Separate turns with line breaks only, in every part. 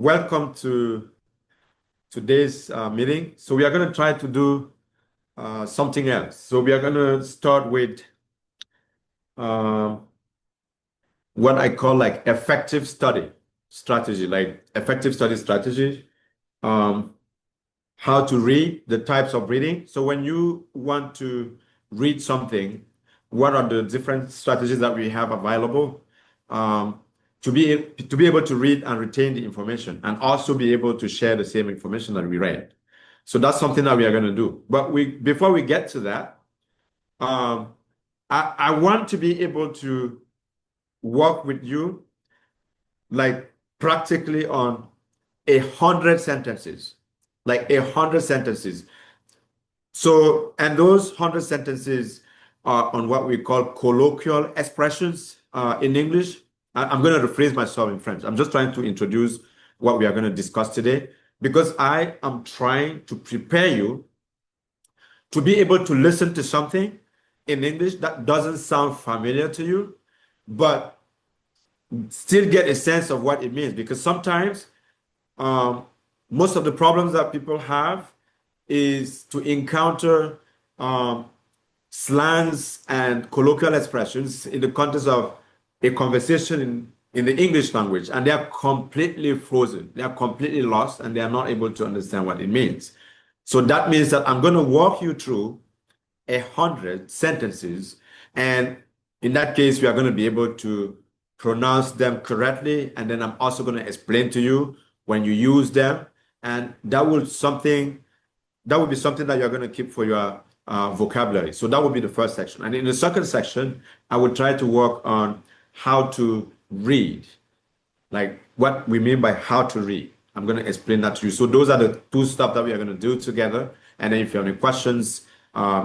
welcome to today's meeting. So we are going to try to do something else. So we are going to start with what I call like effective study strategy, like effective study strategy, how to read, the types of reading. So when you want to read something, what are the different strategies that we have available to be able to read and retain the information, and also be able to share the same information that we read. So that's something that we are going to do. But before we get to that, I want to be able to work with you like practically on 100 sentences, like 100 sentences. So, and those 100 sentences are on what we call colloquial expressions in English. I'm going to rephrase myself in French. I'm just trying to introduce what we are going to discuss today, because I am trying to prepare you to be able to listen to something in English that doesn't sound familiar to you, but still get a sense of what it means. Because sometimes most of the problems that people have is to encounter slangs and colloquial expressions in the context of a conversation in the English language, and they are completely frozen. They are completely lost, and they are not able to understand what it means. So that means that I'm going to walk you through 100 sentences, and in that case, we are going to be able to pronounce them correctly, and then I'm also going to explain to you when you use them, and that will be something that you're going to keep for your vocabulary. So that would be the first section. And in the second section, I will try to work on how to read, like what we mean by how to read. I'm going to explain that to you. So those are the two stuff that we are going to do together. And then if you have any questions,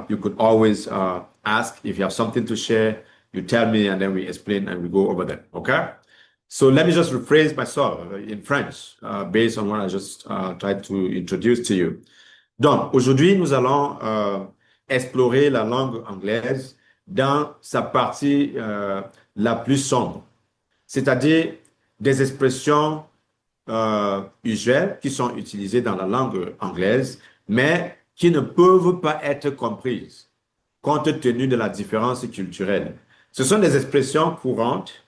you could always ask. If you have something to share, you tell me, and then we explain and we go over them. Okay? So let me just rephrase myself in French based on what I just tried to introduce to you. Donc, aujourd'hui, nous allons explorer la langue anglaise dans sa partie la plus sombre, c'est-à-dire des expressions usuelles qui sont utilisées dans la langue anglaise, mais qui ne peuvent pas être comprises compte tenu de la différence culturelle. Ce sont des expressions courantes,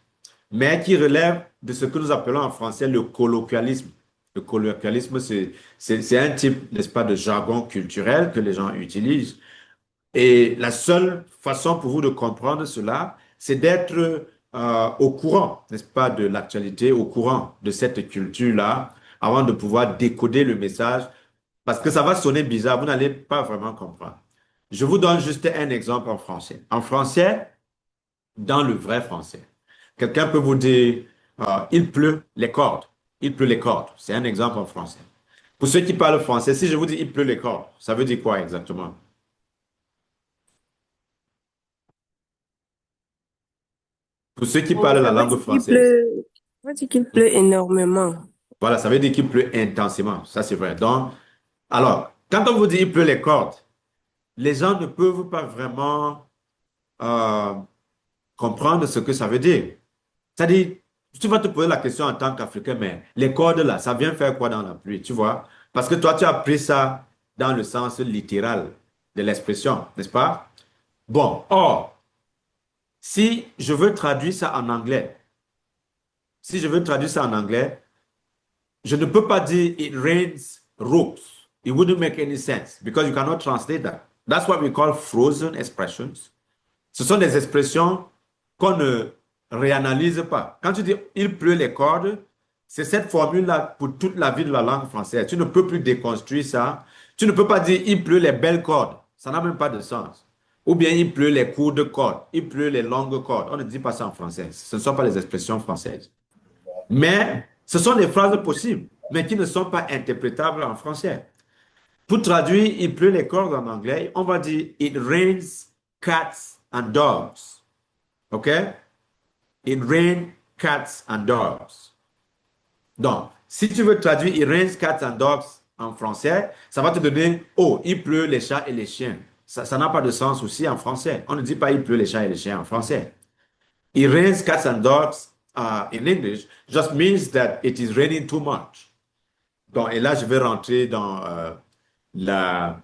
mais qui relèvent de ce que nous appelons en français le colloquialisme. Le colloquialisme, c'est un type, n'est-ce pas, de jargon culturel que les gens utilisent. Et la seule façon pour vous de comprendre cela, c'est d'être au courant, n'est-ce pas, de l'actualité, au courant de cette culture-là, avant de pouvoir décoder le message, parce que ça va sonner bizarre, vous n'allez pas vraiment comprendre. Je vous donne juste un exemple en français. En français, dans le vrai français, quelqu'un peut vous dire il pleut les cordes. Il pleut les cordes. C'est un exemple en français. Pour ceux qui parlent français, si je vous dis il pleut les cordes, ça veut dire quoi exactement? Pour ceux qui parlent la
Ça veut
langue
dire qu'il
française.
pleut, ça veut dire qu'il pleut énormément.
Voilà, ça veut dire qu'il pleut intensément. Ça, c'est vrai. Donc, alors, quand on vous dit il pleut les cordes, les gens ne peuvent pas vraiment euh, comprendre ce que ça veut dire. C'est-à-dire, tu vas te poser la question en tant qu'Africain, mais les cordes là, ça vient faire quoi dans la pluie, tu vois? Parce que toi, tu as pris ça dans le sens littéral de l'expression, n'est-ce pas? Bon, or, si je veux traduire ça en anglais, si je veux traduire ça en anglais, je ne peux pas dire it rains ropes. It wouldn't make any sense because you cannot translate that. That's what we call frozen expressions. Ce sont des expressions qu'on ne réanalyse pas. Quand tu dis il pleut les cordes, c'est cette formule-là pour toute la vie de la langue française. Tu ne peux plus déconstruire ça. Tu ne peux pas dire il pleut les belles cordes. Ça n'a même pas de sens. Ou bien il pleut les courtes cordes. Il pleut les longues cordes. On ne dit pas ça en français. Ce ne sont pas les expressions françaises. Mais ce sont des phrases possibles, mais qui ne sont pas interprétables en français. Pour traduire il pleut les cordes en anglais, on va dire it rains cats and dogs. OK? It rains cats and dogs. Donc, si tu veux traduire It rains cats and dogs en français, ça va te donner oh, il pleut les chats et les chiens. Ça n'a pas de sens aussi en français. On ne dit pas il pleut les chats et les chiens en français. It rains cats and dogs in English just means that it is raining too much. Donc, et là, je vais rentrer dans la,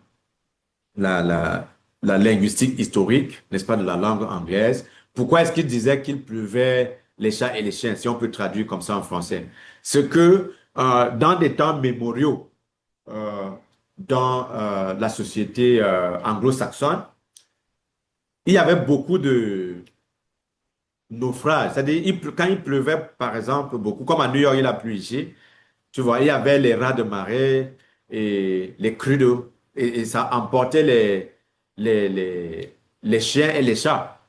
la linguistique historique, n'est-ce pas, de la langue anglaise. Pourquoi est-ce qu'il disait qu'il pleuvait les chats et les chiens, si on peut traduire comme ça en français? C'est que dans des temps mémoriaux, euh, dans la société anglo-saxonne, il y avait beaucoup de naufrages. C'est-à-dire, quand il pleuvait, par exemple, beaucoup, comme à New York, il a plu ici, tu vois, il y avait les rats de marée et les crues d'eau, et ça emportait les chiens et les chats.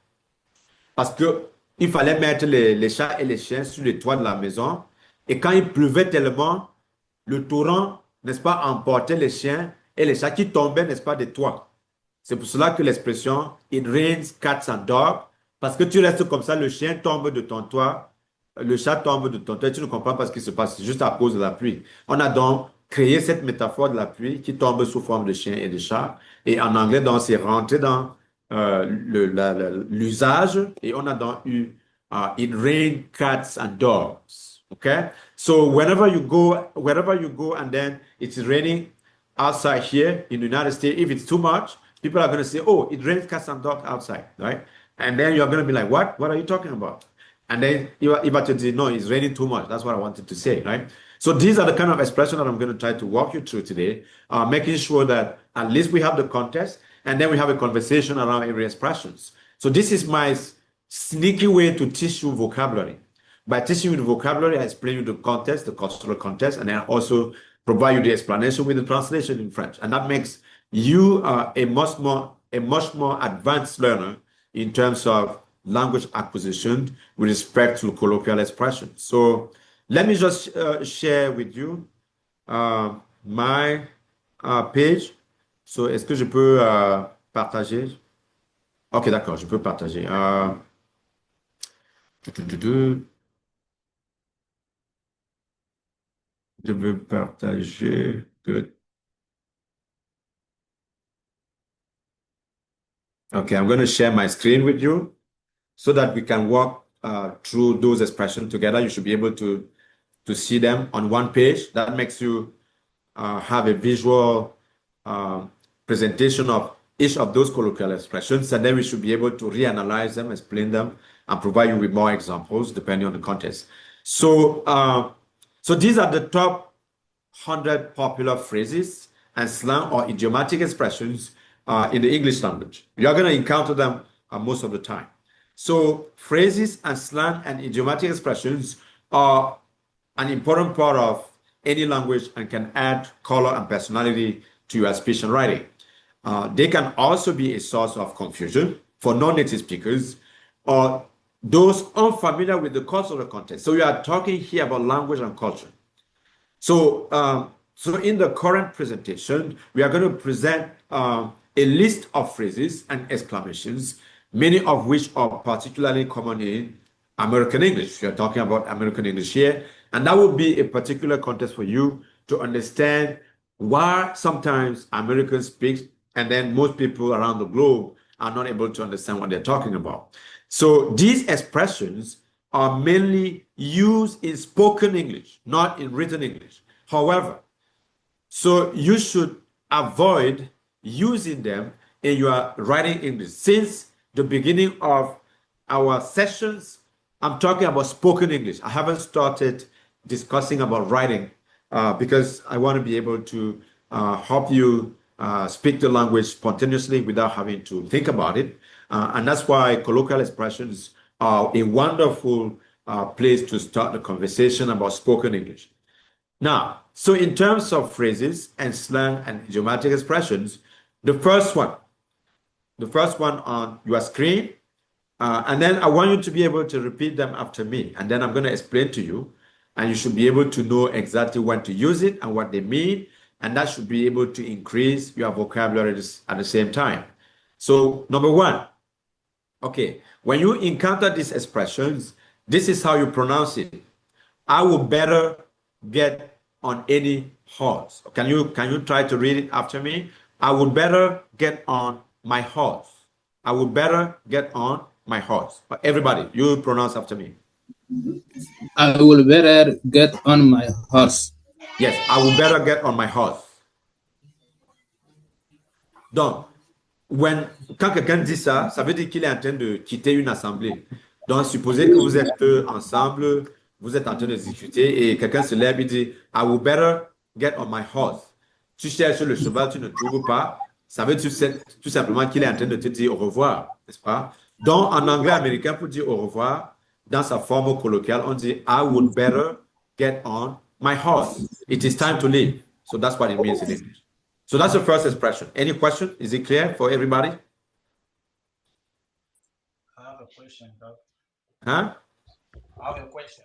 Parce que il fallait mettre les chats et les chiens sur les toits de la maison. Et quand il pleuvait tellement, le torrent, n'est-ce pas, emportait les chiens et les chats qui tombaient, n'est-ce pas, des toits. C'est pour cela que l'expression It rains cats and dogs, parce que tu restes comme ça, le chien tombe de ton toit, le chat tombe de ton toit, tu ne comprends pas ce qui se passe, c'est juste à cause de la pluie. On a donc créé cette métaphore de la pluie qui tombe sous forme de chien et de chat. Et en anglais, donc, c'est rentré dans l'usage et on a donc eu It rains cats and dogs. Okay? So wherever you go, and then it's raining outside here in the United States, if it's too much, people are going to say, oh, it rains cats and dogs outside, right? And then you're going to be like, what? What are you talking about? And then if I tell you, no, it's raining too much. That's what I wanted to say, right? So these are the kind of expressions that I'm going to try to walk you through today, making sure that at least we have the context, and then we have a conversation around every expressions. So this is my sneaky way to teach you vocabulary. By teaching you the vocabulary, I explain you the context, the cultural context, and then also provide you the explanation with the translation in French. And that makes you a much more advanced learner in terms of language acquisition with respect to colloquial expressions. So let me just share with you my page. So est-ce que je peux partager? Ok, d'accord, je peux partager. Je veux partager. Good. Okay, I'm going to share my screen with you so that we can walk through those expressions together. You should be able to see them on one page. That makes you have a visual presentation of each of those colloquial expressions, and then we should be able to reanalyze them, explain them, and provide you with more examples depending on the context. So, so these are the top 100 popular phrases and slang or idiomatic expressions in the English language. You're going to encounter them most of the time. So phrases and slang and idiomatic expressions are an important part of any language and can add color and personality to your speech and writing. They can also be a source of confusion for non-native speakers or those unfamiliar with the cultural context. So we are talking here about language and culture. So, so in the current presentation, we are going to present a list of phrases and exclamations, many of which are particularly common in American English. We are talking about American English here, and that would be a particular context for you to understand why sometimes Americans speak and then most people around the globe are not able to understand what they're talking about. So these expressions are mainly used in spoken English, not in written English. However, so you should avoid using them in your writing English. Since the beginning of our sessions, I'm talking about spoken English. I haven't started discussing about writing because I want to be able to help you speak the language spontaneously without having to think about it. And that's why colloquial expressions are a wonderful place to start the conversation about spoken English. Now, so in terms of phrases and slang and idiomatic expressions, the first one on your screen, and then I want you to be able to repeat them after me, and then I'm going to explain to you, and you should be able to know exactly when to use it and what they mean, and that should be able to increase your vocabulary at the same time. So number one, okay, when you encounter these expressions, this is how you pronounce it. I will better get on any horse. Can you try to read it after me? I would better get on my horse. I would better get on my horse. Everybody, you pronounce after me.
I will better get on my horse.
Yes, I will better get on my horse. Donc, quand quelqu'un dit ça, ça veut dire qu'il est en train de quitter une assemblée. Donc, supposez que vous êtes ensemble, vous êtes en train de discuter et quelqu'un se lève et dit, I will better get on my horse. Tu cherches le cheval, tu ne trouves pas. Ça veut dire tout simplement qu'il est en train de te dire au revoir, n'est-ce pas? Donc, en anglais américain, pour dire au revoir, dans sa forme colloquiale, on dit, I would better get on my horse. It is time to leave. So that's what it means in English. So that's the first expression. Any question? Is it clear for everybody?
I have a question, Doc.
Huh?
I have a question.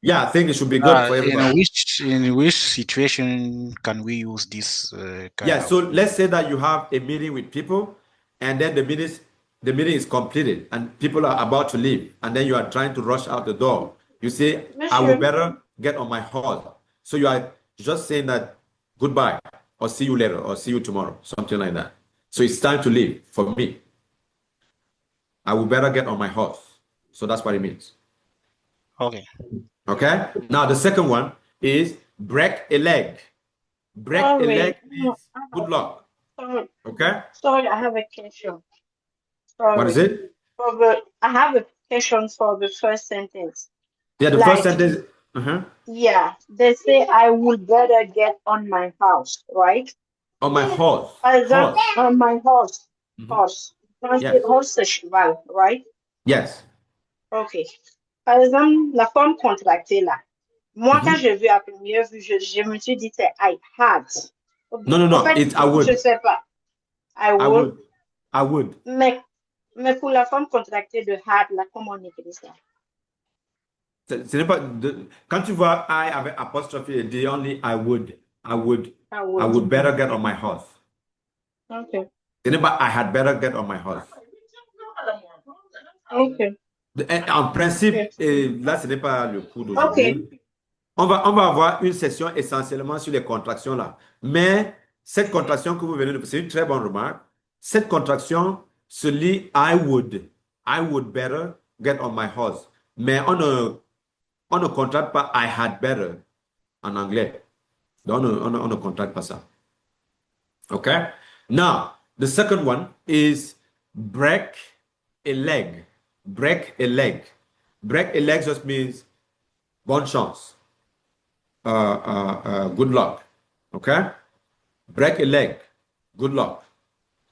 Yeah, I think it should be good for everybody.
In which situation can we use this kind
Yeah,
of?
so let's say that you have a meeting with people and then the meeting is completed and people are about to leave and then you are trying to rush out the door. You say, I will better get on my horse. So you are just saying that goodbye or see you later or see you tomorrow, something like that. So it's time to leave for me. I will better get on my horse. So that's what it means.
Okay.
Okay. Now the second one is break a leg. Break a leg means good luck.
Sorry,
Okay.
sorry, I have a question.
What is
Sorry.
it?
I have a question for the first sentence.
Yeah, the first sentence.
Yeah, they say I would better get on my house, right?
On my horse.
Par exemple,
Horse.
on my horse.
Mhm.
Horse.
Yes.
Horse, c'est cheval, right?
Yes.
Ok. Par exemple, la forme contractée là. Moi, quand
Mhm.
j'ai vu à première vue, je me suis dit c'est I had.
No, no,
En
no.
fait,
It's I would.
je sais pas. I
I
would.
would. I would.
Mais pour la forme contractée de had, là, comment on écrit ça?
Ce n'est pas quand tu vois I avec apostrophe et D only I would. I would.
I
I
would.
would better get on my horse.
Ok.
Ce n'est pas I had better get on my horse.
Ok.
En principe,
Ok.
et là, ce n'est pas le coup d'aujourd'hui.
Ok.
On va avoir une session essentiellement sur les contractions là. Mais cette contraction que vous venez de faire, c'est une très bonne remarque. Cette contraction se lit I would better get on my horse. Mais on ne contracte pas I had better en anglais. Donc, on ne contracte pas ça. Okay? Now, the second one is break a leg. Break a leg. Break a leg just means bonne chance. Good luck. Okay? Break a leg. Good luck.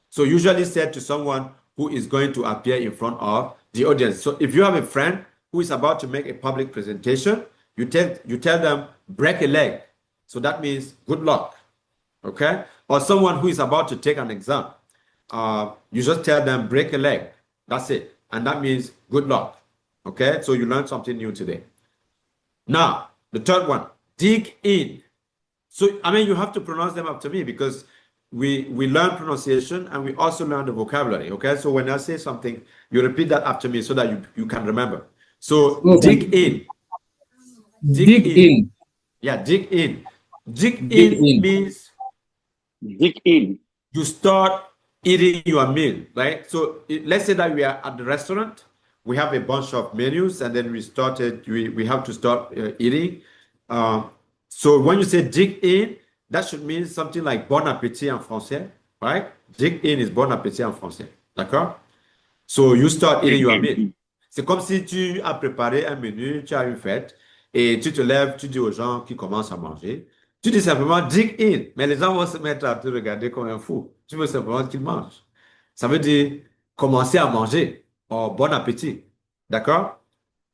So usually said to someone who is going to appear in front of the audience. So if you have a friend who is about to make a public presentation, you tell them break a leg. So that means good luck. Okay? Or someone who is about to take an exam. You just tell them break a leg. That's it. And that means good luck. Okay? So you learned something new today. Now, the third one, dig in. So, I mean, you have to pronounce them after me because we learn pronunciation and we also learn the vocabulary. Okay? So when I say something, you repeat that after me so that you can remember. So
Okay.
dig in.
Dig in.
Yeah, dig in. Dig
Dig
in
in.
means
Dig in.
you start eating your meal, right? So let's say that we are at the restaurant, we have a bunch of menus, and then we have to start eating. So when you say dig in, that should mean something like bon appétit en français, right? Dig in is bon appétit en français, d'accord? So you start eating your meal. C'est comme si tu as préparé un menu, tu as une fête, et tu te lèves, tu dis aux gens qui commencent à manger, tu dis simplement dig in, mais les gens vont se mettre à te regarder comme un fou. Tu veux simplement qu'ils mangent. Ça veut dire commencer à manger. Oh, bon appétit. D'accord?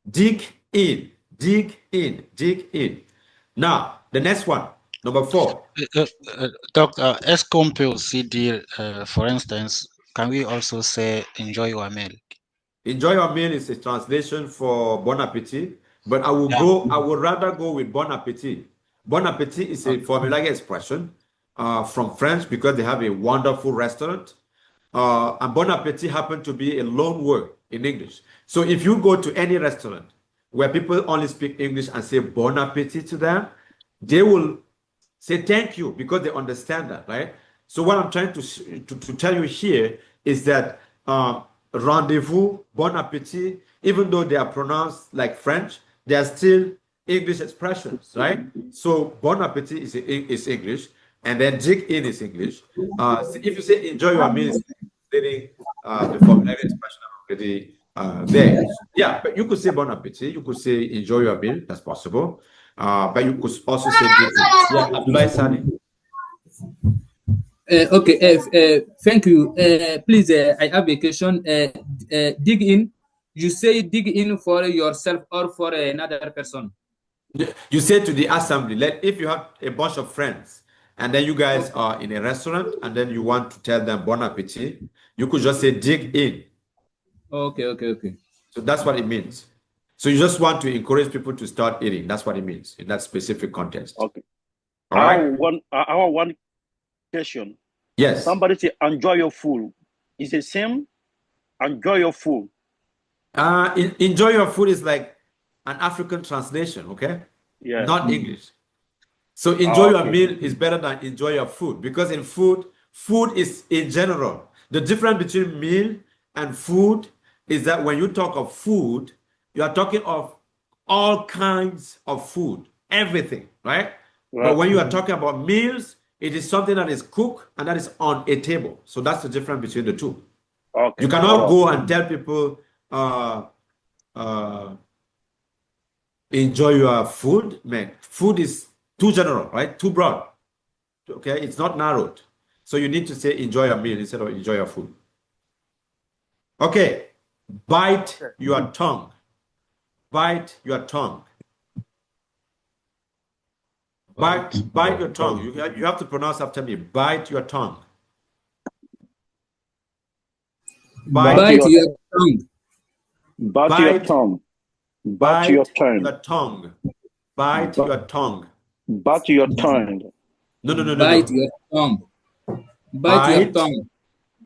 Dig in, dig in, dig in. Now, the next one, number 4.
Doc, est-ce qu'on peut aussi dire, for instance, can we also say enjoy your meal?
Enjoy your meal is a translation for bon appetit, but I would rather go with bon appetit. Bon appetit is a formulaic expression from French because they have a wonderful restaurant. And bon appetit happen to be a loan word in English. So if you go to any restaurant where people only speak English and say bon appetit to them, they will say thank you because they understand that, right? So what I'm trying to tell you here is that rendezvous, bon appetit, even though they are pronounced like French, they are still English expressions, right? So bon appetit is English, and then dig in is English. If you say enjoy your meal, it's stating the formulary expression already there. Yeah, but you could say bon appetit. You could say enjoy your meal. That's possible. But you could also say dig in. Yeah, Abdullah Sani.
Okay, thank you. Please, I have a question. Dig in. You say dig in for yourself or for another person?
You say to the assembly, if you have a bunch of friends and then you guys are in a restaurant and then you want to tell them bon appetit, you could just say dig in.
Okay.
So that's what it means. So you just want to encourage people to start eating. That's what it means in that specific context.
Okay.
All right.
I have one question.
Yes.
Somebody say enjoy your food. Is the same? Enjoy your food.
Enjoy your food is like an African translation, okay?
Yeah.
Not English. So enjoy your
okay.
meal is better than enjoy your food, because in food is in general. The difference between meal and food is that when you talk of food, you are talking of all kinds of food, everything, right? But when you are talking about meals, it is something that is cooked and that is on a table. So that's the difference between the two.
Okay.
You cannot go and tell people, enjoy your food, man. Food is too general, right? Too broad. Okay, it's not narrowed. So you need to say enjoy your meal instead of enjoy your food. Okay, bite your tongue. Bite your tongue. Bite your tongue. You have to pronounce after me. Bite your tongue.
Bite your tongue.
Bite your tongue. Bite your tongue.
Your tongue. Bite your tongue.
Bite your tongue.
No.
Bite your tongue. Bite your tongue.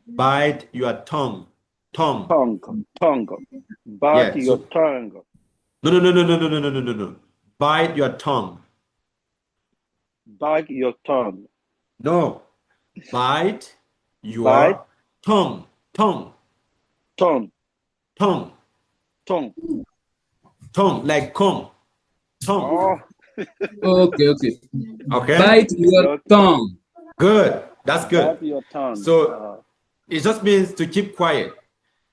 Bite your tongue. Tongue.
Bite your tongue.
No. Bite your tongue.
Bite your tongue.
No. Bite your tongue.
Tongue.
Like comb. Tongue.
Okay.
Okay.
Bite your tongue.
Good. That's good.
Bite your tongue.
So it just means to keep quiet.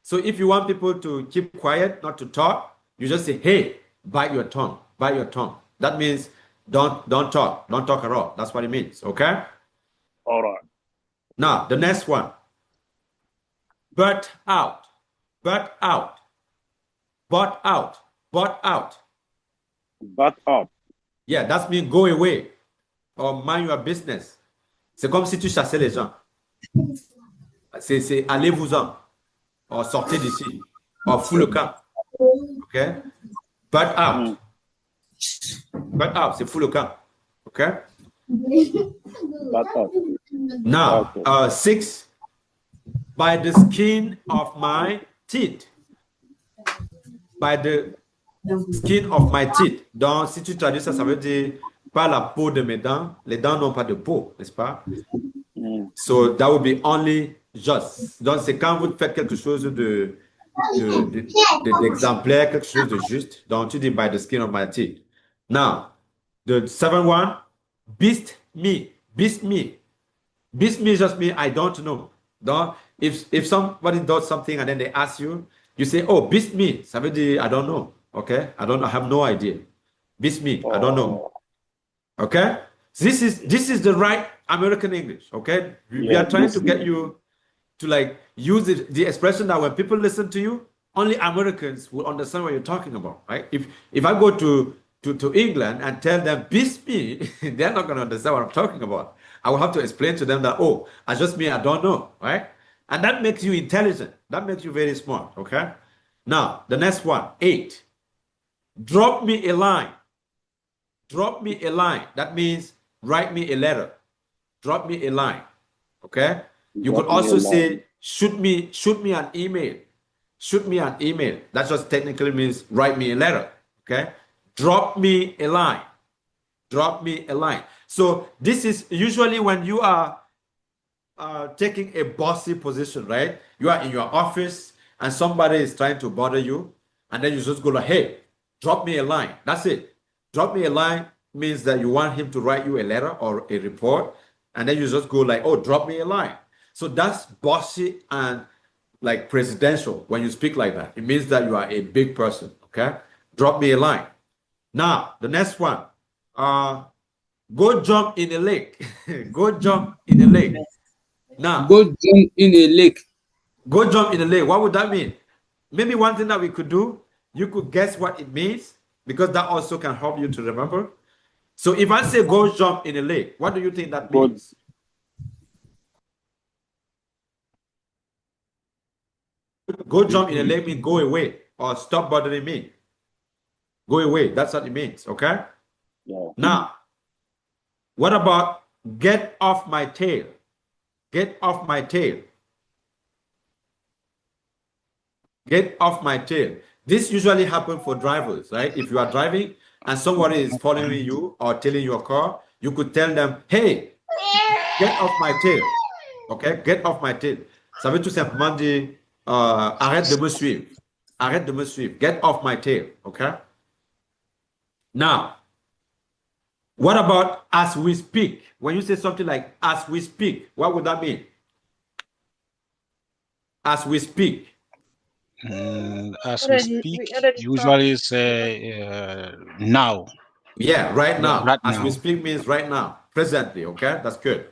So if you want people to keep quiet, not to talk, you just say, hey, bite your tongue. Bite your tongue. That means don't talk. Don't talk at all. That's what it means. Okay?
All right.
Now, the next one. Butt out. Butt out. Butt out. Butt out.
Butt out.
Yeah, that means go away or mind your business. C'est comme si tu chassais les gens. C'est allez-vous-en or sortez d'ici or fous le camp. Okay? Butt out. Butt out, c'est fous le camp. Okay?
Butt out.
Now, 6, by the skin of my teeth. By the skin of my teeth. Donc, si tu traduis ça, ça veut dire par la peau de mes dents. Les dents n'ont pas de peau, n'est-ce pas? So, that would be only just. Donc, c'est quand vous faites quelque chose d'exemplaire, quelque chose de juste. Donc, tu dis by the skin of my teeth. Now, the 7th one, beast me. Beast me. Beast me just means I don't know. Donc, if somebody does something and then they ask you, you say, oh, beast me. Ça veut dire I don't know. Okay? I have no idea. Beast me. I don't know. Okay? This is the right American English. Okay? We are trying to get you to like use the expression that when people listen to you, only Americans will understand what you're talking about, right? If I go to England and tell them beast me, they're not going to understand what I'm talking about. I will have to explain to them that, oh, I just mean I don't know, right? And that makes you intelligent. That makes you very smart, okay? Now, the next one, 8. Drop me a line. Drop me a line. That means write me a letter. Drop me a line, okay? You could also say, shoot me an email. Shoot me an email. That just technically means write me a letter, okay? Drop me a line. Drop me a line. So this is usually when you are taking a bossy position, right? You are in your office and somebody is trying to bother you, and then you just go like, hey, drop me a line. That's it. Drop me a line means that you want him to write you a letter or a report, and then you just go like, oh, drop me a line. So that's bossy and like presidential when you speak like that. It means that you are a big person, okay? Drop me a line. Now, the next one. Go jump in a lake. Go jump in a lake. Now,
Go jump in a lake.
go jump in a lake. What would that mean? Maybe one thing that we could do, you could guess what it means, because that also can help you to remember. So if I say go jump in a lake, what do you think that
Go-
means? Go jump in a lake means go away or stop bothering me. Go away. That's what it means. Okay.
Yeah.
Now, what about get off my tail? Get off my tail. Get off my tail. This usually happens for drivers, right? If you are driving and somebody is following you or tailing your car, you could tell them, hey, get off my tail. Okay? Get off my tail. Ça veut tout simplement dire, arrête de me suivre. Arrête de me suivre. Get off my tail. Okay? Now, what about as we speak? When you say something like as we speak, what would that mean? As we speak.
As we speak, usually say now.
Yeah, right now.
Right
As we
now.
speak means right now, presently. Okay, that's good.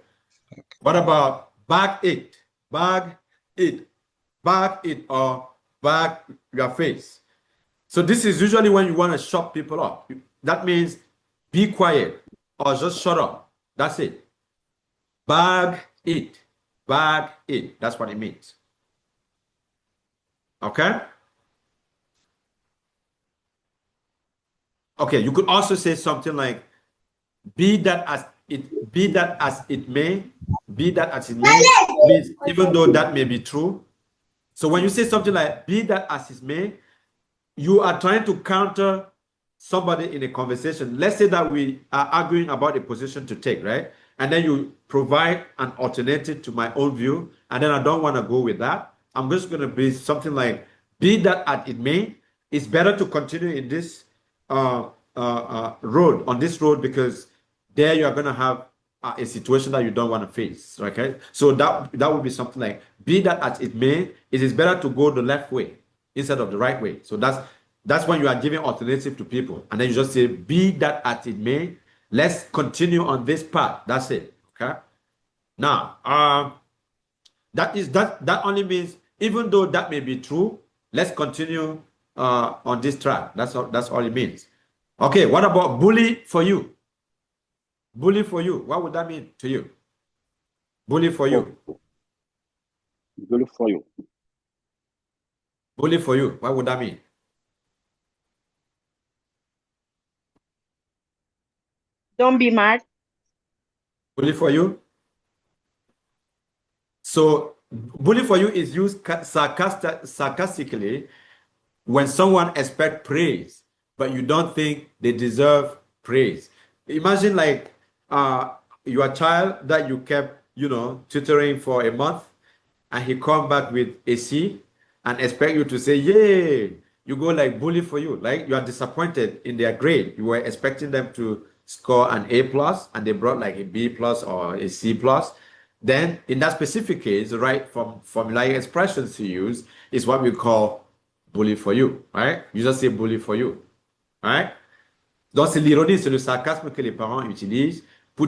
What about bag it? Bag it. Bag it or bag your face. So this is usually when you want to shut people up. That means be quiet or just shut up. That's it. Bag it. Bag it. That's what it means. Okay? Okay, you could also say something like be that as it may, means even though that may be true. So when you say something like be that as it may, you are trying to counter somebody in a conversation. Let's say that we are arguing about a position to take, right? And then you provide an alternative to my own view, and then I don't want to go with that. I'm just going to be something like, be that as it may, it's better to continue in this road, on this road, because there you are going to have a situation that you don't want to face, okay? So that would be something like, be that as it may, it is better to go the left way instead of the right way. So that's when you are giving alternative to people. And then you just say, be that as it may, let's continue on this path. That's it, okay? Now, that only means, even though that may be true, let's continue on this track. That's all it means. Okay, what about bully for you? Bully for you. What would that mean to you? Bully for you.
Bully for you.
Bully for you. What would that mean?
Don't be mad.
Bully for you. So bully for you is used sarcastically when someone expects praise, but you don't think they deserve praise. Imagine like your child that you kept, tutoring for a month, and he come back with a C and expect you to say, yay. You go like bully for you. Like you are disappointed in their grade. You were expecting them to score an A+, and they brought like a B+ or a C+. Then in that specific case, the right formulaic expressions to use is what we call bully for you, right? You just say bully for you, right? Donc c'est l'ironie, c'est le sarcasme que les parents utilisent pour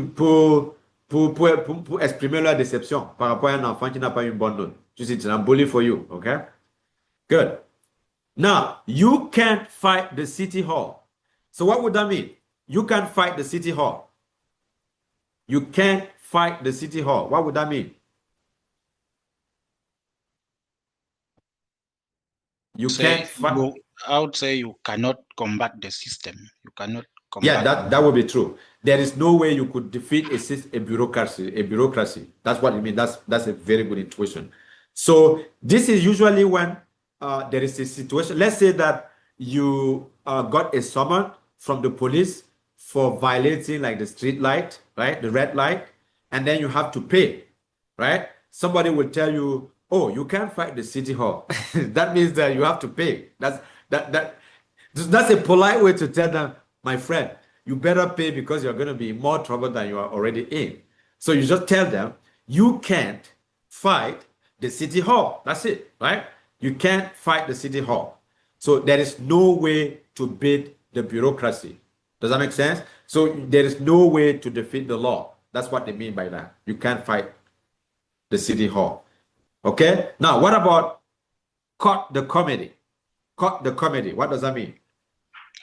exprimer leur déception par rapport à un enfant qui n'a pas une bonne note. Tu sais, c'est un bully for you, okay? Good. Now, you can't fight the city hall. So what would that mean? You can't fight the city hall. You can't fight the city hall. What would that mean? You can't fight.
I would say you cannot combat the system. You cannot combat.
Yeah, that would be true. There is no way you could defeat a bureaucracy. That's what you mean. That's a very good intuition. So this is usually when there is a situation. Let's say that you got a summon from the police for violating like the street light, right? The red light, and then you have to pay, right? Somebody will tell you, oh, you can't fight the city hall. That means that you have to pay. That's a polite way to tell them, my friend, you better pay because you're going to be in more trouble than you are already in. So you just tell them, you can't fight the city hall. That's it, right? You can't fight the city hall. So there is no way to beat the bureaucracy. Does that make sense? So there is no way to defeat the law. That's what they mean by that. You can't fight the city hall. Okay? Now, what about cut the comedy? Cut the comedy. What does that mean?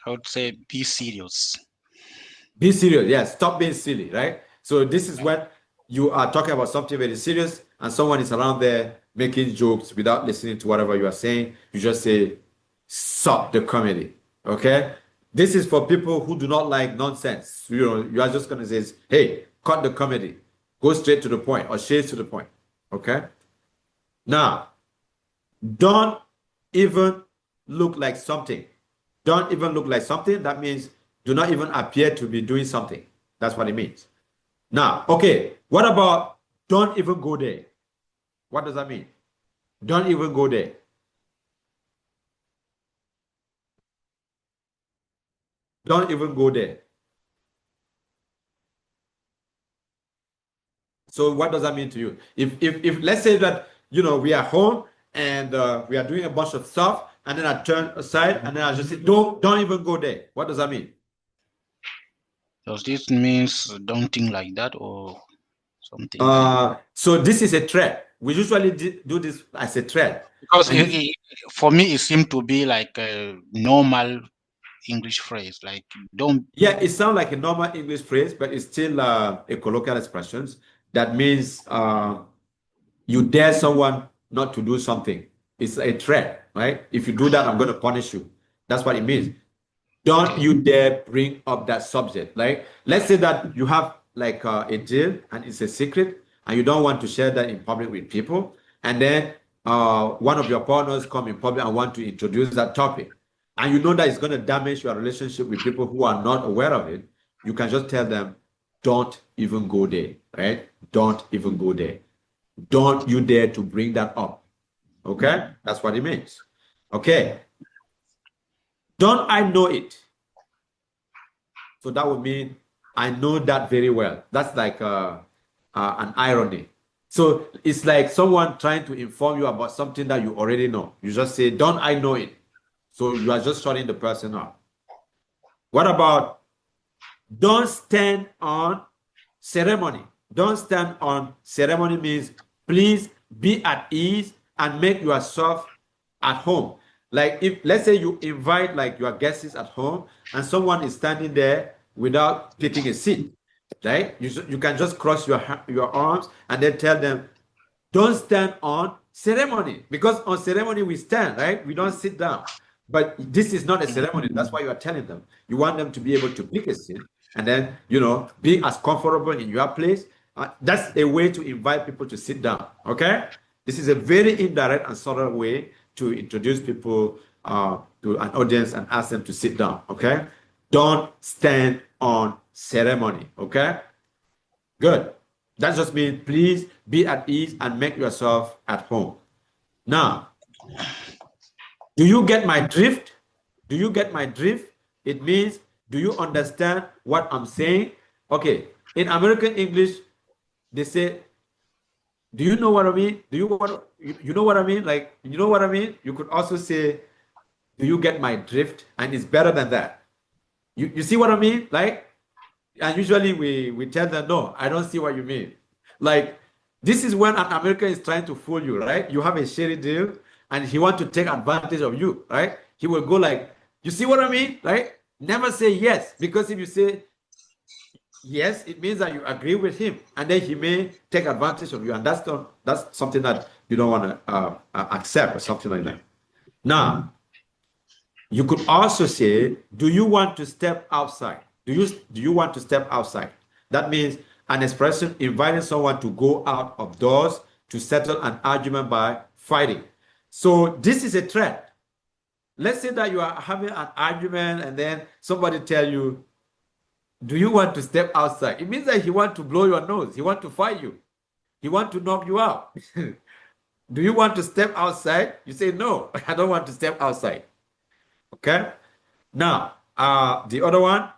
I would say be serious.
Be serious. Yes. Stop being silly, right? So this is when you are talking about something very serious and someone is around there making jokes without listening to whatever you are saying. You just say, stop the comedy. Okay? This is for people who do not like nonsense. You know, you are just going to say, hey, cut the comedy. Go straight to the point or straight to the point. Okay? Now, don't even look like something. Don't even look like something. That means do not even appear to be doing something. That's what it means. Now, okay, what about don't even go there? What does that mean? Don't even go there. Don't even go there. So what does that mean to you? If let's say that, you know, we are home and we are doing a bunch of stuff, and then I turn aside and then I just say, don't even go there. What does that mean?
Does this means don't think like that or something?
So this is a threat. We usually do this as a threat.
Because for me, it seemed to be like a normal English phrase, like don't.
Yeah, it sounds like a normal English phrase, but it's still a colloquial expression that means you dare someone not to do something. It's a threat, right? If you do that, I'm going to punish you. That's what it means. Don't you dare bring up that subject. Like, let's say that you have like a deal and it's a secret and you don't want to share that in public with people. And then one of your partners come in public and want to introduce that topic. And you know that it's going to damage your relationship with people who are not aware of it. You can just tell them, don't even go there, right? Don't even go there. Don't you dare to bring that up. Okay? That's what it means. Okay. Don't I know it? So that would mean I know that very well. That's like an irony. So it's like someone trying to inform you about something that you already know. You just say, don't I know it? So you are just shutting the person up. What about don't stand on ceremony? Don't stand on ceremony means please be at ease and make yourself at home. Like if, let's say you invite like your guests at home and someone is standing there without taking a seat, right? You can just cross your arms and then tell them, don't stand on ceremony, because on ceremony we stand, right? We don't sit down. But this is not a ceremony. That's why you are telling them. You want them to be able to pick a seat and then, you know, be as comfortable in your place. That's a way to invite people to sit down, okay? This is a very indirect and subtle way to introduce people to an audience and ask them to sit down, okay? Don't stand on ceremony, okay? Good. That just means please be at ease and make yourself at home. Now, do you get my drift? Do you get my drift? It means, do you understand what I'm saying? Okay, in American English, they say, do you know what I mean? Do you know what I mean? Like, you know what I mean? You could also say, do you get my drift? And it's better than that. You see what I mean? Like, and usually we tell them, no, I don't see what you mean. Like, this is when an American is trying to fool you, right? You have a shady deal and he wants to take advantage of you, right? He will go like, you see what I mean? Right? Never say yes, because if you say yes, it means that you agree with him, and then he may take advantage of you, and that's something that you don't want to accept or something like that. Now, you could also say, do you want to step outside? Do you want to step outside? That means an expression inviting someone to go out of doors to settle an argument by fighting. So this is a threat. Let's say that you are having an argument and then somebody tell you, do you want to step outside? It means that he wants to blow your nose. He wants to fight you. He wants to knock you out. Do you want to step outside? You say, no, I don't want to step outside. Okay? Now, the other one,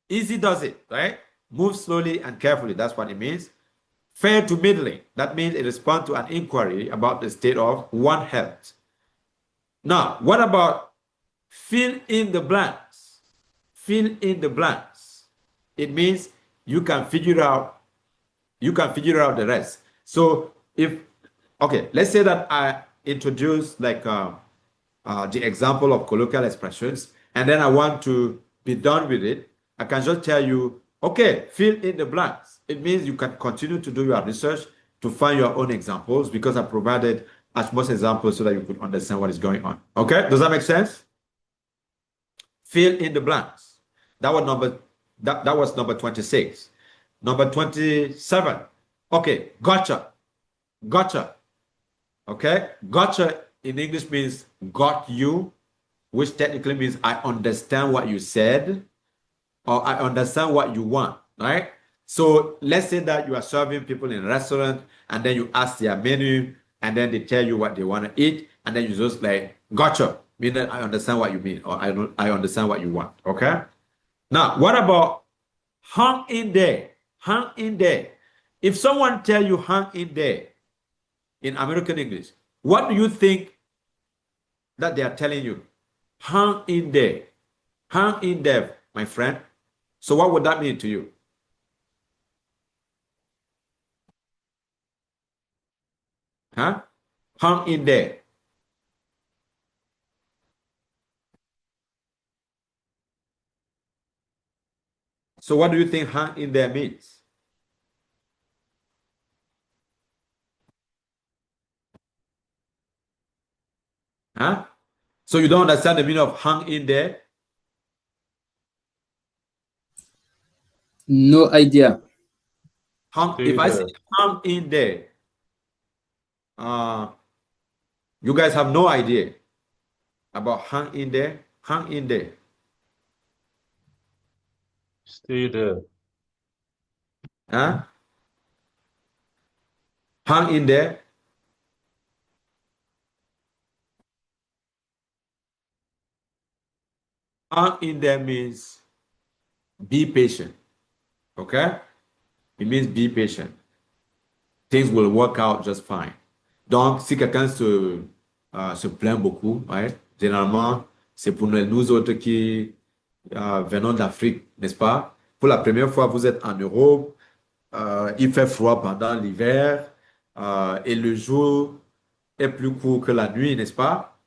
Easy does it, right? Move slowly and carefully. That's what it means. Fair to middling. That means it responds to an inquiry about the state of one health. Now, what about fill in the blanks? Fill in the blanks. It means you can figure out the rest. So okay, let's say that I introduce like the example of colloquial expressions, and then I want to be done with it. I can just tell you, okay, fill in the blanks. It means you can continue to do your research to find your own examples, because I provided as much examples so that you could understand what is going on. Okay, does that make sense? Fill in the blanks. That was number 26. Number 27. Okay, gotcha. Gotcha. Okay, gotcha in English means got you, which technically means I understand what you said, or I understand what you want, right? So let's say that you are serving people in a restaurant, and then you ask their menu, and then they tell you what they want to eat, and then you just like, gotcha, meaning I understand what you mean, or I understand what you want, okay? Now, what about hang in there? Hang in there. If someone tell you hang in there in American English, what do you think that they are telling you? Hang in there. Hang in there, my friend. So what would that mean to you? Huh? Hang in there. So what do you think hang in there means? Huh? So you don't understand the meaning of hang in there?
No idea.
If I say hang in there, you guys have no idea about hang in there? Hang in there.
Stay there.
Huh? Hang in there. Hang in there means be patient. Okay? It means be patient. Things will work out just fine. Donc, si quelqu'un se plaint beaucoup, ouais, généralement, c'est pour nous autres qui venons d'Afrique, n'est-ce pas? Pour la première fois, vous êtes en Europe, il fait froid pendant l'hiver, et le jour est plus court que la nuit, n'est-ce pas?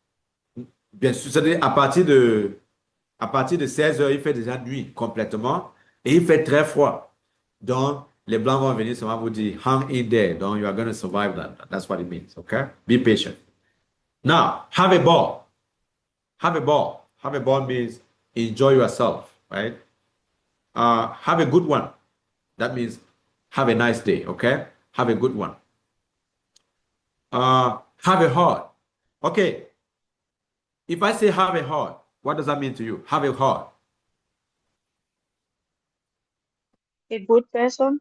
Bien sûr, c'est-à-dire à partir de 16 heures, il fait déjà nuit complètement, et il fait très froid. Donc, les Blancs vont venir seulement vous dire, hang in there. Donc, you are going to survive that. That's what it means, okay? Be patient. Now, have a ball. Have a ball. Have a ball means enjoy yourself, right? Have a good one. That means have a nice day, okay? Have a good one. Have a heart. Okay. If I say have a heart, what does that mean to you? Have a heart.
A good person.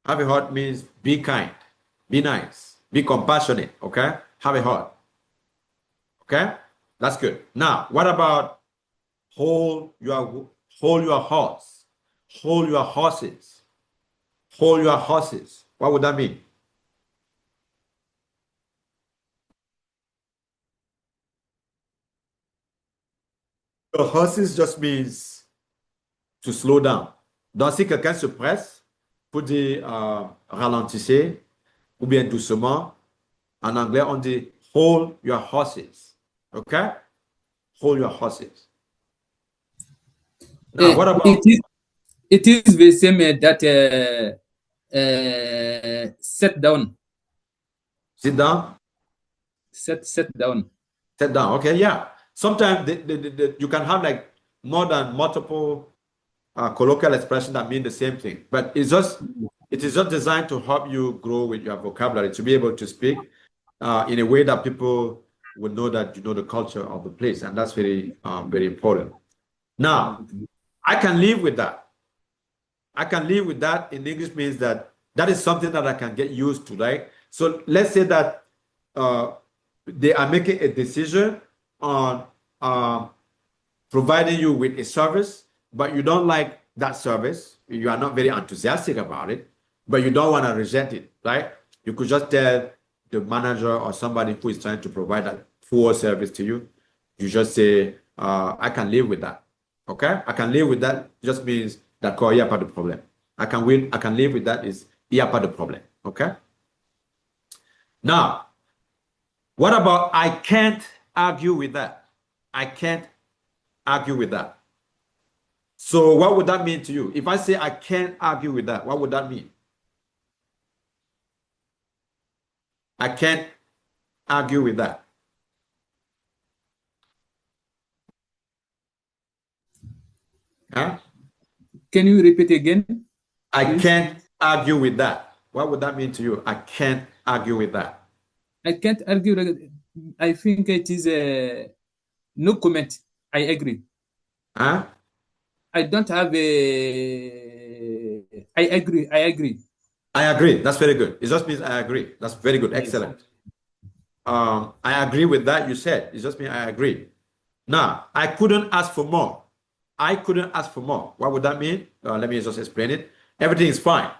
Have a heart means be kind, be nice, be compassionate, okay? Have a heart. Okay? That's good. Now, what about hold your horse? Hold your horses. Hold your horses. What would that mean? Your horses just means to slow down. Donc, si quelqu'un se presse, pour dire ralentissez ou bien doucement, en anglais, on dit hold your horses. Okay? Hold your horses. Now, what about...
It is the same that sit down.
Sit down?
Sit down.
Sit down. Okay, yeah. Sometimes you can have like more than multiple colloquial expressions that mean the same thing, but it is just designed to help you grow with your vocabulary, to be able to speak in a way that people will know that you know the culture of the place, and that's very important. Now, I can live with that. I can live with that in English means that is something that I can get used to, right? So let's say that they are making a decision on providing you with a service, but you don't like that service. You are not very enthusiastic about it, but you don't want to reject it, right? You could just tell the manager or somebody who is trying to provide that poor service to you. You just say, I can live with that. Okay? I can live with that just means that ko iya pa the problem. I can live with that is iya pa the problem. Okay? Now, what about I can't argue with that? I can't argue with that. So what would that mean to you? If I say I can't argue with that, what would that mean? I can't argue with that. Huh?
Can you repeat again?
I can't argue with that. What would that mean to you? I can't argue with that.
I can't argue. I think it is a no comment. I agree.
Huh?
I don't have a. I agree. I agree.
I agree. That's very good. It just means I agree. That's very good. Excellent. I agree with that you said. It just means I agree. Now, I couldn't ask for more. I couldn't ask for more. What would that mean? Let me just explain it. Everything is fine.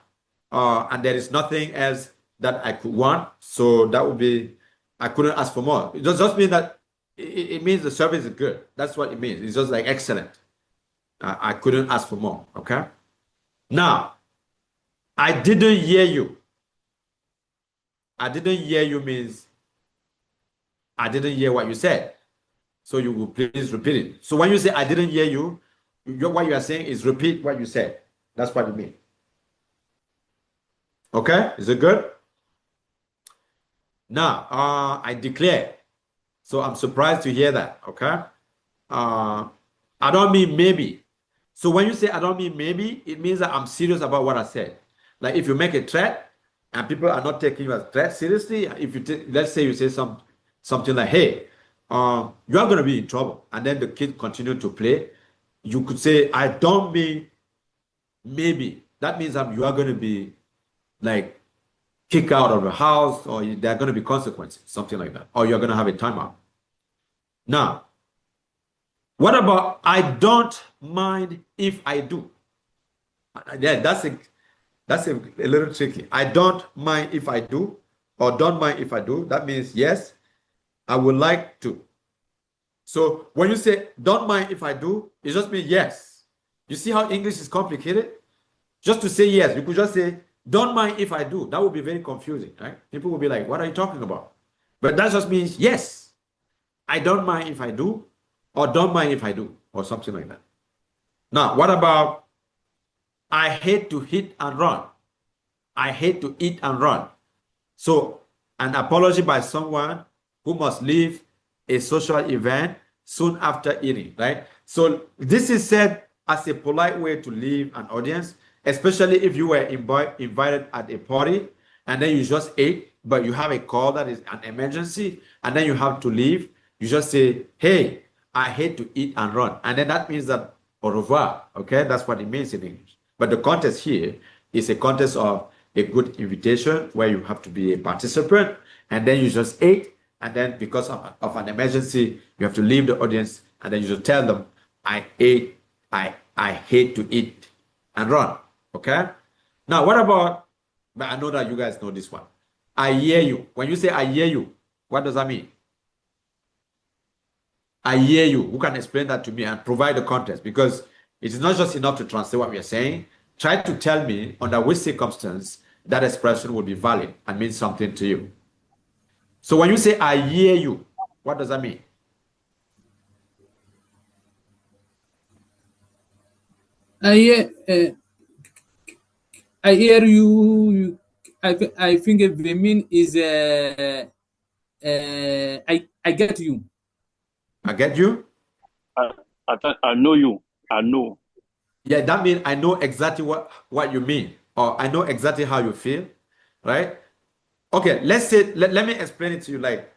And there is nothing else that I could want. So that would be, I couldn't ask for more. It just means that it means the service is good. That's what it means. It's just like excellent. I couldn't ask for more. Okay. Now, I didn't hear you. I didn't hear you means I didn't hear what you said. So you will please repeat it. So when you say I didn't hear you, what you are saying is repeat what you said. That's what you mean. Okay, is it good? Now, I declare. So I'm surprised to hear that. Okay. I don't mean maybe. So when you say I don't mean maybe, it means that I'm serious about what I said. Like if you make a threat and people are not taking you as a threat seriously, if you let's say you say something like, hey, you are going to be in trouble, and then the kid continue to play, you could say, I don't mean maybe. That means that you are going to be like kicked out of the house, or there are going to be consequences, something like that, or you're going to have a timeout. Now, what about I don't mind if I do? Yeah, that's a little tricky. I don't mind if I do, or don't mind if I do. That means yes, I would like to. So when you say don't mind if I do, it just means yes. You see how English is complicated? Just to say yes, you could just say don't mind if I do. That would be very confusing, right? People will be like, what are you talking about? But that just means yes, I don't mind if I do, or don't mind if I do, or something like that. Now, what about I hate to hit and run? I hate to eat and run. So an apology by someone who must leave a social event soon after eating, right? So this is said as a polite way to leave an audience, especially if you were invited at a party and then you just ate, but you have a call that is an emergency, and then you have to leave. You just say, hey, I hate to eat and run. And then that means that au revoir, okay? That's what it means in English. But the context here is a context of a good invitation where you have to be a participant, and then you just ate, and then because of an emergency, you have to leave the audience, and then you just tell them, I ate, I hate to eat and run, okay? Now, what about, but I know that you guys know this one. I hear you. When you say I hear you, what does that mean? I hear you. Who can explain that to me and provide the context? Because it is not just enough to translate what we are saying. Try to tell me under which circumstance that expression would be valid and mean something to you. So when you say I hear you, what does that mean?
I hear you. I think the mean is I get you.
I get you?
I know you. I know.
Yeah, that means I know exactly what you mean, or I know exactly how you feel, right? Okay, let's say, let me explain it to you. Like,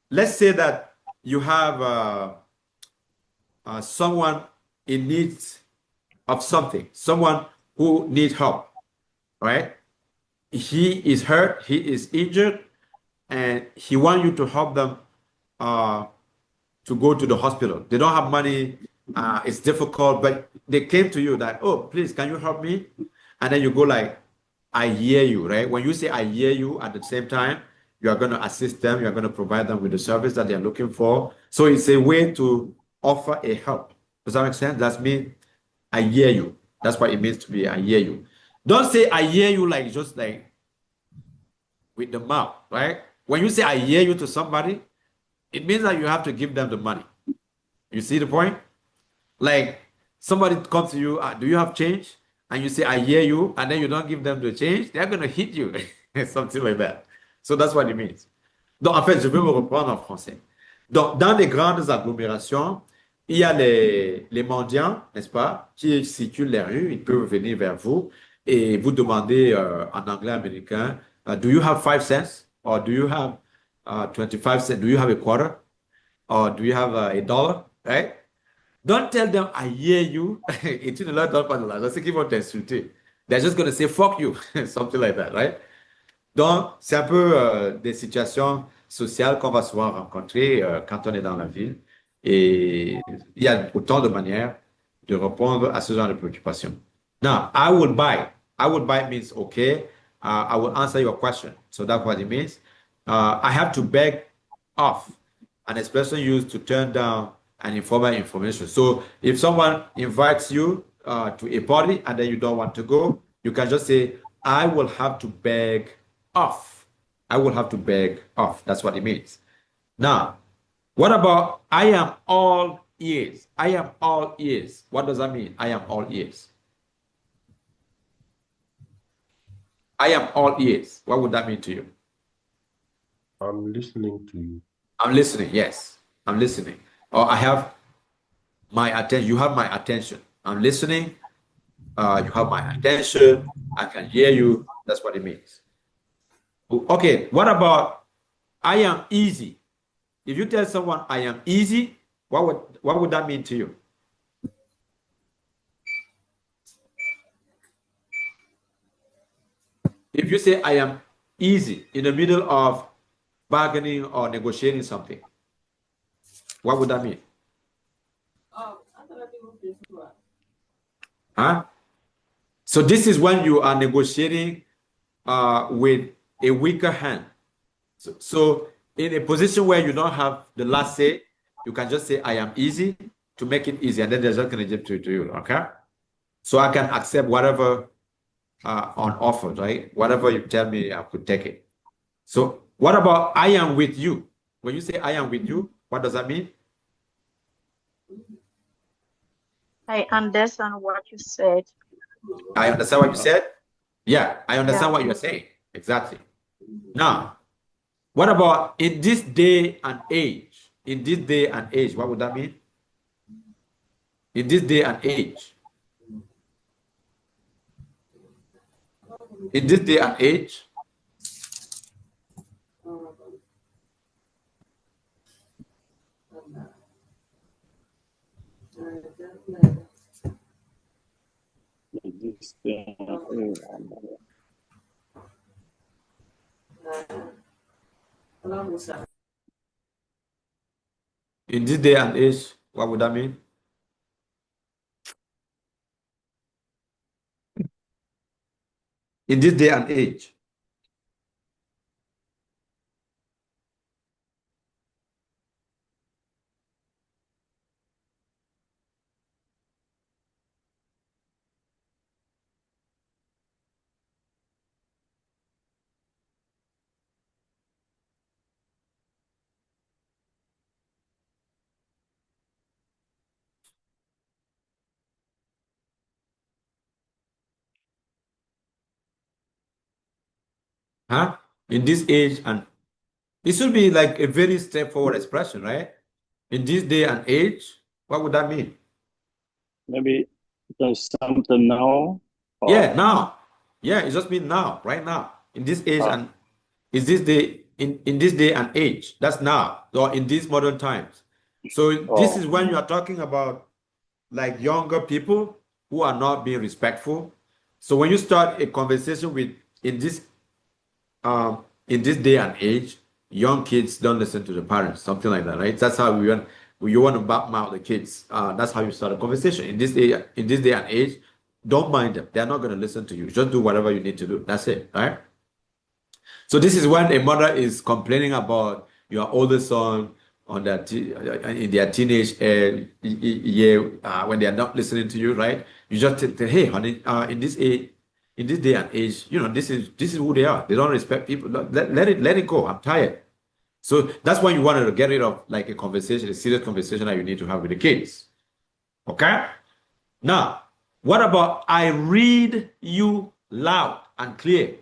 let's say that you have someone in need of something, someone who needs help, right? He is hurt, he is injured, and he wants you to help them to go to the hospital. They don't have money it's difficult, but they came to you that, oh, please, can you help me? And then you go like, I hear you, right? When you say I hear you at the same time, you are going to assist them, you are going to provide them with the service that they are looking for. So it's a way to offer a help. Does that make sense? That's me, I hear you. That's what it means to be I hear you. Don't say I hear you like just like with the mouth, right? When you say I hear you to somebody, it means that you have to give them the money. You see the point? Like somebody comes to you, do you have change? And you say, I hear you, and then you don't give them the change, they're going to hit you. Something like that. So that's what it means. Donc, en fait, je vais me reprendre en français. Donc, dans les grandes agglomérations, il y a les mendiants, n'est-ce pas, qui circulent les rues, ils peuvent venir vers vous et vous demander en anglais américain, do you have 5 cents? Or do you have 25 cents? Do you have a quarter? Or do you have a dollar? Right? Don't tell them, I hear you. Et tu ne leur donnes pas de l'argent. C'est qu'ils vont t'insulter. They're just going to say, fuck you. Something like that, right? Donc, c'est un peu des situations sociales qu'on va souvent rencontrer quand on est dans la ville. Et il y a autant de manières de répondre à ce genre de préoccupations. Now, I will buy. I will buy means, okay, I will answer your question. So that's what it means. I have to beg off. An expression used to turn down an informal information. So if someone invites you to a party and then you don't want to go, you can just say, I will have to beg off. I will have to beg off. That's what it means. Now, what about I am all ears? I am all ears. What does that mean? I am all ears. I am all ears. What would that mean to you?
I'm listening to you.
I'm listening. Yes, I'm listening. Or I have my attention. You have my attention. I'm listening. You have my attention. I can hear you. That's what it means. Okay, what about I am easy? If you tell someone I am easy, what would that mean to you? If you say I am easy in the middle of bargaining or negotiating something, what would that mean? Huh? So this is when you are negotiating with a weaker hand. So in a position where you don't have the last say, you can just say, I am easy to make it easy. And then there's not going to give to you, okay? So I can accept whatever on offer, right? Whatever you tell me, I could take it. So what about I am with you? When you say I am with you, what does that mean?
I understand what you said.
I understand what you said? Yeah, I understand what you're saying. Exactly. Now, what about in this day and age? In this day and age, what would that mean? In this day and age. In this day and age. In this day and age, what would that mean? In this day and age. Huh? In this age, and this should be like a very straightforward expression, right? In this day and age, what would that mean?
Maybe there's something now. or-
Yeah, now. Yeah, it just means now, right now. In this age and is this day in this day and age. That's now, or in these modern times. So this is when you are talking about like younger people who are not being respectful. So when you start a conversation with in this day and age, young kids don't listen to the parents, something like that, right? That's how we want. you want to badmouth the kids. That's how you start a conversation. In this day and age, don't mind them. They're not going to listen to you. Just do whatever you need to do. That's it, right? So this is when a mother is complaining about your older son on their in their teenage year when they are not listening to you, right? You just say, hey, honey, in this day and age, this is who they are. They don't respect people. Let it go. I'm tired. So that's when you wanted to get rid of like a conversation, a serious conversation that you need to have with the kids. Okay? Now, what about I read you loud and clear?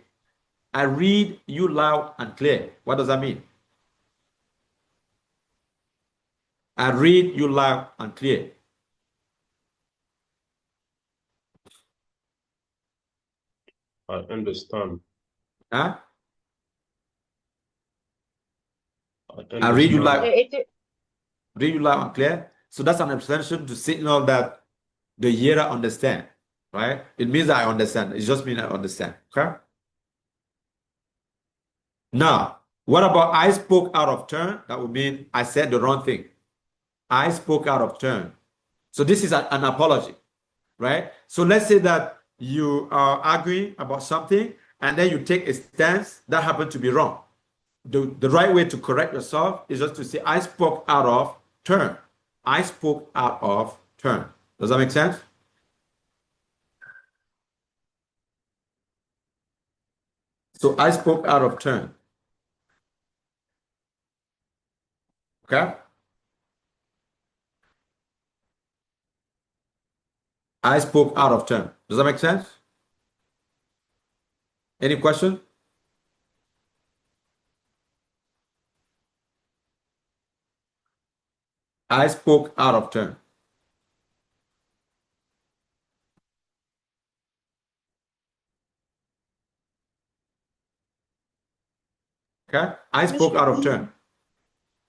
I read you loud and clear. What does that mean? I read you loud and clear.
I understand.
Huh?
I
I read you
understand.
loud,
It,
read you loud and clear. So that's an extension to signal that the hearer understand, right? It means I understand. It just means I understand. Okay? Now, what about I spoke out of turn? That would mean I said the wrong thing. I spoke out of turn. So this is an apology, right? So let's say that you are arguing about something and then you take a stance that happened to be wrong. The right way to correct yourself is just to say, I spoke out of turn. I spoke out of turn. Does that make sense? So I spoke out of turn. Okay? I spoke out of turn. Does that make sense? Any question? I spoke out of turn. Okay? I spoke out of turn.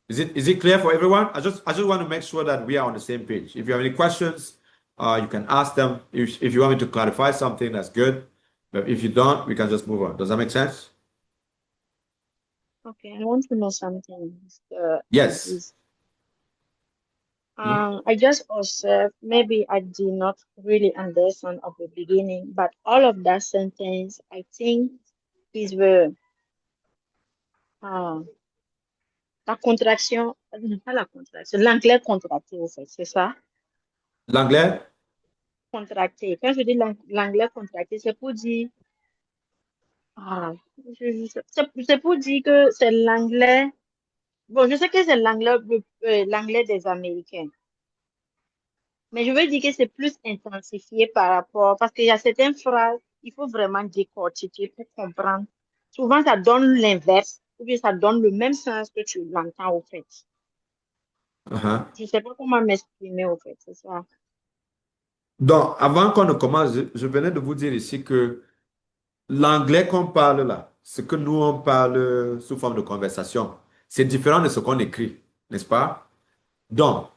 Is it clear for everyone? I just want to make sure that we are on the same page. If you have any questions, you can ask them. If you want me to clarify something, that's good. But if you don't, we can just move on. Does that make sense?
okay, I want to know something, Mr.
Yes.
Aziz. I just observed, maybe I did not really understand at the beginning, but all of that sentence, I think, is the la contraction, non, pas la contraction, l'anglais contracté, en fait, c'est ça?
L'anglais?
Contracté. Quand je dis l'anglais contracté, c'est pour dire, c'est pour dire que c'est l'anglais. Bon, je sais que c'est l'anglais des Américains. Mais je veux dire que c'est plus intensifié par rapport, parce qu'il y a certaines phrases, il faut vraiment décortiquer pour comprendre. Souvent, ça donne l'inverse, ou bien ça donne le même sens que tu l'entends au fait.
Uh-huh.
Je ne sais pas comment m'exprimer au fait, c'est ça.
Donc, avant qu'on ne commence, je venais de vous dire ici que l'anglais qu'on parle là, ce que nous on parle sous forme de conversation, c'est différent de ce qu'on écrit, n'est-ce pas? Donc,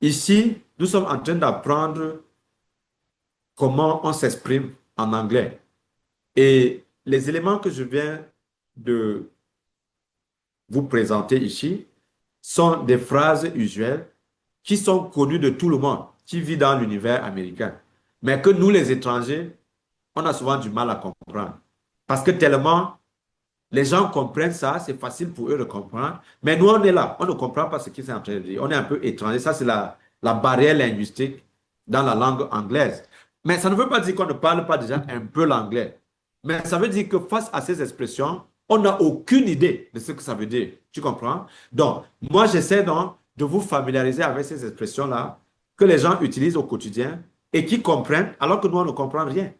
ici, nous sommes en train d'apprendre comment on s'exprime en anglais. Et les éléments que je viens de vous présenter ici sont des phrases usuelles qui sont connues de tout le monde, qui vit dans l'univers américain, mais que nous, les étrangers, on a souvent du mal à comprendre. Parce que tellement les gens comprennent ça, c'est facile pour eux de comprendre, mais nous, on est là, on ne comprend pas ce qu'ils sont en train de dire. On est un peu étranger. Ça, c'est la barrière linguistique dans la langue anglaise. Mais ça ne veut pas dire qu'on ne parle pas déjà un peu l'anglais. Mais ça veut dire que face à ces expressions, on n'a aucune idée de ce que ça veut dire. Tu comprends? Donc, moi, j'essaie donc de vous familiariser avec ces expressions-là que les gens utilisent au quotidien et qui comprennent, alors que nous, on ne comprend rien.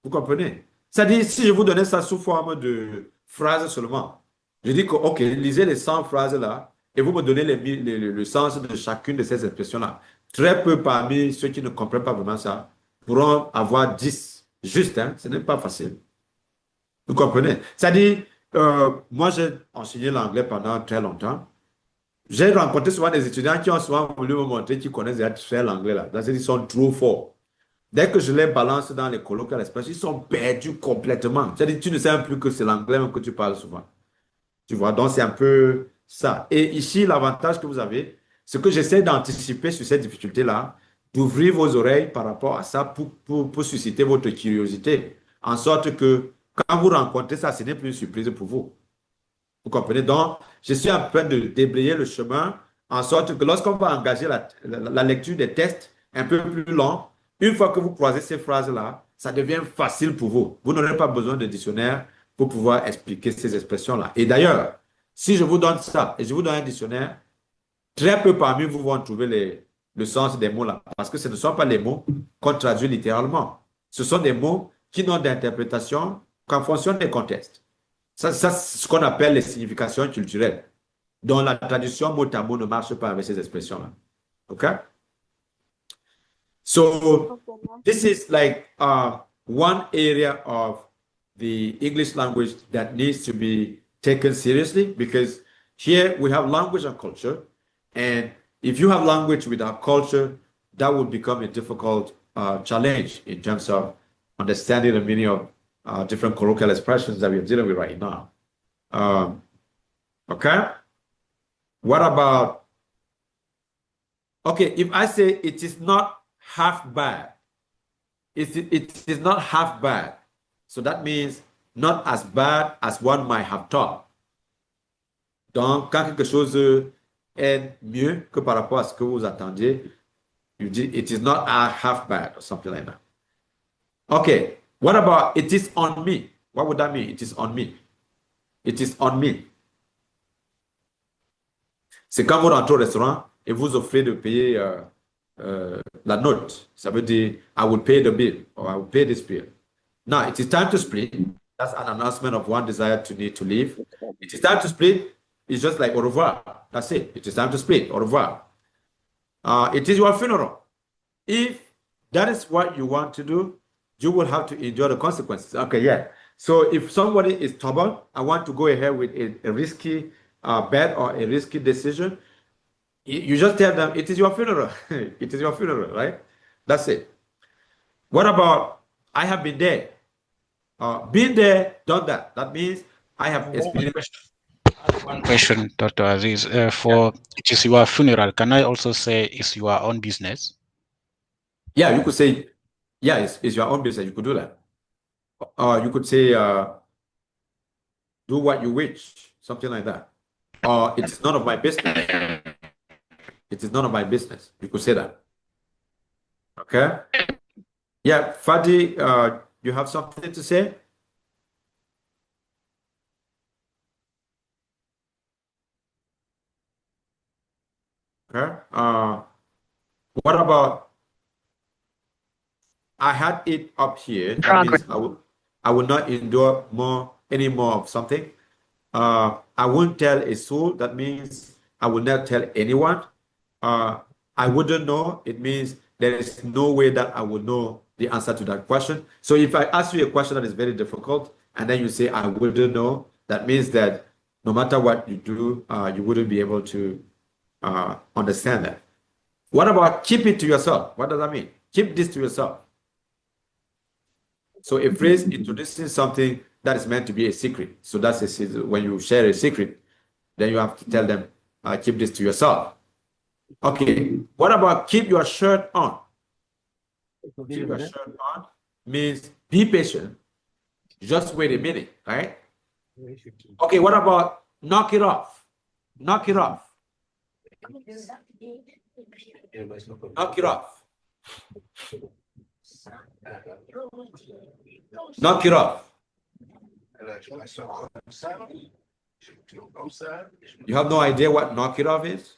Vous comprenez? C'est-à-dire, si je vous donnais ça sous forme de phrases seulement, je dis que, OK, lisez les 100 phrases-là et vous me donnez le sens de chacune de ces expressions-là. Très peu parmi ceux qui ne comprennent pas vraiment ça pourront avoir 10. Juste, hein? Ce n'est pas facile. Vous comprenez? C'est-à-dire, moi, j'ai enseigné l'anglais pendant très longtemps. J'ai rencontré souvent des étudiants qui ont souvent voulu me montrer qu'ils connaissent déjà très l'anglais là. C'est-à-dire, ils sont trop forts. Dès que je les balance dans les colloquial expressions, ils sont perdus complètement. C'est-à-dire, tu ne sais même plus que c'est l'anglais même que tu parles souvent. Tu vois, donc c'est un peu ça. Et ici, l'avantage que vous avez, Ce que j'essaie d'anticiper sur cette difficulté-là, d'ouvrir vos oreilles par rapport à ça pour susciter votre curiosité, en sorte que quand vous rencontrez ça, ce n'est plus une surprise pour vous. Vous comprenez? Donc, je suis en train de déblayer le chemin en sorte que lorsqu'on va engager la lecture des textes un peu plus longs, une fois que vous croisez ces phrases-là, ça devient facile pour vous. Vous n'aurez pas besoin de dictionnaire pour pouvoir expliquer ces expressions-là. Et d'ailleurs, si je vous donne ça et je vous donne un dictionnaire, très peu parmi vous vont trouver le sens des mots là, parce que ce ne sont pas les mots qu'on traduit littéralement. Ce sont des mots qui n'ont d'interprétation qu'en fonction des contextes. Ça c'est ce qu'on appelle les significations culturelles, dont la traduction mot à mot ne marche pas avec ces expressions-là. OK? So, this is like one area of the English language that needs to be taken seriously, because here we have language and culture. And if you have language without culture, that would become a difficult challenge in terms of understanding the meaning of different colloquial expressions that we're dealing with right now. Okay? What about, okay, if I say it is not half bad, it is not half bad. So that means not as bad as one might have thought. Donc, quand quelque chose est mieux que par rapport à ce que vous attendiez, you dis, it is not half bad or something like that. Okay, what about it is on me? What would that mean? It is on me. It is on me. C'est quand vous rentrez au restaurant et vous offrez de payer la note. Ça veut dire, I will pay the bill or I will pay this bill. Now, it is time to split. That's an announcement of one desire to need to leave. It is time to split. It's just like au revoir. That's it. It is time to split. Au revoir. It is your funeral. If that is what you want to do, you will have to endure the consequences. Okay, yeah. So if somebody is stubborn, I want to go ahead with a risky bet or a risky decision, you just tell them it is your funeral. It is your funeral, right? That's it. What about I have been there? Been there, done that. That means I have experienced.
One question, Dr. Aziz. For it is your funeral, can I also say it's your own business?
Yeah, you could say, yeah, it's your own business. You could do that. You could say, do what you wish, something like that. It is none of my business. It is none of my business. You could say that. Okay? Yeah, Fadi, you have something to say? Okay. What about I had it up here. That means I will not endure any more of something. I won't tell a soul. That means I will not tell anyone. I wouldn't know. It means there is no way that I will know the answer to that question. So if I ask you a question that is very difficult, and then you say I wouldn't know, that means that no matter what you do, you wouldn't be able to understand that. What about keep it to yourself? What does that mean? Keep this to yourself. So a phrase introducing something that is meant to be a secret. So that's when you share a secret, then you have to tell them, keep this to yourself. Okay, what about keep your shirt on? Keep your shirt on means be patient. Just wait a minute, right? Okay, what about knock it off? Knock it off. Knock it off. Knock it off. You have no idea what knock it off is?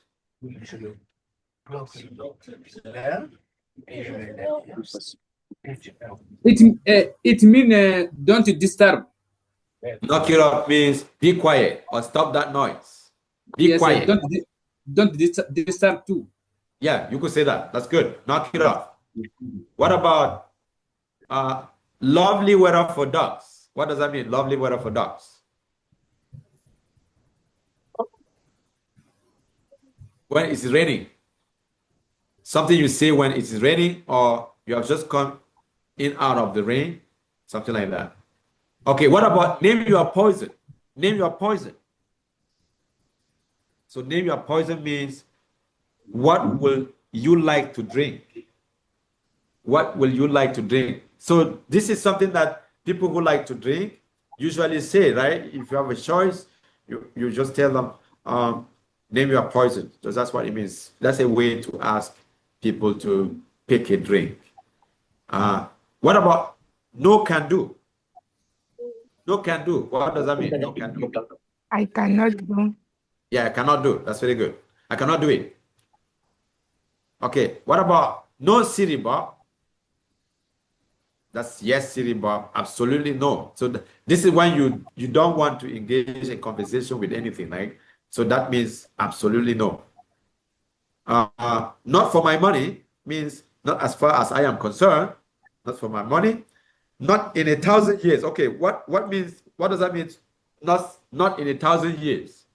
It means don't disturb.
Knock it off means be quiet or stop that noise. Be quiet.
Don't disturb too.
Yeah, you could say that. That's good. Knock it off. What about lovely weather for dogs? What does that mean? Lovely weather for dogs. When it's raining. Something you say when it's raining or you have just come in out of the rain. Something like that. Okay, what about name your poison? Name your poison. So name your poison means what will you like to drink? What will you like to drink? So this is something that people who like to drink usually say, right? If you have a choice, you just tell them, name your poison. So that's what it means. That's a way to ask people to pick a drink. What about no can do? No can do. What does that mean? No can do.
I cannot do.
Yeah, I cannot do. That's very good. I cannot do it. Okay. What about no Siri Bob? That's yes, Siri Bob. Absolutely no. So this is when you don't want to engage in conversation with anything, right? So that means absolutely no. Not for my money means not as far as I am concerned. Not for my money. Not in 1,000 years. Okay, what does that mean? Not in 1,000 years.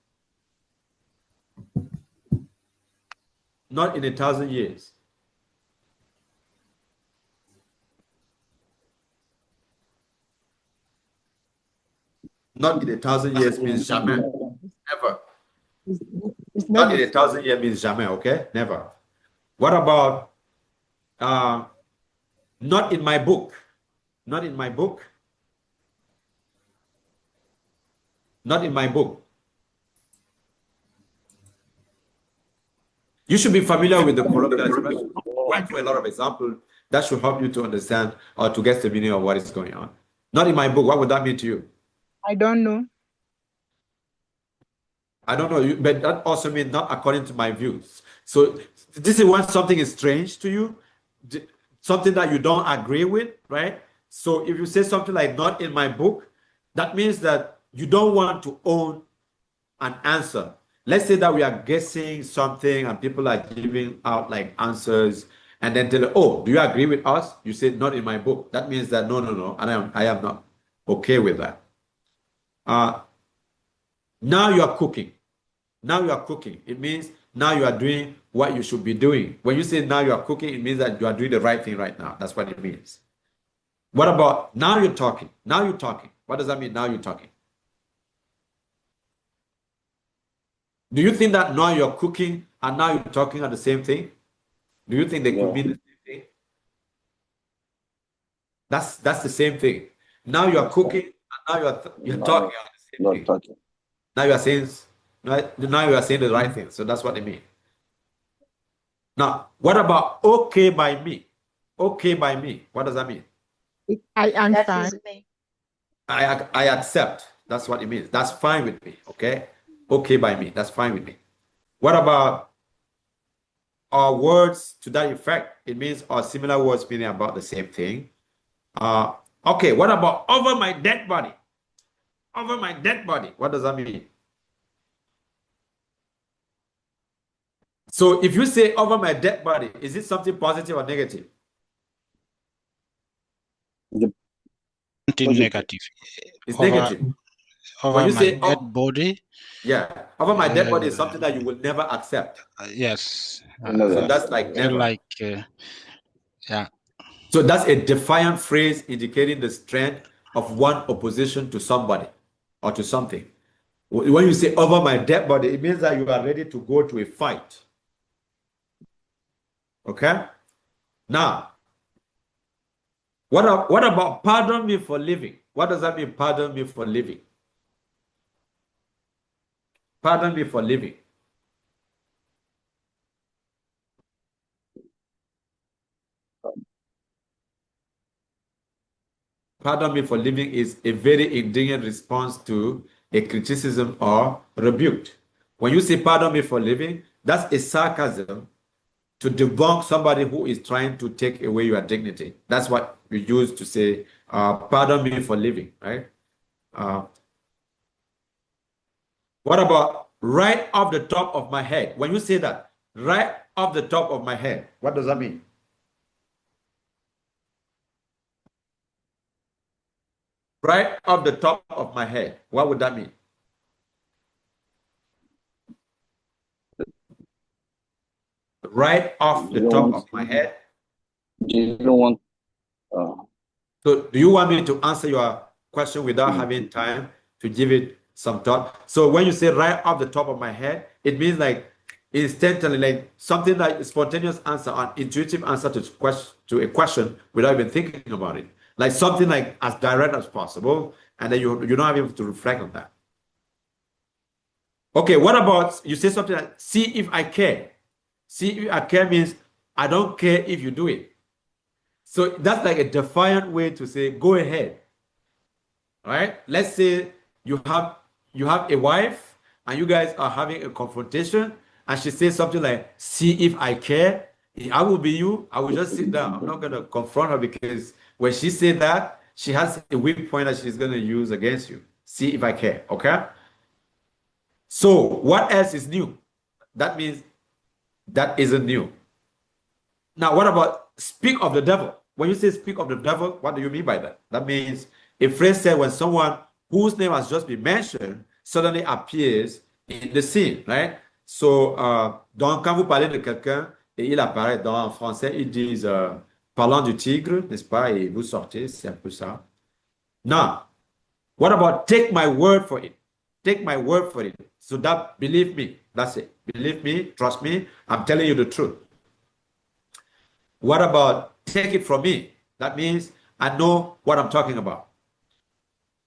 Not in 1,000 years. Not in 1,000 years means jamais. Never.
It's
Not
not
in 1,000 years means jamais, okay? Never. What about not in my book? Not in my book. Not in my book. You should be familiar with the colloquial expression. Went through a lot of examples that should help you to understand or to get the meaning of what is going on. Not in my book. What would that mean to you?
I don't know.
I don't know, but that also means not according to my views. So this is when something is strange to you, something that you don't agree with, right? So if you say something like not in my book, that means that you don't want to own an answer. Let's say that we are guessing something and people are giving out like answers and then tell you, oh, do you agree with us? You say not in my book. That means that no, and I am not okay with that. Now you are cooking. Now you are cooking. It means now you are doing what you should be doing. When you say now you are cooking, it means that you are doing the right thing right now. That's what it means. What about now you're talking? Now you're talking. What does that mean? Now you're talking. Do you think that now you're cooking and now you're talking are the same thing? Do you think they could be the same thing? That's the same thing. Now you're cooking and now you're talking are the same thing.
Talking.
Now you are saying the right thing. So that's what they mean. Now, what about okay by me? Okay by me. What does that mean?
I am
That
fine.
is me.
I accept. That's what it means. That's fine with me. Okay. Okay by me. That's fine with me. What about our words to that effect? It means or similar words meaning about the same thing. Okay. What about over my dead body? Over my dead body. What does that mean? So if you say over my dead body, is it something positive or negative?
Something negative.
It's
Over-
negative.
Over
When you
my
say
dead
oh,
body,
yeah, over my dead body is something that you will never accept.
yes.
So that's like never.
Like, yeah.
So that's a defiant phrase indicating the strength of one opposition to somebody or to something. When you say over my dead body, it means that you are ready to go to a fight. Okay? Now, what about pardon me for living? What does that mean, pardon me for living? Pardon me for living. Pardon me for living is a very indignant response to a criticism or rebuke. When you say pardon me for living, that's a sarcasm to debunk somebody who is trying to take away your dignity. That's what we use to say, pardon me for living, right? What about right off the top of my head? When you say that, right off the top of my head, what does that mean? Right off the top of my head, what would that mean? Right off the top of my head.
You don't want.
So do you want me to answer your question without having time to give it some thought? So when you say right off the top of my head, it means like instantly, like something like a spontaneous answer, an intuitive answer to a question without even thinking about it. Like something like as direct as possible, and then you don't have able to reflect on that. Okay, what about you say something like see if I care? See if I care means I don't care if you do it. So that's like a defiant way to say go ahead. Right? Let's say you have a wife and you guys are having a confrontation and she says something like, see if I care. I will be you. I will just sit down. I'm not gonna confront her because when she said that, she has a weak point that she's gonna use against you. See if I care. Okay? So what else is new? That means that isn't new. Now, what about speak of the devil? When you say speak of the devil, what do you mean by that? That means a phrase said when someone whose name has just been mentioned suddenly appears in the scene, right? So, donc, quand vous parlez de quelqu'un et il apparaît en français, ils disent parlant du tigre, n'est-ce pas? Et vous sortez, c'est un peu ça. Now, what about take my word for it? Take my word for it. So that believe me, that's it. Believe me, trust me, I'm telling you the truth. What about take it from me? That means I know what I'm talking about.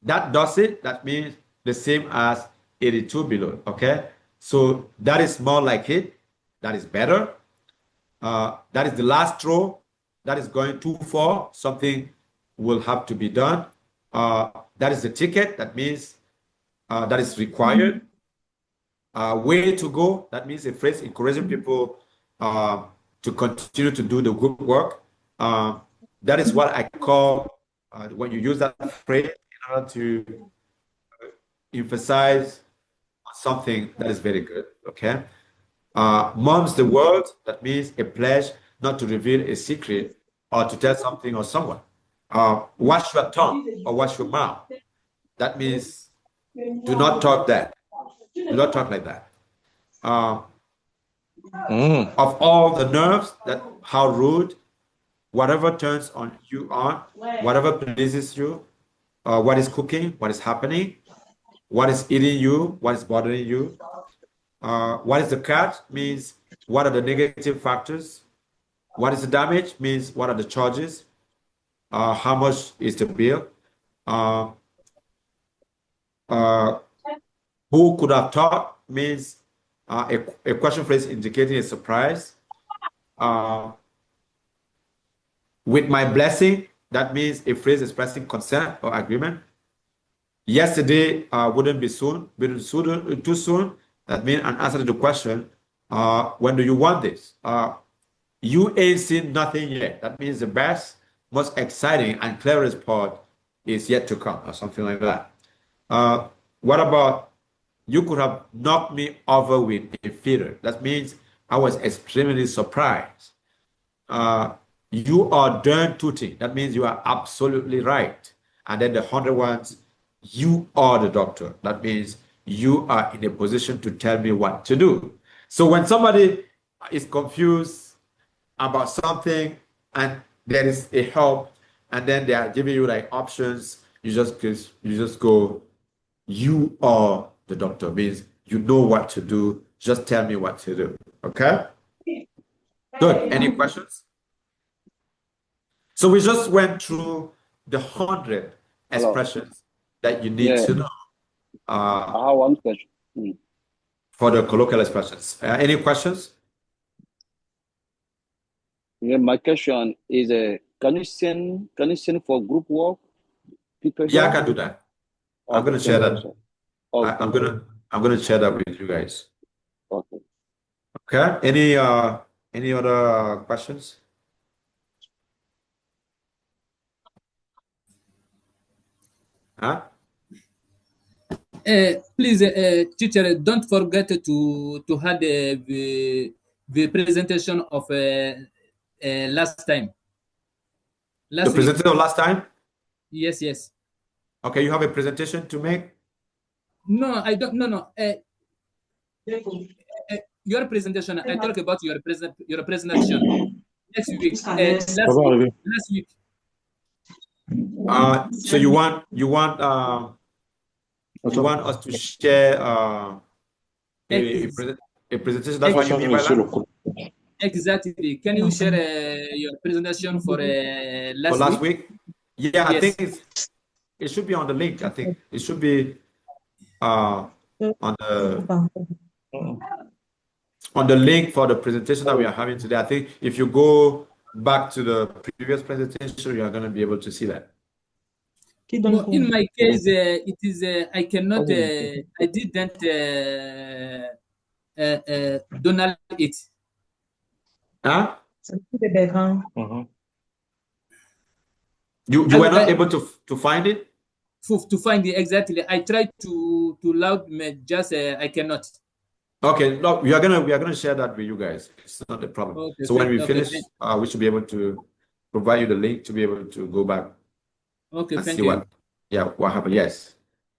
That does it. That means the same as 82 below. Okay. So that is more like it. That is better. That is the last straw. That is going too far. Something will have to be done. That is the ticket. That means that is required. Way to go. That means a phrase encouraging people to continue to do the good work. That is what I call when you use that phrase in order to emphasize something that is very good. Okay. Mom's the word. That means a pledge not to reveal a secret or to tell something or someone. Wash your tongue or wash your mouth. That means do not talk that. Do not talk like that. Of all the nerves, that how rude, whatever turns on you on, whatever pleases you, what is cooking, what is happening, what is eating you, what is bothering you, what is the cut means what are the negative factors, what is the damage means what are the charges, how much is the bill, who could have thought means a question phrase indicating a surprise. With my blessing, that means a phrase expressing consent or agreement. Yesterday wouldn't be soon, too soon. That means an answer to the question, when do you want this? You ain't seen nothing yet. That means the best, most exciting and clearest part is yet to come, or something like that. What about you could have knocked me over with a feather? That means I was extremely surprised. You are darn tooting. That means you are absolutely right. And then the 100 ones, you are the doctor. That means you are in a position to tell me what to do. So when somebody is confused about something and there is a help and then they are giving you like options, you just go, you are the doctor. Means you know what to do. Just tell me what to do. Okay? Good. Any questions? So we just went through the 100 expressions that you need to know.
I have one question.
For the colloquial expressions. Any questions?
Yeah, my question is, can you send for group work? People
Yeah, I
here?
can do that. I'm gonna share that. I'm gonna share that with you guys.
Okay.
Okay. Any other questions? Huh?
Please, teacher, don't forget to have the presentation of last time.
The
Last week.
presentation of last time?
Yes, yes.
Okay, you have a presentation to make?
No, I don't. No. Your presentation. I talk about your presentation next week. Last week.
So you want us to share a A presentation, that's what you mean by that?
Exactly. Can you share your presentation for
For
last
last
week?
week? Yeah, I
Yes.
think it should be on the link. I think it should be on the link for the presentation that we are having today. I think if you go back to the previous presentation, you are going to be able to see that.
Well, in my case, it is I cannot. I didn't download it.
Huh?
Mhm.
You were not able to find it?
To find it exactly. I tried to load me, just I cannot.
Okay, no, we are gonna share that with you guys. It's not a problem.
Okay,
So when we
okay,
finish, we should be able to provide you the link to be able to go back
okay,
and
thank
see
you.
what happened. Yes.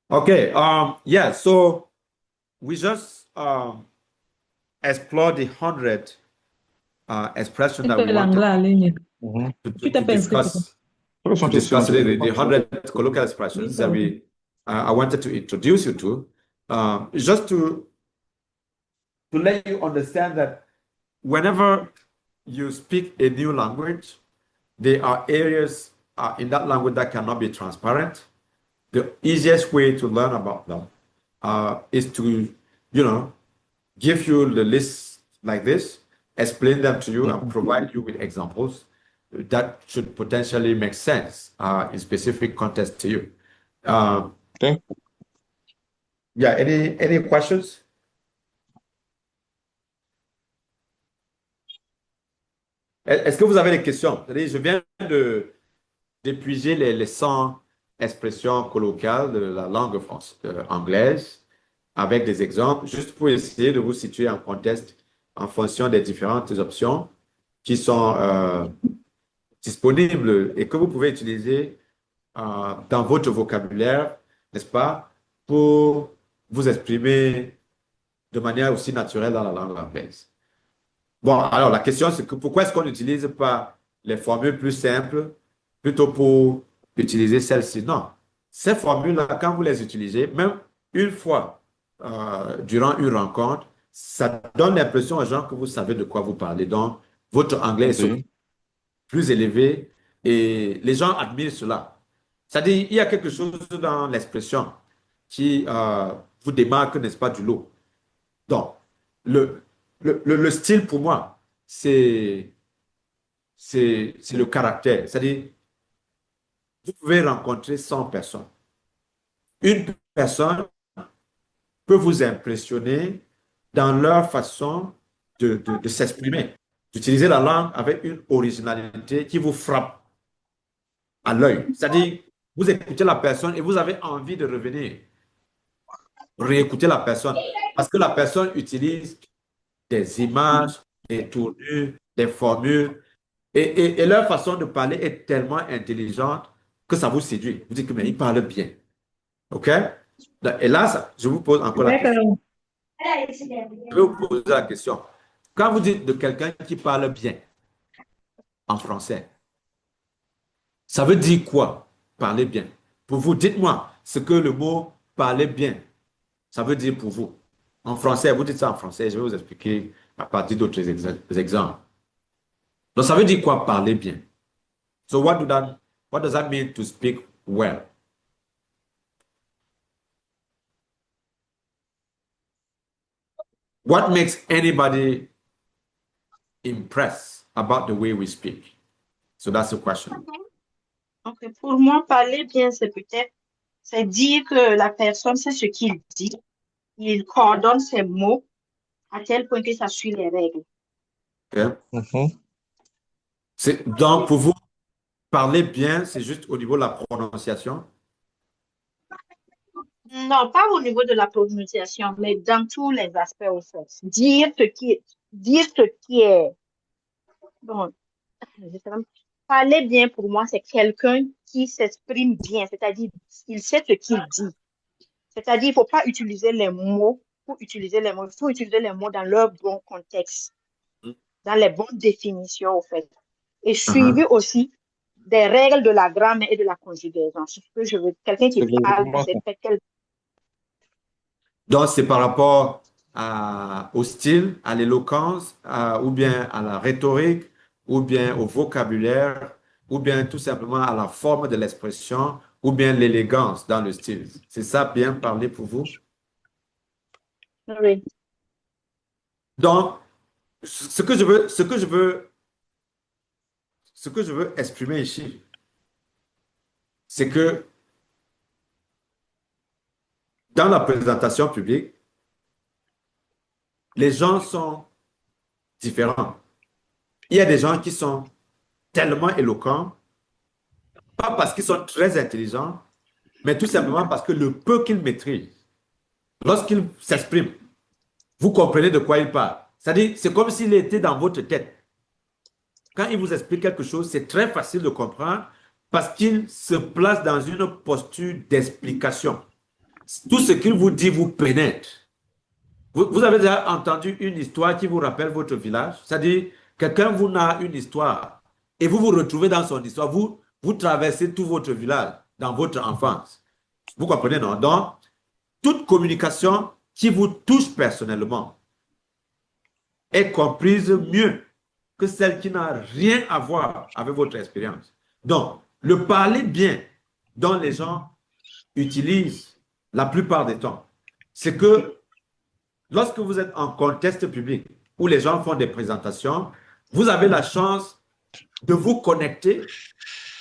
Okay. Yeah. So we just explored the 100 expression that we wanted to discuss today. The 100 colloquial expressions that I wanted to introduce you to, just to let you understand that whenever you speak a new language, there are areas in that language that cannot be transparent. The easiest way to learn about them is to, give you the list like this, explain them to you, and provide you with examples that should potentially make sense in specific context to you.
Okay.
Yeah, any questions? Est-ce que vous avez des questions? C'est-à-dire, je viens d'épuiser les 100 expressions colloquiales de la langue anglaise avec des exemples, juste pour essayer de vous situer en contexte en fonction des différentes options qui sont disponibles et que vous pouvez utiliser dans votre vocabulaire, n'est-ce pas, pour vous exprimer de manière aussi naturelle dans la langue anglaise. Bon, alors la question, c'est que pourquoi est-ce qu'on n'utilise pas les formules plus simples plutôt pour utiliser celles-ci? Non, ces formules-là, quand vous les utilisez, même une fois durant une rencontre, ça donne l'impression aux gens que vous savez de quoi vous parlez. Donc, votre anglais est plus élevé et les gens admirent cela. C'est-à-dire, il y a quelque chose dans l'expression qui vous démarque, n'est-ce pas, du lot. Donc, le style, pour moi, c'est le caractère. C'est-à-dire, vous pouvez rencontrer 100 personnes. Une personne peut vous impressionner dans leur façon de s'exprimer, d'utiliser la langue avec une originalité qui vous frappe à l'œil. C'est-à-dire, vous écoutez la personne et vous avez envie de revenir, réécouter la personne, parce que la personne utilise des images, des tournures, des formules, et leur façon de parler est tellement intelligente que ça vous séduit. Vous dites que mais il parle bien. OK? Et là, je vous pose encore la question. Je vais vous poser la question. Quand vous dites de quelqu'un qui parle bien en français, ça veut dire quoi, parler bien? Pour vous, dites-moi ce que le mot parler bien, ça veut dire pour vous. En français, vous dites ça en français, je vais vous expliquer à partir d'autres exemples. Donc, ça veut dire quoi, parler bien? So, what does that mean to speak well? What makes anybody impressed about the way we speak? So that's the question.
Ok, pour moi, parler bien, c'est dire que la personne sait ce qu'il dit, il coordonne ses mots à tel point que ça suit les règles.
Okay. Donc, pour vous, parler bien, c'est juste au niveau de la prononciation?
Non, pas au niveau de la prononciation, mais dans tous les aspects au fait. Dire ce qui est, bon, je sais pas. Parler bien pour moi, c'est quelqu'un qui s'exprime bien, c'est-à-dire il sait ce qu'il dit. C'est-à-dire, il ne faut pas utiliser les mots pour utiliser les mots. Il faut utiliser les mots dans leur bon contexte, dans les bonnes définitions, au fait. Et suivi aussi des règles de la grammaire et de la conjugaison. C'est ce que je veux. Quelqu'un qui parle, c'est quel.
Donc, c'est par rapport au style, à l'éloquence, ou bien à la rhétorique, ou bien au vocabulaire, ou bien tout simplement à la forme de l'expression, ou bien l'élégance dans le style. C'est ça bien parler pour vous?
Oui.
Donc, ce que je veux exprimer ici, c'est que dans la présentation publique, les gens sont différents. Il y a des gens qui sont tellement éloquents, pas parce qu'ils sont très intelligents, mais tout simplement parce que le peu qu'ils maîtrisent, lorsqu'ils s'expriment, vous comprenez de quoi ils parlent. C'est-à-dire, c'est comme s'il était dans votre tête. Quand il vous explique quelque chose, c'est très facile de comprendre parce qu'il se place dans une posture d'explication. Tout ce qu'il vous dit vous pénètre. Vous avez déjà entendu une histoire qui vous rappelle votre village? C'est-à-dire, quelqu'un vous narre une histoire et vous vous retrouvez dans son histoire. Vous traversez tout votre village dans votre enfance. Vous comprenez, non? Donc, toute communication qui vous touche personnellement est comprise mieux que celle qui n'a rien à voir avec votre expérience. Donc, le parler bien dont les gens utilisent la plupart des temps, c'est que lorsque vous êtes en contexte public où les gens font des présentations, vous avez la chance de vous connecter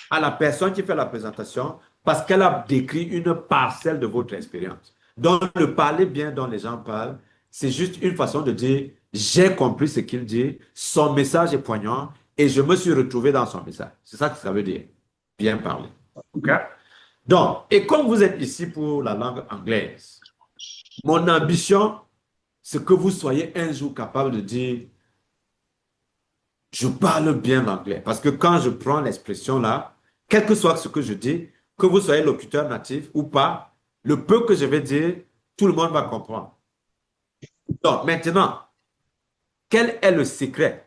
à la personne qui fait la présentation parce qu'elle a décrit une parcelle de votre expérience. Donc, le parler bien dont les gens parlent, c'est juste une façon de dire, j'ai compris ce qu'il dit, son message est poignant et je me suis retrouvé dans son message. C'est ça que ça veut dire, bien parler. OK? Donc, et comme vous êtes ici pour la langue anglaise, mon ambition, c'est que vous soyez un jour capable de dire, je parle bien l'anglais. Parce que quand je prends l'expression là, quel que soit ce que je dis, que vous soyez locuteur natif ou pas, le peu que je vais dire, tout le monde va comprendre. Donc, maintenant, quel est le secret,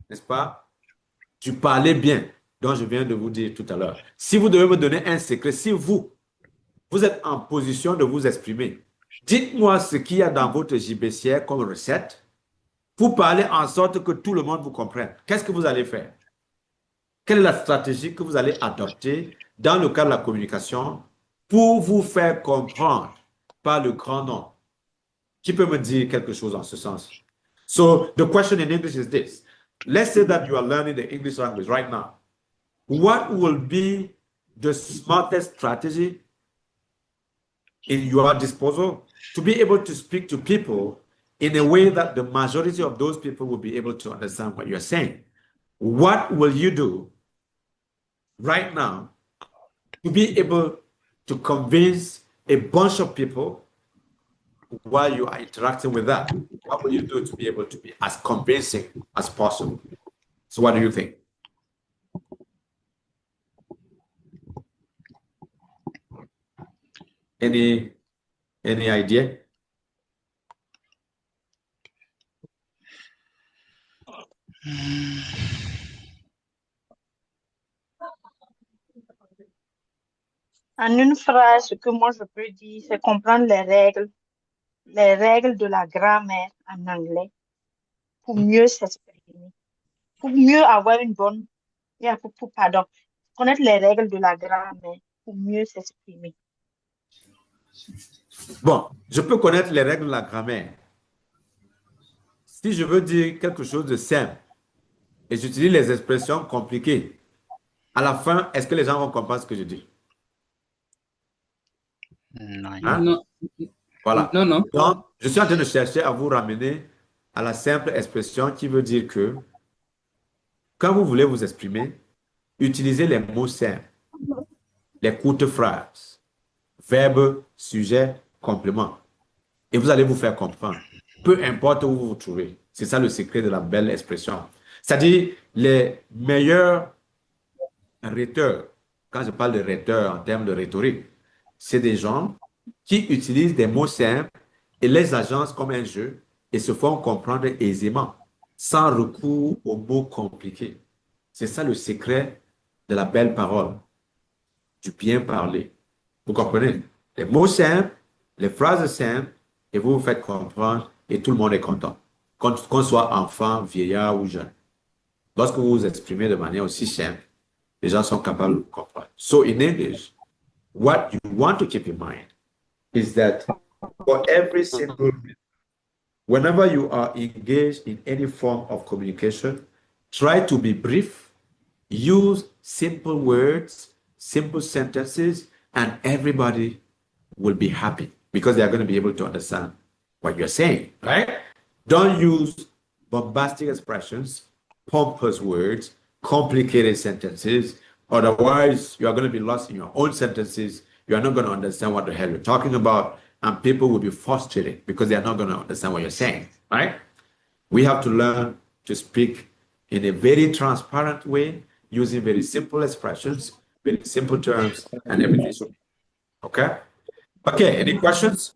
n'est-ce pas, du parler bien dont je viens de vous dire tout à l'heure? Si vous devez me donner un secret, si vous êtes en position de vous exprimer, dites-moi ce qu'il y a dans votre JBCR comme recette pour parler en sorte que tout le monde vous comprenne. Qu'est-ce que vous allez faire? Quelle est la stratégie que vous allez adopter dans le cadre de la communication pour vous faire comprendre par le grand nombre? Qui peut me dire quelque chose en ce sens? So the question in English is this. Let's say that you are learning the English language right now. What will be the smartest strategy in your disposal to be able to speak to people in a way that the majority of those people will be able to understand what you're saying? What will you do right now to be able to convince a bunch of people while you are interacting with that? What will you do to be able to be as convincing as possible? So what do you think? Any idea?
En une phrase, ce que moi je peux dire, c'est comprendre les règles de la grammaire en anglais pour mieux s'exprimer, pour mieux avoir une bonne, pardon, connaître les règles de la grammaire pour mieux s'exprimer.
Bon, je peux connaître les règles de la grammaire. Si je veux dire quelque chose de simple et j'utilise les expressions compliquées, à la fin, est-ce que les gens vont comprendre ce que je dis?
Non.
Hein?
Non.
Voilà.
Non, non.
Donc, je suis en train de chercher à vous ramener à la simple expression qui veut dire que quand vous voulez vous exprimer, utilisez les mots simples, les courtes phrases, verbe, sujet, complément. Et vous allez vous faire comprendre, peu importe où vous vous trouvez. C'est ça le secret de la belle expression. C'est-à-dire, les meilleurs rhéteurs, quand je parle de rhéteurs en termes de rhétorique, c'est des gens qui utilisent des mots simples et les agencent comme un jeu et se font comprendre aisément, sans recours aux mots compliqués. C'est ça le secret de la belle parole, du bien parler. Vous comprenez? Les mots simples, les phrases simples et vous vous faites comprendre et tout le monde est content. Qu'on soit enfant, vieillard ou jeune. Lorsque vous vous exprimez de manière aussi simple, les gens sont capables de comprendre. So in English, what you want to keep in mind is that for every single, whenever you are engaged in any form of communication, try to be brief, use simple words, simple sentences, and everybody will be happy because they are going to be able to understand what you're saying, right? Don't use bombastic expressions, pompous words, complicated sentences. Otherwise, you are going to be lost in your own sentences. You are not going to understand what the hell you're talking about, and people will be frustrated because they are not going to understand what you're saying, right? We have to learn to speak in a very transparent way, using very simple expressions, very simple terms, and everything. Okay? Okay, any questions?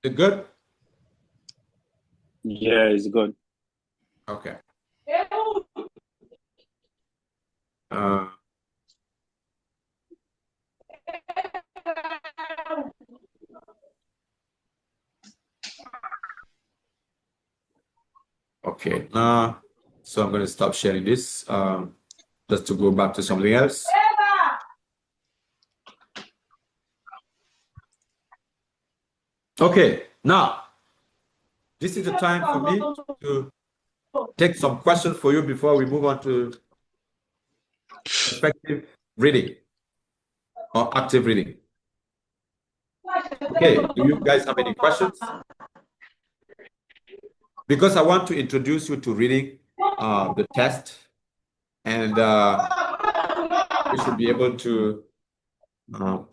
You good?
Yeah, it's good.
Okay. Okay, now, so I'm going to stop sharing this just to go back to something else. Okay, now, this is the time for me to take some questions for you before we move on to effective reading or active reading. Okay, do you guys have any questions? Because I want to introduce you to reading the test, and we should be able to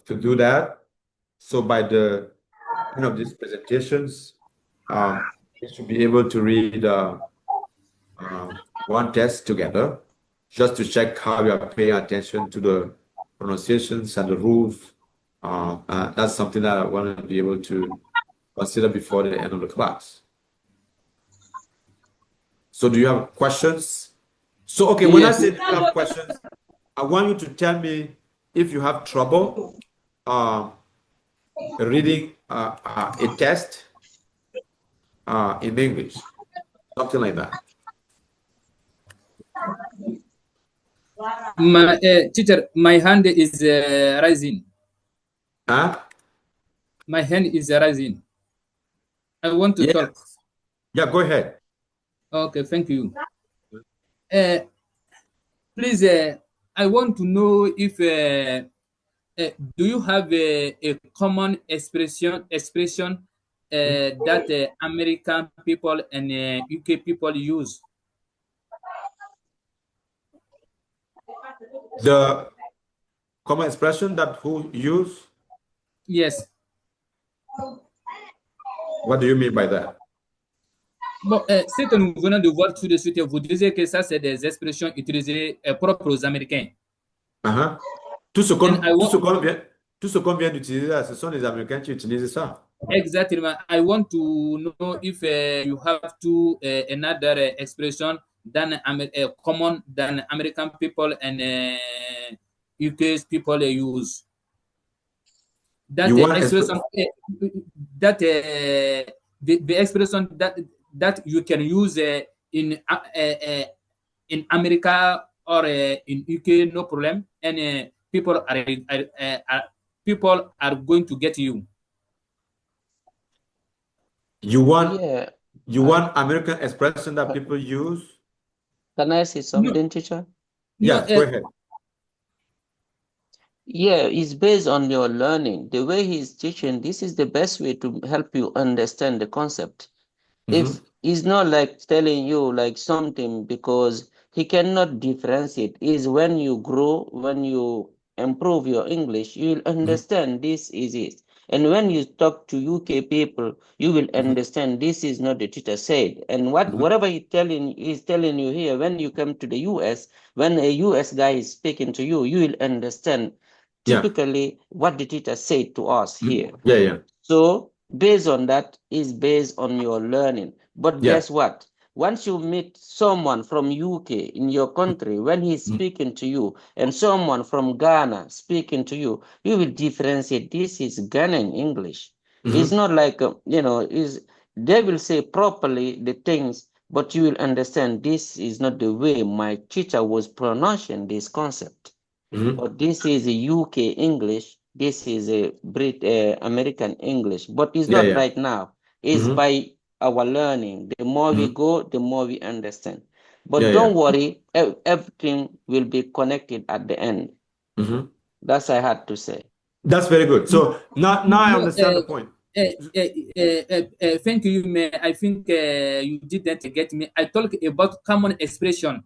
do that. So by the end of these presentations, we should be able to read one test together, just to check how you are paying attention to the pronunciations and the rules. That's something that I want to be able to consider before the end of the class. So do you have questions? So, okay, when I say do you have questions, I want you to tell me if you have trouble reading a test in English, something like that.
My teacher, my hand is rising.
Huh?
My hand is rising. I want to talk.
Yeah, go ahead.
Okay, thank you. Please, I want to know if do you have a common expression that American people and UK people use?
The common expression that who use?
Yes.
What do you mean by that?
Bon, ce que nous venons de voir tout de suite, vous disiez que ça, c'est des expressions utilisées propres aux Américains.
Tout ce qu'on vient d'utiliser là, ce sont les Américains qui utilisent ça.
Exactly. I want to know if you have to another expression than common than American people and UK people use. That expression, the expression that you can use in America or in UK, no problem, and people are going to get you.
You want American expression that people use?
Can I say something, teacher?
Yeah, go ahead.
Yeah, it's based on your learning. The way he's teaching, this is the best way to help you understand the concept. If he's not like telling you like something because he cannot differentiate, is when you grow, when you improve your English, you'll understand this is it. And when you talk to UK people, you will understand this is not the teacher said. And whatever he's telling you here, when you come to the US, when a US guy is speaking to you, you will understand typically what the teacher said to us here. So based on that is based on your learning. But guess what? Once you meet someone from UK in your country, when he's speaking to you, and someone from Ghana speaking to you, you will differentiate. This is Ghanaian English. It's not like, they will say properly the things, but you will understand this is not the way my teacher was pronouncing this concept. But this is a UK English. This is a American English, but it's not right now. It's by our learning. The more we go, the more we understand. But don't worry, everything will be connected at the end. That's I had to say.
That's very good. So now I understand the point.
Thank you, man. I think you didn't get me. I talk about common expression.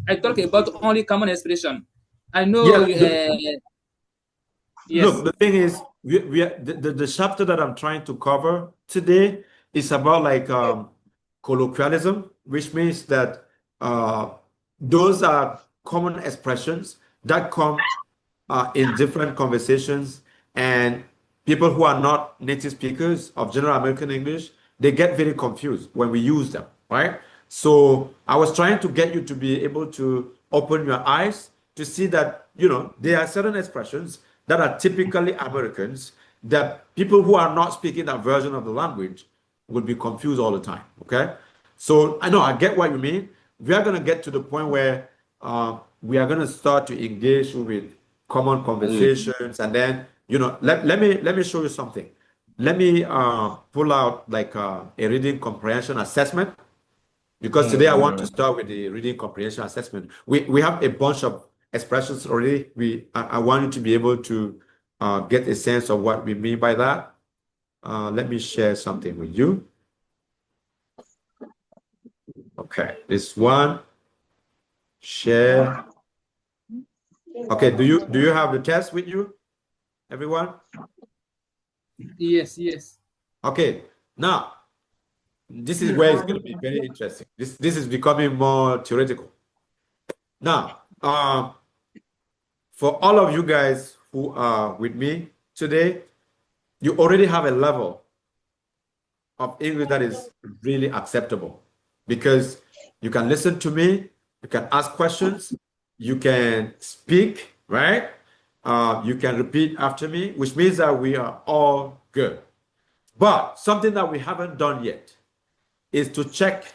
I talk about only common expression. I know. Yes.
Look, the thing is, the chapter that I'm trying to cover today is about like colloquialism, which means that those are common expressions that come in different conversations, and people who are not native speakers of General American English, they get very confused when we use them, right? So I was trying to get you to be able to open your eyes to see that, there are certain expressions that are typically Americans that people who are not speaking that version of the language would be confused all the time, okay? So I know, I get what you mean. We are going to get to the point where we are going to start to engage with common conversations, and then, let me show you something. Let me pull out like a reading comprehension assessment, because today I want to start with the reading comprehension assessment. We have a bunch of expressions already. I want you to be able to get a sense of what we mean by that. Let me share something with you. Okay, this one. Share. Okay, do you have the test with you, everyone?
Yes.
Okay, now this is where it's going to be very interesting. This is becoming more theoretical. Now, for all of you guys who are with me today, you already have a level of English that is really acceptable, because you can listen to me, you can ask questions, you can speak, right? You can repeat after me, which means that we are all good. But something that we haven't done yet is to check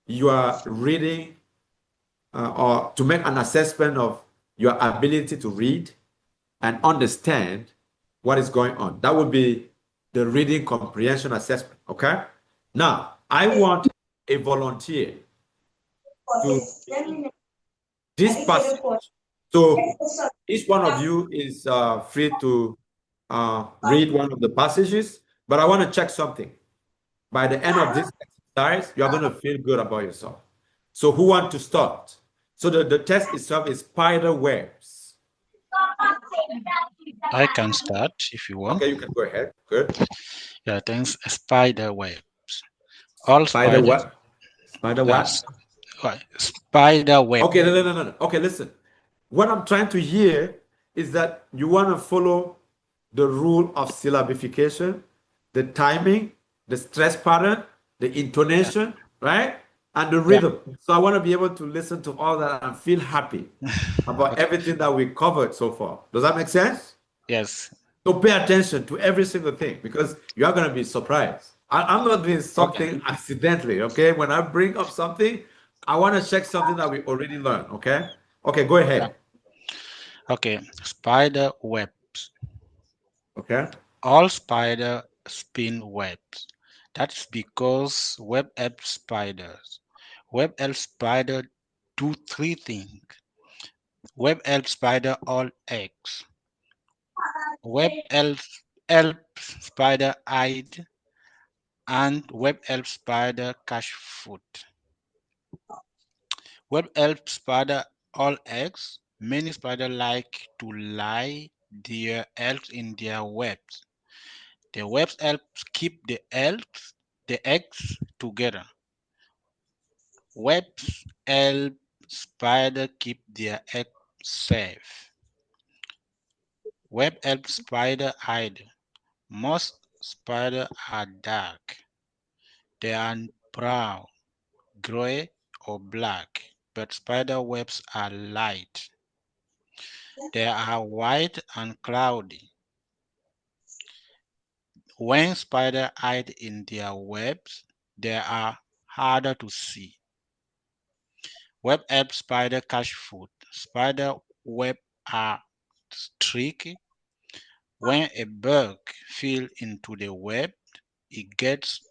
your reading or to make an assessment of your ability to read and understand what is going on. That would be the reading comprehension assessment, okay? Now, I want a volunteer to this passage. So each one of you is free to read one of the passages, but I want to check something. By the end of this exercise, you're going to feel good about yourself. So who wants to start? So the test itself is spider webs.
I can start if you want.
Okay, you can go ahead. Good.
Yeah, thanks. Spider webs. All
spider what? Spider what?
Spider web.
Okay, no. Okay, listen. What I'm trying to hear is that you want to follow the rule of syllabification, the timing, the stress pattern, the intonation, right? And the rhythm. So I want to be able to listen to all that and feel happy about everything that we covered so far. Does that make sense?
Yes.
So pay attention to every single thing, because you are going to be surprised. I'm not doing something accidentally, okay? When I bring up something, I want to check something that we already learned, okay? Okay, go ahead.
Okay, spider webs.
Okay.
All spider spin webs. That's because web helps spiders. Web helps spider do three things. Web helps spider all eggs. Web helps spider hide, and web helps spider catch food. Web helps spider all eggs. Many spiders like to lay their eggs in their webs. The webs help keep the eggs together. Webs help spider keep their eggs safe. Web helps spider hide. Most spiders are dark. They are brown, gray, or black, but spider webs are light. They are white and cloudy. When spiders hide in their webs, they are harder to see. Web helps spider catch food. Spider web are tricky. When a bug falls into the web, it gets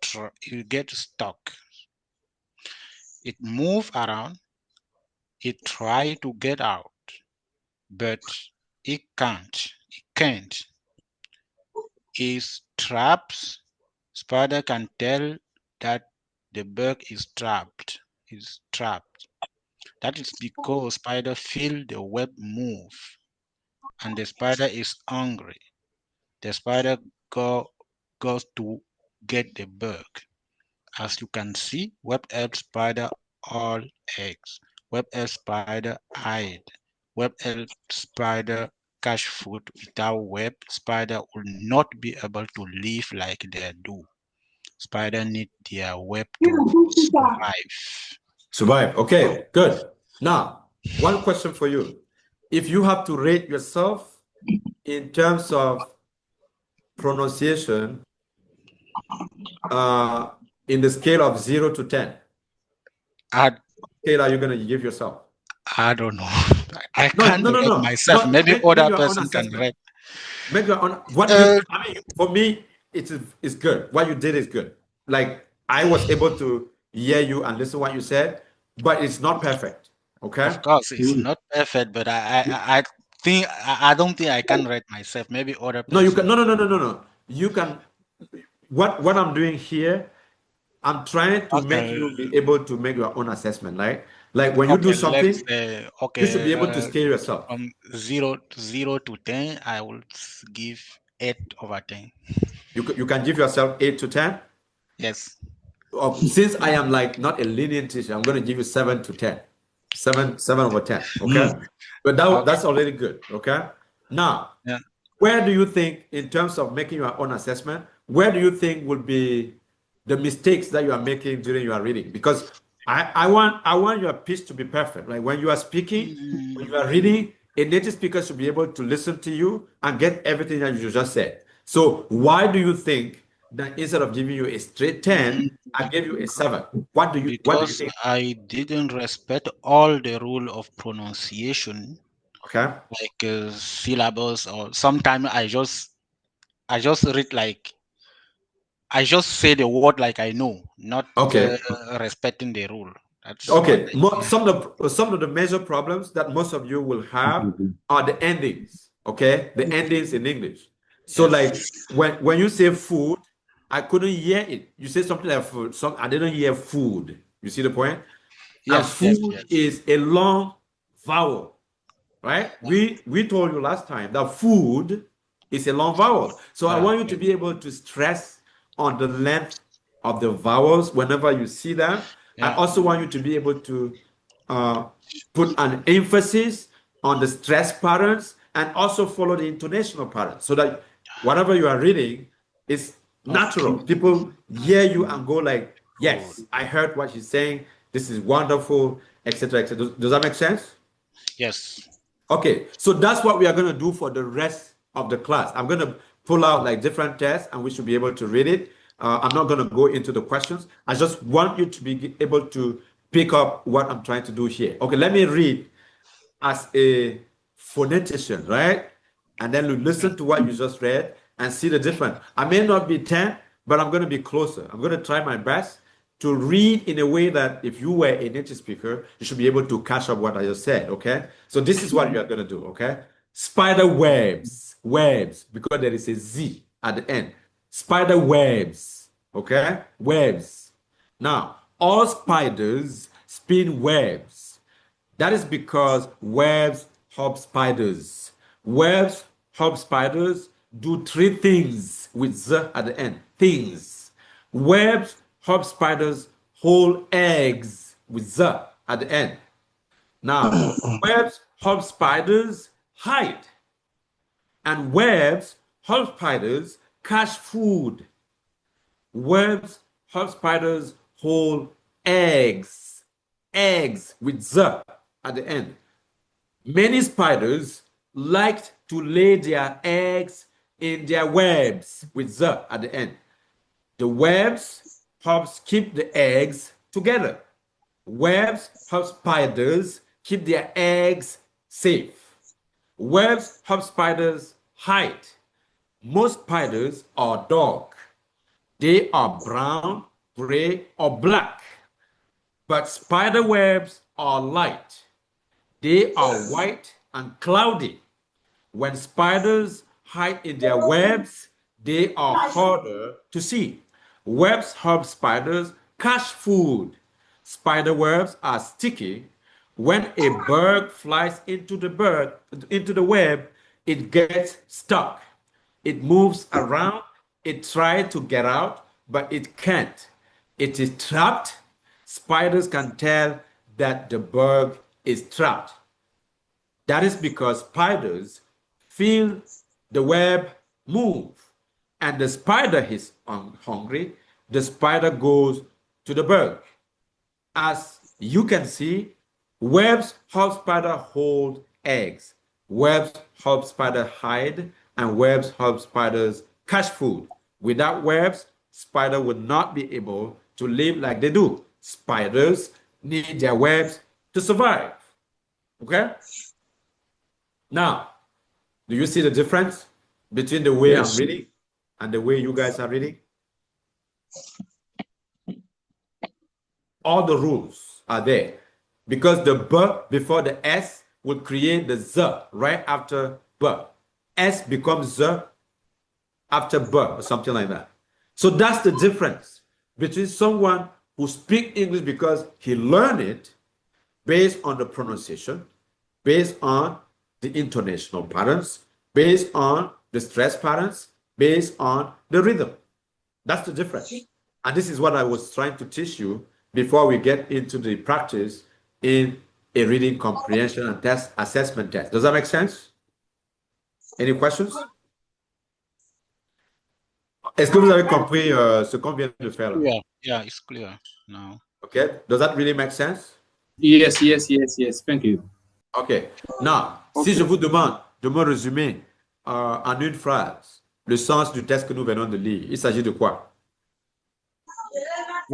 stuck. It moves around. It tries to get out, but it can't. It can't. Its traps. Spider can tell that the bug is trapped. That is because spider feel the web move, and the spider is hungry. The spider goes to get the bug. As you can see, web helps spider all eggs. Web helps spider hide. Web helps spider catch food. Without web, spider will not be able to live like they do. Spider need their web to survive.
Survive. Okay, good. Now, one question for you. If you have to rate yourself in terms of pronunciation in the scale of 0 to 10, what scale are you going to give yourself?
I don't know. I can't rate myself. Maybe other person can rate.
Make your own. I mean, for me, it's good. What you did is good. Like, I was able to hear you and listen to what you said, but it's not perfect. Okay.
Of course, it's not perfect, but I don't think I can rate myself. Maybe other person.
No, you can. No. You can. What I'm doing here, I'm trying to make you be able to make your own assessment, right? Like when you do something, you should be able to scale yourself.
From 0 to 10, I will give 8/10.
You can give yourself 8 to 10?
Yes.
Since I am like not a lenient teacher, I'm going to give you 7 to 10. 7/10. Okay. But that's already good. Okay. Now, where do you think, in terms of making your own assessment, where do you think would be the mistakes that you are making during your reading? Because I want your pitch to be perfect. Like when you are speaking, when you are reading, a native speaker should be able to listen to you and get everything that you just said. So why do you think that instead of giving you a straight 10, I gave you a 7? What do you think?
I didn't respect all the rule of pronunciation.
Okay.
Like syllables, or sometimes I just read like I just say the word like I know, not respecting the rule. That's
okay. Some of the major problems that most of you will have are the endings. Okay, the endings in English. So like when you say food, I couldn't hear it. You say something like food. I didn't hear food. You see the point?
Yes.
Food is a long vowel, right? We told you last time that food is a long vowel. So I want you to be able to stress on the length of the vowels whenever you see them. I also want you to be able to put an emphasis on the stress patterns and also follow the intonational patterns so that whatever you are reading is natural. People hear you and go like, yes, I heard what she's saying. This is wonderful, etc., etc. Does that make sense?
Yes.
Okay, so that's what we are going to do for the rest of the class. I'm going to pull out like different tests and we should be able to read it. I'm not going to go into the questions. I just want you to be able to pick up what I'm trying to do here. Okay, let me read as a phonetician, right? And then we listen to what you just read and see the difference. I may not be 10, but I'm going to be closer. I'm going to try my best to read in a way that if you were a native speaker, you should be able to catch up what I just said, okay? So this is what you are going to do, okay? Spider webs, because there is a Z at the end. Spider webs, okay? Webs. Now, all spiders spin webs. That is because webs help spiders. Webs help spiders do 3 things with Z at the end. Things. Webs help spiders hold eggs with Z at the end. Now, webs help spiders hide. And webs help spiders catch food. Webs help spiders hold eggs. Eggs with Z at the end. Many spiders like to lay their eggs in their webs with Z at the end. The webs helps keep the eggs together. Webs help spiders keep their eggs safe. Webs help spiders hide. Most spiders are dark. They are brown, gray, or black. But spider webs are light. They are white and cloudy. When spiders hide in their webs, they are harder to see. Webs help spiders catch food. Spider webs are sticky. When a bird flies into the web, it gets stuck. It moves around. It tries to get out, but it can't. It is trapped. Spiders can tell that the bird is trapped. That is because spiders feel the web move, and the spider is hungry. The spider goes to the bird. As you can see, webs help spider hold eggs. Webs help spider hide, and webs help spiders catch food. Without webs, spider would not be able to live like they do. Spiders need their webs to survive. Okay? Now, do you see the difference between the way I'm reading and the way you guys are reading? All the rules are there because the B before the S will create the Z right after B. S becomes Z after B or something like that. So that's the difference between someone who speaks English because he learned it based on the pronunciation, based on the intonational patterns, based on the stress patterns, based on the rhythm. That's the difference. And this is what I was trying to teach you before we get into the practice in a reading comprehension and test assessment test. Does that make sense? Any questions? Est-ce que vous avez compris ce qu'on vient de faire là?
Yeah, it's clear now.
Okay. Does that really make sense?
Yes. Thank you.
Okay. Now, si je vous demande de me résumer en une phrase le sens du texte que nous venons de lire, il s'agit de quoi?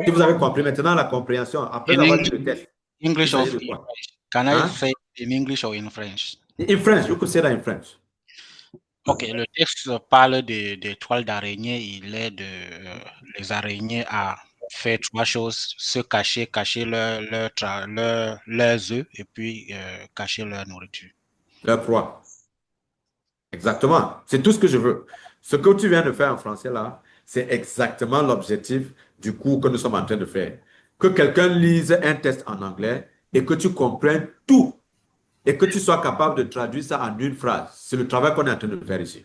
Si vous avez compris maintenant la compréhension, après avoir lu le texte,
English
il
or
s'agit de quoi?
Can I say in English or in French?
In French, you could say that in French.
Ok, le texte parle des toiles d'araignée. Il est les araignées à faire trois choses: se cacher, cacher leurs œufs et puis cacher leur nourriture.
Leur proie. Exactement. C'est tout ce que je veux. Ce que tu viens de faire en français là, c'est exactement l'objectif du cours que nous sommes en train de faire. Que quelqu'un lise un texte en anglais et que tu comprennes tout et que tu sois capable de traduire ça en une phrase. C'est le travail qu'on est en train de faire ici.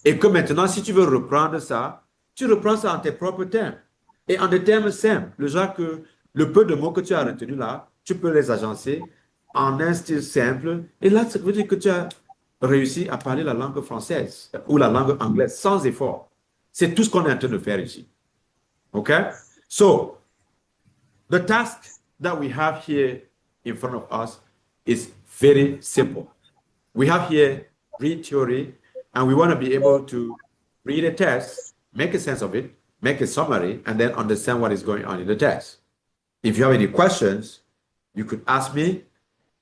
Et que maintenant, si tu veux reprendre ça, tu reprends ça en tes propres termes. Et en des termes simples, le genre que le peu de mots que tu as retenus là, tu peux les agencer en un style simple. Et là, ça veut dire que tu as réussi à parler la langue française ou la langue anglaise sans effort. C'est tout ce qu'on est en train de faire ici. Okay? So, the task that we have here in front of us is very simple. We have here read theory, and we want to be able to read a text, make a sense of it, make a summary, and then understand what is going on in the text. If you have any questions, you could ask me,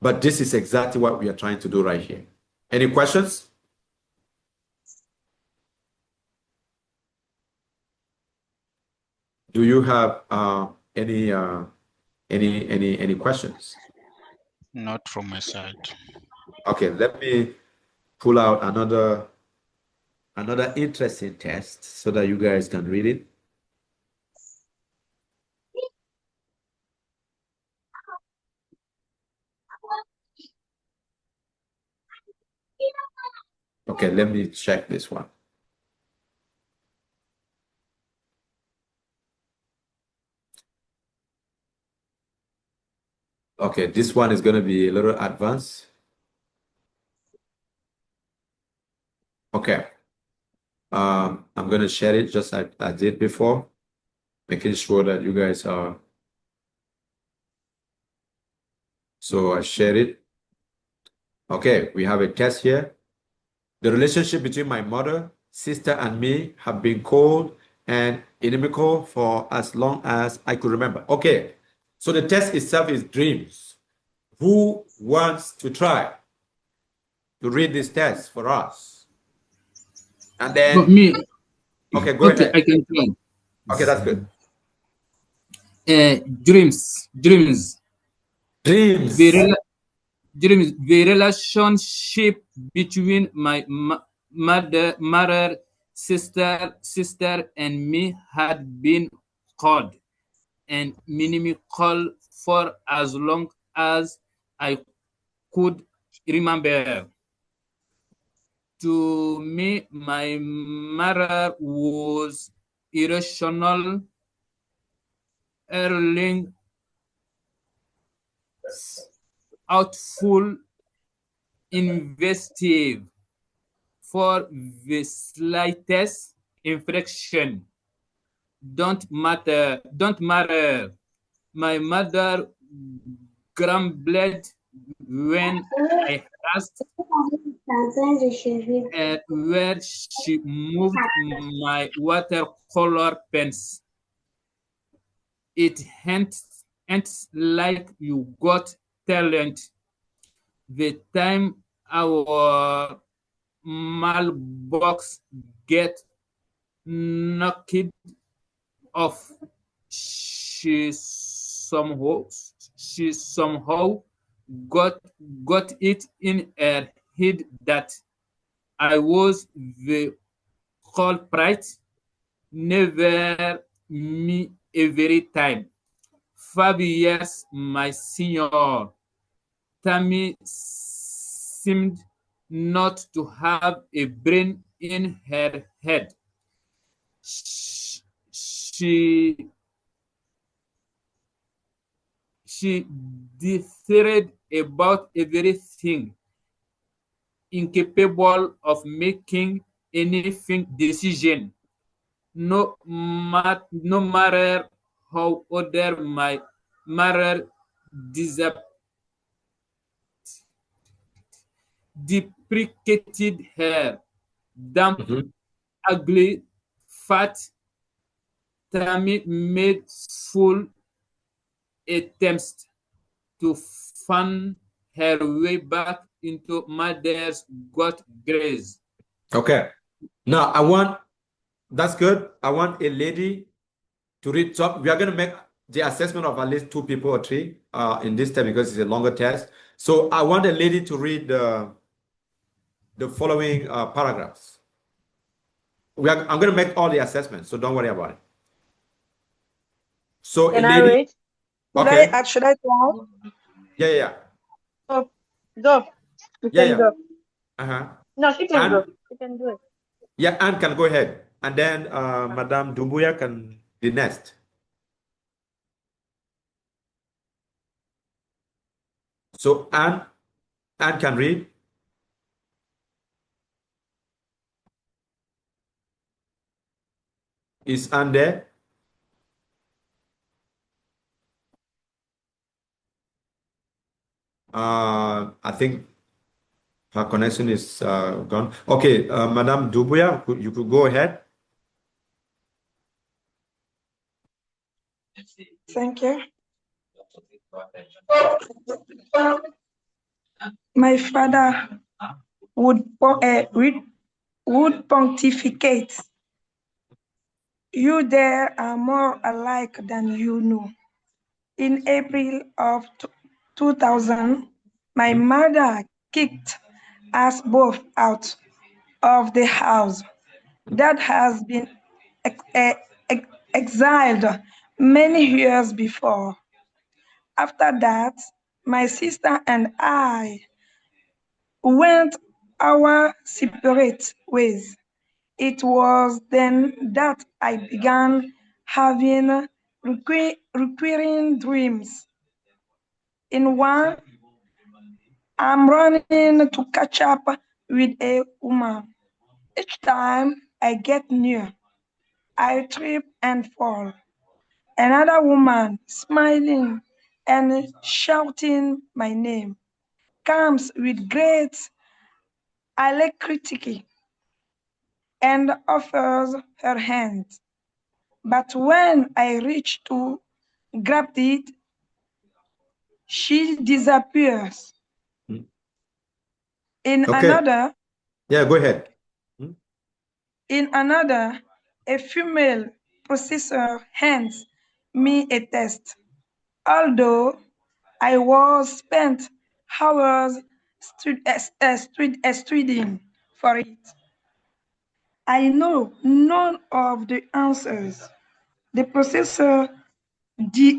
but this is exactly what we are trying to do right here. Any questions? Do you have any questions?
Not from my side.
Okay, let me pull out another interesting test so that you guys can read it. Okay, let me check this one. Okay, this one is going to be a little advanced. Okay. I'm going to share it just like I did before. making sure that you guys are. So I shared it. Okay, we have a test here. The relationship between my mother, sister, and me have been cold and inimical for as long as I could remember. Okay, so the test itself is dreams. Who wants to try to read this test for us? And then
But me.
Okay, go ahead.
I can try.
Okay, that's good.
Dreams.
Dreams.
The relationship between my mother, sister, and me had been cold and inimical for as long as I could remember. To me, my mother was irrational, erring, outful, investive. For the slightest infraction, don't matter. My mother grumbled when I asked where she moved my watercolor pens. It hints like you got talent. The time our mailbox get knocked off, she somehow got it in her head that I was the culprit. Never me every time. 5 years my senior. Tammy seemed not to have a brain in her head. She declared about everything, incapable of making anything decision. No matter how other my mother deprecated her, damp, ugly, fat. Tammy made full attempts to find her way back into mother's gut grace.
Okay. Now that's good. I want a lady to read top. We are going to make the assessment of at least 2 people or 3 in this test because it's a longer test. So I want a lady to read the following paragraphs. I'm going to make all the assessments, so don't worry about it. So
Can
a
I
lady.
read?
Okay.
Should I try?
Yeah.
Oh, go. You
Yeah.
can go.
No,
she can go. She can do it.
Yeah, Anne can go ahead. And then Madame Doumbouya can be next. So Anne can read. Is Anne there? I think her connection is gone. Okay, Madame Doumbouya, you could go ahead.
Thank you. My father would pontificate. You there are more alike than you know. In April of 2000, my mother kicked us both out of the house. Dad has been exiled many years before. After that, my sister and I went our separate ways. It was then that I began having recurring dreams. In one, I'm running to catch up with a woman. Each time I get near, I trip and fall. Another woman, smiling and shouting my name, comes with great alacrity and offers her hand. But when I reach to grab it, she disappears. In
Okay.
another,
Yeah, go ahead.
in another, a female processor hands me a test. Although I was spent hours studying for it, I know none of the answers. The processor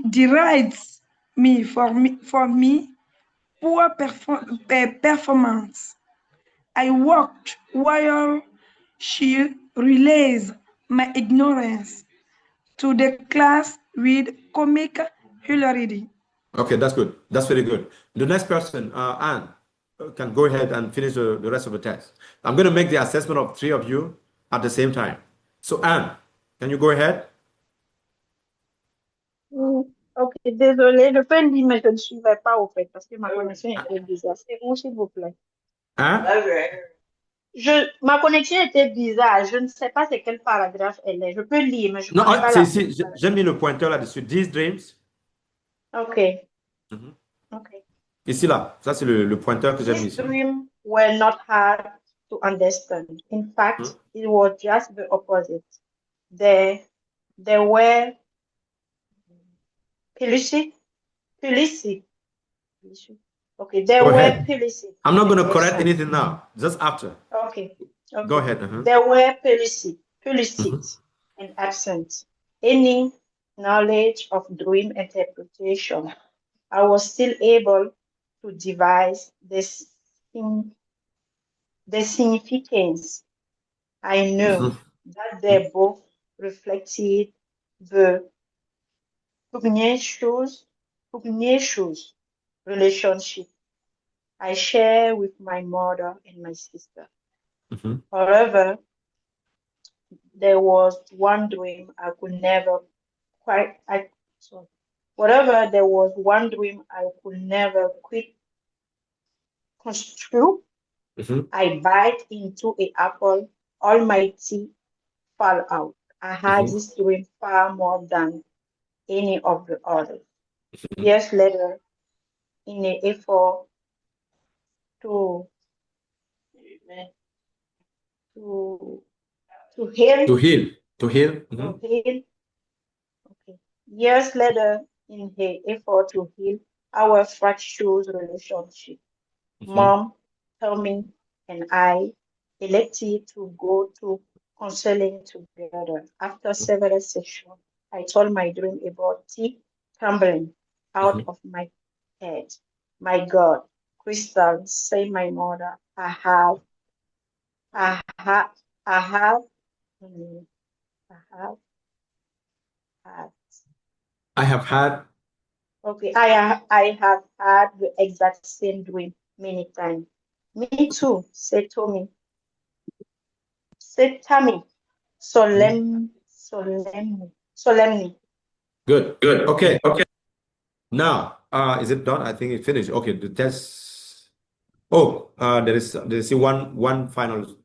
derides me for poor performance. I walked while she relays my ignorance to the class with comic hilarity.
Okay, that's good. That's very good. The next person, Anne, can go ahead and finish the rest of the test. I'm going to make the assessment of 3 of you at the same time. So, Anne, can you go ahead?
Ok, désolé, je peux lire, mais je ne suivais pas au fait parce que ma connexion était bizarre. C'est où, s'il vous plaît?
Hein?
Ma connexion était bizarre. Je ne sais pas c'est quel paragraphe elle est. Je peux lire, mais je ne
Non,
connais pas
c'est
la
ici. J'ai mis le pointeur là-dessus. These dreams.
Ok. Ok.
Ici, là. Ça, c'est le pointeur que j'ai mis
These
ici.
dreams were not hard to understand. In fact, it was just the opposite. They were pellucid. Okay, they
Go
were
ahead.
pellucid.
I'm not going to correct anything now. Just after.
Okay. Okay.
Go ahead.
They were pellucid and absent any knowledge of dream interpretation. I was still able to devise the significance. I knew that they both reflected the pugnacious relationship I share with my mother and my sister. However, there was one dream I could never quite whatever there was one dream I could never quite construe. I bite into an apple, almighty fall out. I had this dream far more than any of the others. Years later, in an effort to heal. Okay. Years later, in her effort to heal our fractious relationship, Mom, Tommy, and I elected to go to counseling together. After several sessions, I told my dream about tea tumbling out of my head. My God, Crystal, say my mother, I have had. Okay, I have had the exact same dream many times. Me too, said Tommy. Said Tammy, solemnly.
Good. Okay. Now, is it done? I think it's finished. Okay, the test. Oh, there is one final.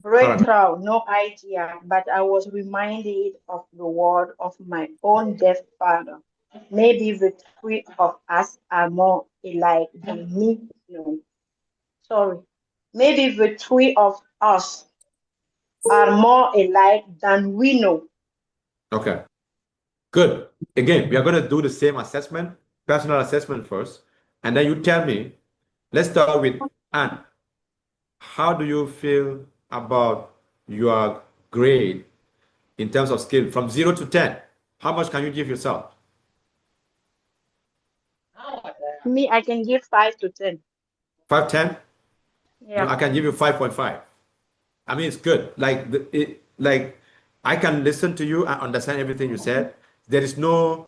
Breakthrough, no idea, but I was reminded of the word of my own deaf father. Maybe the three of us are more alike than me. No. Sorry. Maybe the three of us are more alike than we know.
Okay. Good. Again, we are going to do the same assessment, personal assessment first, and then you tell me. Let's start with Anne. How do you feel about your grade in terms of skill from 0 to 10? How much can you give yourself?
Me, I can give 5 to 10.
5, 10?
Yeah.
No, I can give you 5.5. I mean, it's good. Like I can listen to you and understand everything you said. There is no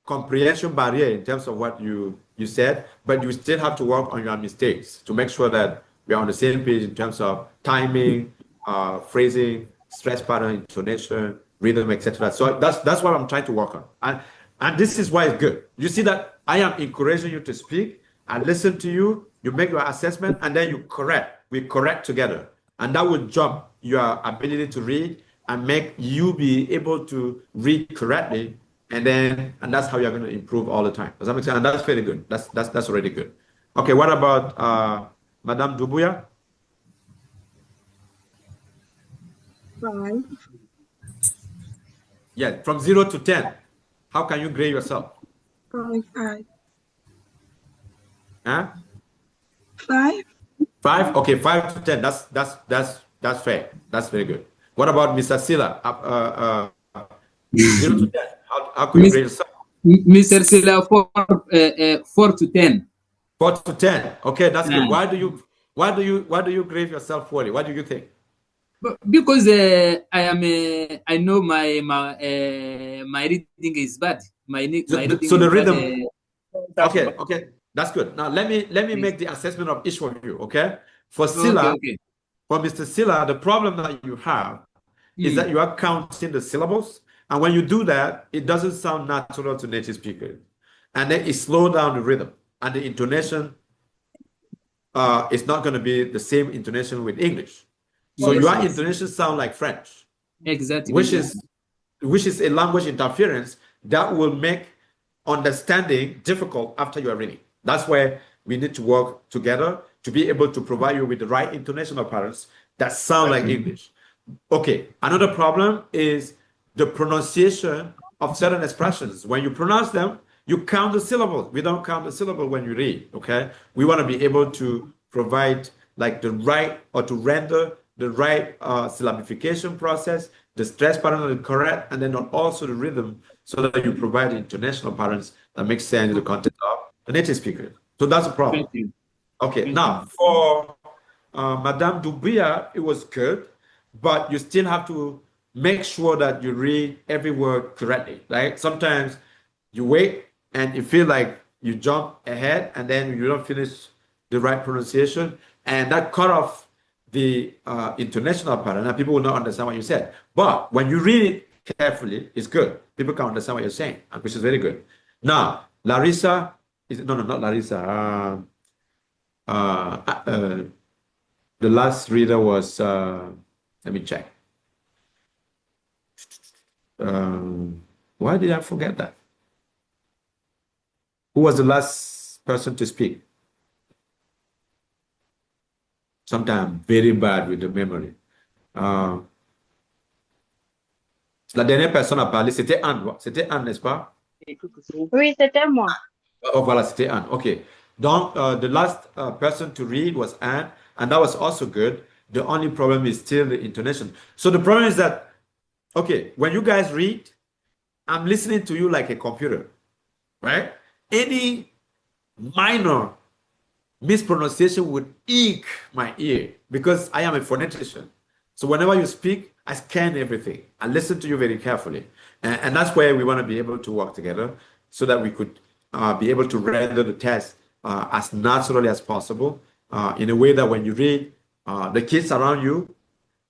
comprehension barrier in terms of what you said, but you still have to work on your mistakes to make sure that we are on the same page in terms of timing, phrasing, stress pattern, intonation, rhythm, etc. So that's what I'm trying to work on. And this is why it's good. You see that I am encouraging you to speak. I listen to you, you make your assessment, and then you correct. We correct together. And that will jump your ability to read and make you be able to read correctly. And that's how you're going to improve all the time. Does that make sense? And that's very good. That's already good. Okay, what about Madame Dubuya?
5.
Yeah, from 0 to 10. How can you grade yourself?
5.
Huh?
5.
5? Okay, 5 to 10. That's fair. That's very good. What about Mr. Silla? 0 to 10. How could you grade yourself?
Mr. Silla, 4 to 10.
4 to 10. Okay, that's good. Why do you grade yourself poorly? What do you think?
Because I know my reading is bad. My reading
so the
is
rhythm.
bad,
Okay, that's good. Now let me make the assessment of each of you. Okay, for Silla, for Mr. Silla, the problem that you have is that you are counting the syllables, and when you do that, it doesn't sound natural to native speakers, and then it slows down the rhythm and the intonation. It's not going to be the same intonation with English. So your intonation sound like French,
exactly,
which is a language interference that will make understanding difficult after you are reading. That's where we need to work together to be able to provide you with the right intonational patterns that sound like English. Okay, another problem is the pronunciation of certain expressions. When you pronounce them, you count the syllables. We don't count the syllable when you read, okay? We want to be able to provide like the right, or to render the right syllabification process, the stress pattern is correct, and then also the rhythm, so that you provide intonational patterns that make sense in the context of the native speaker. So that's a problem. Okay, now for Madame Dubuya, it was good, but you still have to make sure that you read every word correctly. Like sometimes you wait and you feel like you jump ahead and then you don't finish the right pronunciation, and that cut off the international pattern, and people will not understand what you said. But when you read it carefully, it's good. People can understand what you're saying, which is very good. Now, Larissa not Larissa. The last reader was, let me check. Why did I forget that? Who was the last person to speak? Sometimes very bad with the memory. La dernière personne à parler, c'était Anne. C'était Anne, n'est-ce pas?
Oui, c'était moi.
Oh, voilà, c'était Anne. Okay. Donc, the last person to read was Anne, and that was also good. The only problem is still the intonation. So the problem is that, okay, when you guys read, I'm listening to you like a computer, right? Any minor mispronunciation would eke my ear because I am a phonetician. So whenever you speak, I scan everything. I listen to you very carefully. And that's where we want to be able to work together so that we could be able to render the test as naturally as possible in a way that when you read, the kids around you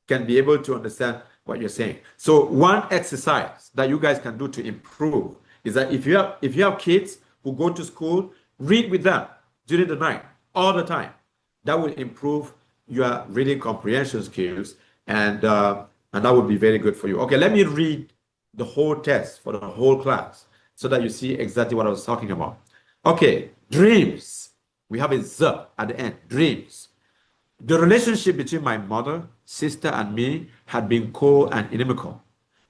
can be able to understand what you're saying. So one exercise that you guys can do to improve is that if you have kids who go to school, read with them during the night, all the time. That will improve your reading comprehension skills, and that would be very good for you. Okay, let me read the whole test for the whole class so that you see exactly what I was talking about. Okay, dreams. We have a Z at the end, dreams. The relationship between my mother, sister, and me had been cold and inimical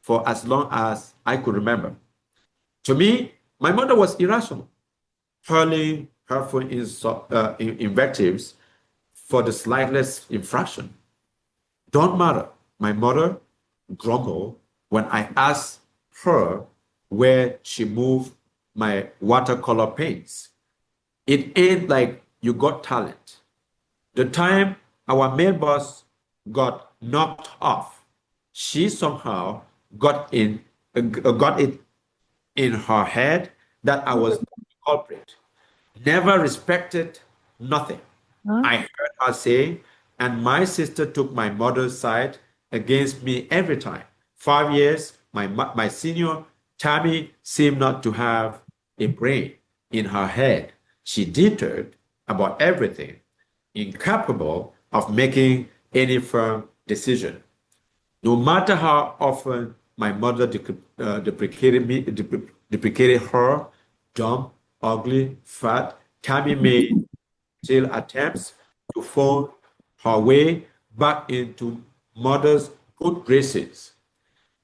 for as long as I could remember. To me, my mother was irrational, hurling hurtful invectives for the slightest infraction. Don't matter. My mother grumbled when I asked her where she moved my watercolor paints. It ain't like you got talent. The time our mail boss got knocked off, she somehow got it in her head that I was the culprit. Never respected nothing. I heard her say, and my sister took my mother's side against me every time. 5 years my senior, Tammy, seemed not to have a brain in her head. She deterred about everything, incapable of making any firm decision. No matter how often my mother deprecated her, dumb, ugly, fat, Tammy made still attempts to find her way back into mother's good graces.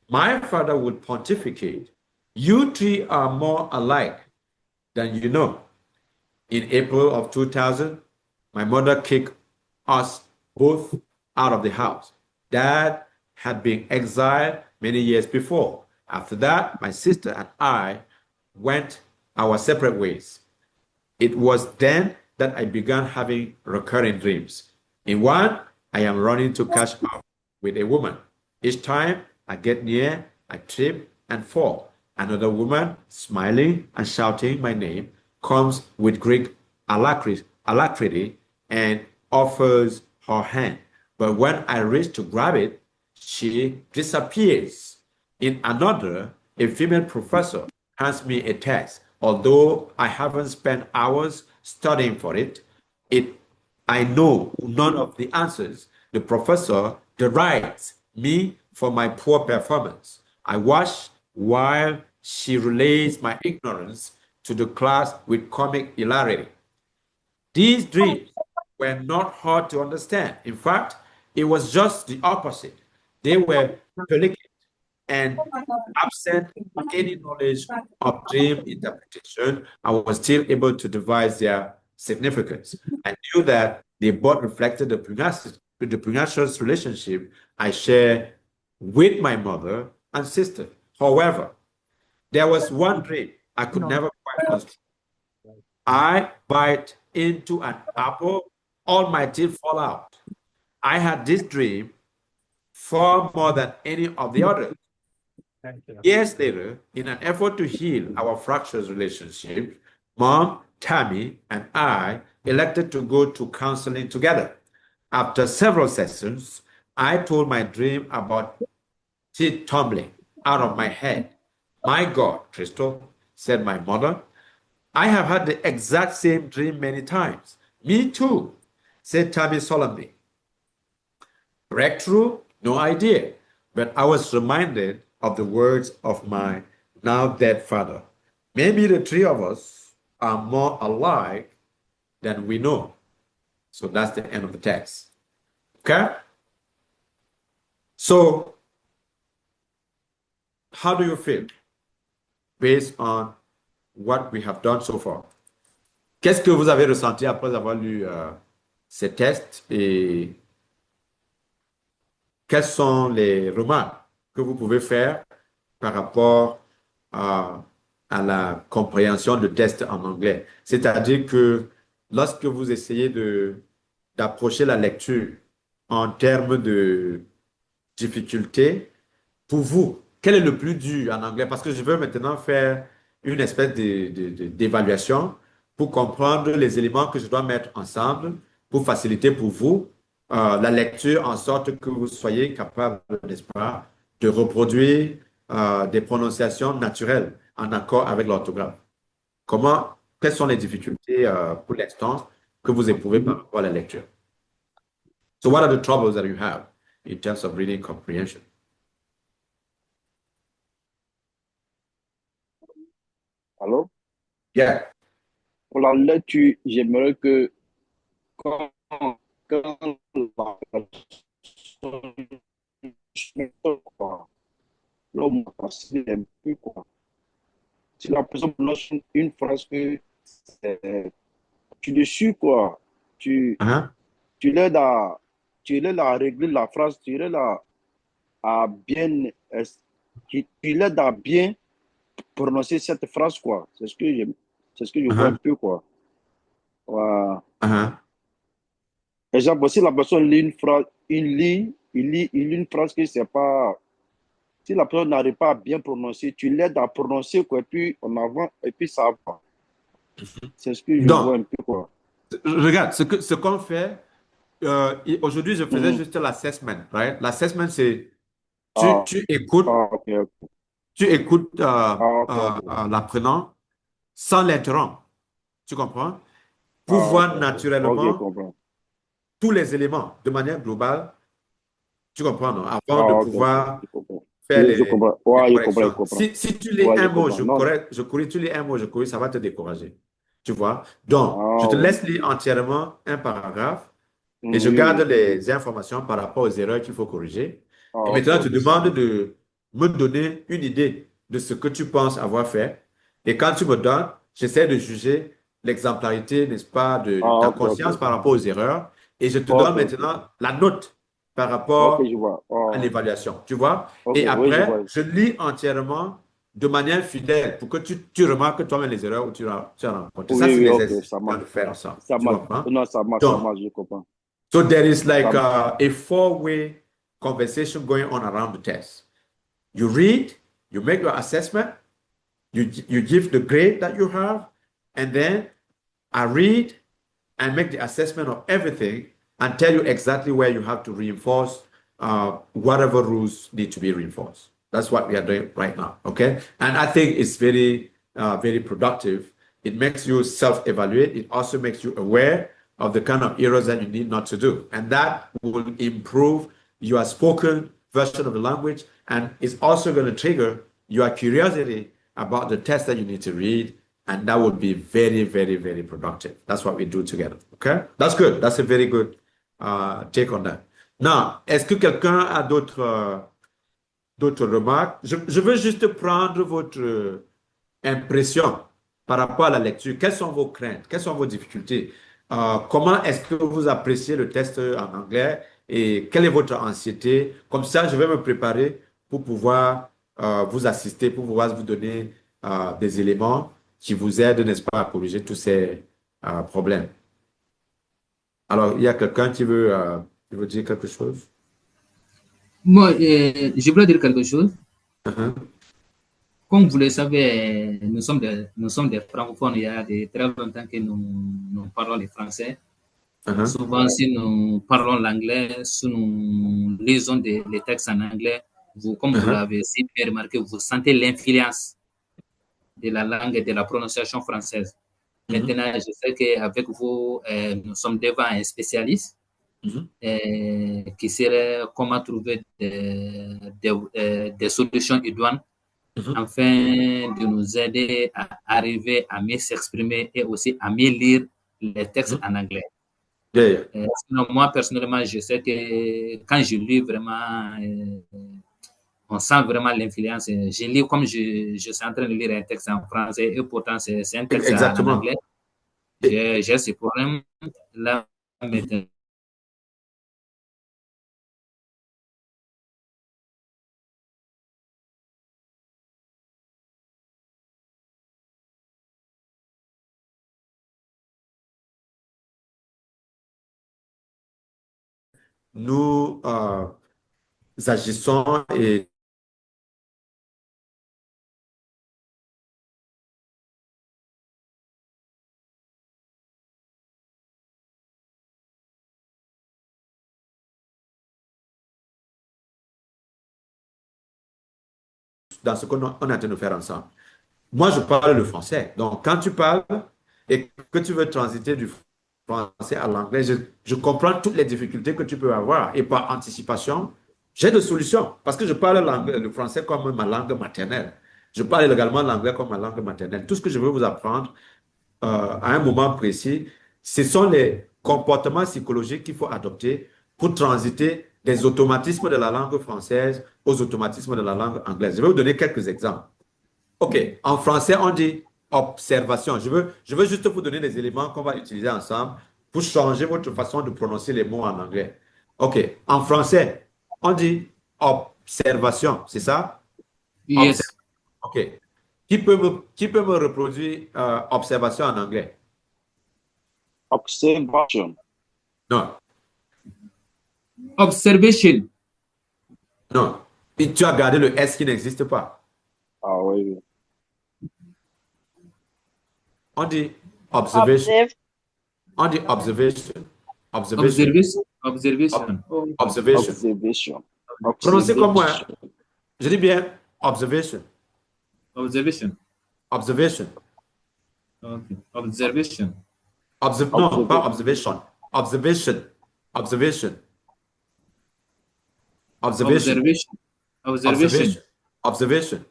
My father would pontificate, "You three are more alike than you know." In April of 2000, my mother kicked us both out of the house. Dad had been exiled many years before. After that, my sister and I went our separate ways. It was then that I began having recurring dreams. In one, I am running to catch up with a woman. Each time I get near, I trip and fall. Another woman, smiling and shouting my name, comes with great alacrity and offers her hand. But when I reach to grab it, she disappears. In another, a female professor hands me a test. Although I haven't spent hours studying for it, I know none of the answers. The professor derides me for my poor performance. I watch while she relays my ignorance to the class with comic hilarity. These dreams were not hard to understand. In fact, it was just the opposite. They were delicate and absent any knowledge of dream interpretation. I was still able to devise their significance. I knew that they both reflected the pugnacious relationship I share with my mother and sister. However, there was one dream I could never quite construct. I bite into an apple, all my teeth fall out. I had this dream far more than any of the others. Years later, in an effort to heal our fractious relationship, Mom, Tammy, and I elected to go to counseling together. After several sessions, I told my dream about teeth tumbling out of my head. "My God, Crystal," said my mother, "I have had the exact same dream many times." "Me too," said Tammy solemnly. Breakthrough? No idea. But I was reminded of the words of my now dead father. Maybe the three of us are more alike than we know. So that's the end of the text. Okay? So, how do you feel based on what we have done so far? Qu'est-ce que vous avez ressenti après avoir lu ces tests et quelles sont les remarques que vous pouvez faire par rapport à la compréhension de tests en anglais? C'est-à-dire que lorsque vous essayez d'approcher la lecture en termes de difficulté, pour vous, quel est le plus dur en anglais? Parce que je veux maintenant faire une espèce d'évaluation pour comprendre les éléments que je dois mettre ensemble pour faciliter pour vous la lecture en sorte que vous soyez capable, n'est-ce pas, de reproduire des prononciations naturelles en accord avec l'orthographe. Quelles sont les difficultés pour l'instant que vous éprouvez par rapport à la lecture? So what are the troubles that you have in terms of reading comprehension?
Allô?
Yeah.
Pour la lecture, j'aimerais que quand la quoi, là, on m'a passé un peu, quoi. Si la personne prononce une phrase que tu dessus, quoi, tu l'aides à régler la phrase, tu l'aides à bien, tu l'aides à bien prononcer cette phrase, quoi. C'est ce que je vois un peu, quoi. Voilà. Exemple, si la personne lit une phrase, il lit une phrase que c'est pas. Si la personne n'arrive pas à bien prononcer, tu l'aides à prononcer, quoi, et puis on avance, et puis ça va. C'est ce que je vois un peu, quoi.
Regarde, ce qu'on fait, aujourd'hui, je faisais juste l'assessment, right? L'assessment, c'est tu écoutes, tu écoutes
ok.
l'apprenant sans l'interrompre. Tu comprends? Pour
Ah,
voir
ok, ok. Ok, je
naturellement
comprends.
tous les éléments de manière globale. Tu comprends, non? Avant de
Ah, ok, ok.
pouvoir
Je comprends.
faire
Je
les
comprends. Ouais, je comprends, je
corrections.
comprends.
Si tu lis
Ouais, je
un mot,
comprends. Non, non.
je corrige, tu lis un mot, je corrige, ça va te décourager. Tu vois? Donc, je
Ah,
te
oui.
laisse lire entièrement un paragraphe et je
Oui,
garde
oui.
les informations par rapport aux erreurs qu'il faut corriger.
Ah,
Et
ok,
maintenant, je te
ok, ça
demande
marche.
de me donner une idée de ce que tu penses avoir fait. Et quand tu me donnes, j'essaie de juger l'exemplarité, n'est-ce pas, de
Ah,
ta
ok, ok.
conscience par rapport aux erreurs. Et je te donne
Ok, ok.
maintenant la note par
Ok,
rapport
je vois.
à
Ah,
l'évaluation. Tu vois?
ok,
Et
oui, je vois.
après, je lis entièrement de manière fidèle pour que tu remarques toi-même les erreurs où tu as rencontré. Ça,
Oui,
c'est
oui,
des
ok,
exercices
ça
qu'on
marche.
doit faire ensemble.
Ça
Tu
marche.
comprends?
Non, ça
Donc,
marche, je comprends.
so there is like
Ça marche.
a four-way conversation going on around the test. You read, you make your assessment, you give the grade that you have, and then I read and make the assessment of everything and tell you exactly where you have to reinforce whatever rules need to be reinforced. That's what we are doing right now, okay? And I think it's very productive. It makes you self-evaluate. It also makes you aware of the kind of errors that you need not to do. And that will improve your spoken version of the language. And it's also going to trigger your curiosity about the test that you need to read. And that would be very productive. That's what we do together. Okay? That's good. That's a very good take on that. Now, est-ce que quelqu'un a d'autres remarques? Je veux juste prendre votre impression par rapport à la lecture. Quelles sont vos craintes? Quelles sont vos difficultés? Comment est-ce que vous appréciez le test en anglais et quelle est votre anxiété? Comme ça, je vais me préparer pour pouvoir vous assister, pour pouvoir vous donner des éléments qui vous aident, n'est-ce pas, à corriger tous ces problèmes. Alors, il y a quelqu'un qui veut dire quelque chose?
Moi, je voulais dire quelque chose.
Uh-huh.
Comme vous le savez, nous sommes des francophones. Il y a de très longtemps que nous parlons le français.
Uh-huh.
Souvent, si nous parlons l'anglais, si nous lisons les textes en anglais, comme vous l'avez si bien remarqué, vous sentez l'influence de la langue et de la prononciation française. Maintenant, je sais qu'avec vous, nous sommes devant un spécialiste qui serait comment trouver des solutions idoines afin de nous aider à arriver à mieux s'exprimer et aussi à mieux lire les textes en anglais. Sinon, moi, personnellement, je sais que quand je lis vraiment, on sent vraiment l'influence. Je lis comme je suis en train de lire un texte en français et pourtant, c'est un texte en anglais. J'ai ce problème-là maintenant.
Nous agissons et dans ce qu'on est en train de faire ensemble. Moi, je parle le français. Donc, quand tu parles et que tu veux transiter du français à l'anglais, je comprends toutes les difficultés que tu peux avoir. Et par anticipation, j'ai des solutions. Parce que je parle le français comme ma langue maternelle. Je parle également l'anglais comme ma langue maternelle. Tout ce que je veux vous apprendre à un moment précis, ce sont les comportements psychologiques qu'il faut adopter pour transiter des automatismes de la langue française aux automatismes de la langue anglaise. Je vais vous donner quelques exemples. OK, en français, on dit observation. Je veux juste vous donner des éléments qu'on va utiliser ensemble pour changer votre façon de prononcer les mots en anglais. OK, en français, on dit observation, c'est ça?
Yes.
OK. Qui peut me reproduire observation en anglais?
Observation.
Non.
Observation.
Non. Et tu as gardé le S qui n'existe pas.
Ah oui.
On dit observation. On dit observation.
Observation.
Observation. Prononcez comme moi. Je dis bien observation.
Observation.
Observation.
Okay. Observation.
Non, pas observation. Observation. Observation. Observation.
Observation.
Observation.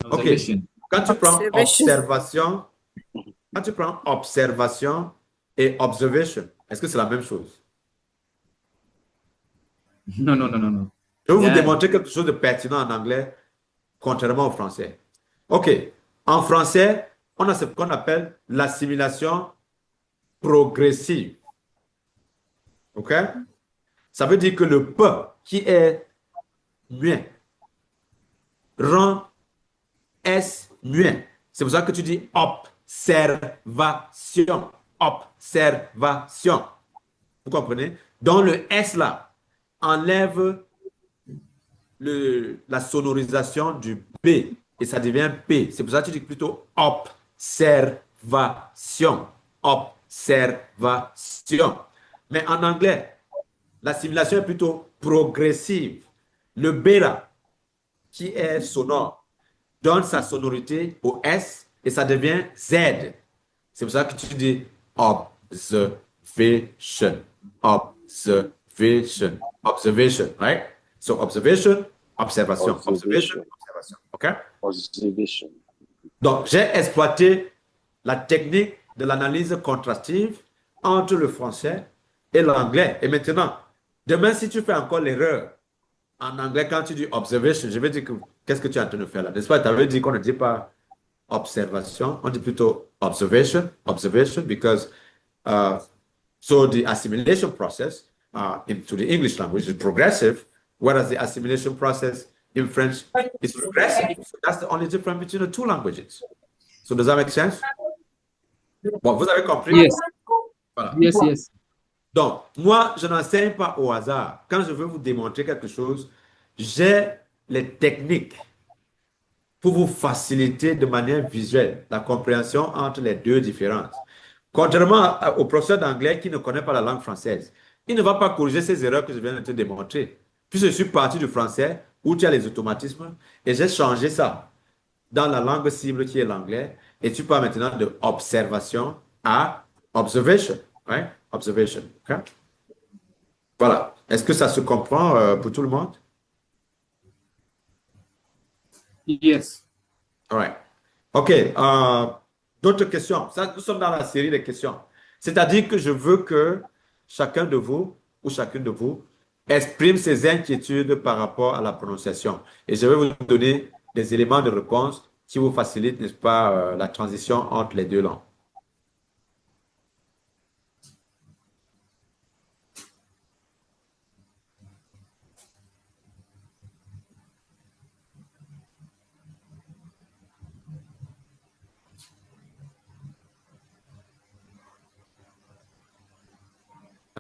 OK.
Observation.
Quand tu prends
Observation.
observation et observation, est-ce que c'est la même chose?
Non, non, non, non, non.
Je vais vous
Yeah.
démontrer quelque chose de pertinent en anglais, contrairement au français. OK. En français, on a ce qu'on appelle l'assimilation progressive. OK? Ça veut dire que le P qui est muet rend S muet. C'est pour ça que tu dis observation. Observation. Vous comprenez? Donc le S là enlève la sonorisation du B et ça devient P. C'est pour ça que tu dis plutôt observation. Observation. Mais en anglais, l'assimilation est plutôt progressive. Le B là, qui est sonore, donne sa sonorité au S et ça devient Z. C'est pour ça que tu dis observation. Observation. Observation, right? So observation, observation, observation, observation. OK?
Observation.
Donc, j'ai exploité la technique de l'analyse contrastive entre le français et l'anglais. Et maintenant, demain, si tu fais encore l'erreur en anglais, quand tu dis observation, je vais dire que qu'est-ce que tu es en train de faire là? N'est-ce pas? Tu avais dit qu'on ne dit pas observation, on dit plutôt observation, observation, because so the assimilation process into the English language is progressive, whereas the assimilation process in French is regressive. So that's the only difference between the two languages. So does that make sense? Bon, vous avez compris?
Yes.
Voilà.
Yes, yes.
Donc, moi, je n'enseigne pas au hasard. Quand je veux vous démontrer quelque chose, j'ai les techniques pour vous faciliter de manière visuelle la compréhension entre les deux différences. Contrairement au professeur d'anglais qui ne connaît pas la langue française, il ne va pas corriger ces erreurs que je viens de te démontrer. Puis je suis parti du français où tu as les automatismes et j'ai changé ça dans la langue cible qui est l'anglais et tu pars maintenant de observation à observation. Right? Observation. Okay? Voilà. Est-ce que ça se comprend pour tout le monde?
Yes.
All right. OK. D'autres questions? Ça, nous sommes dans la série des questions. C'est-à-dire que je veux que chacun de vous ou chacune de vous exprime ses inquiétudes par rapport à la prononciation. Et je vais vous donner des éléments de réponse qui vous facilitent, n'est-ce pas, la transition entre les deux langues.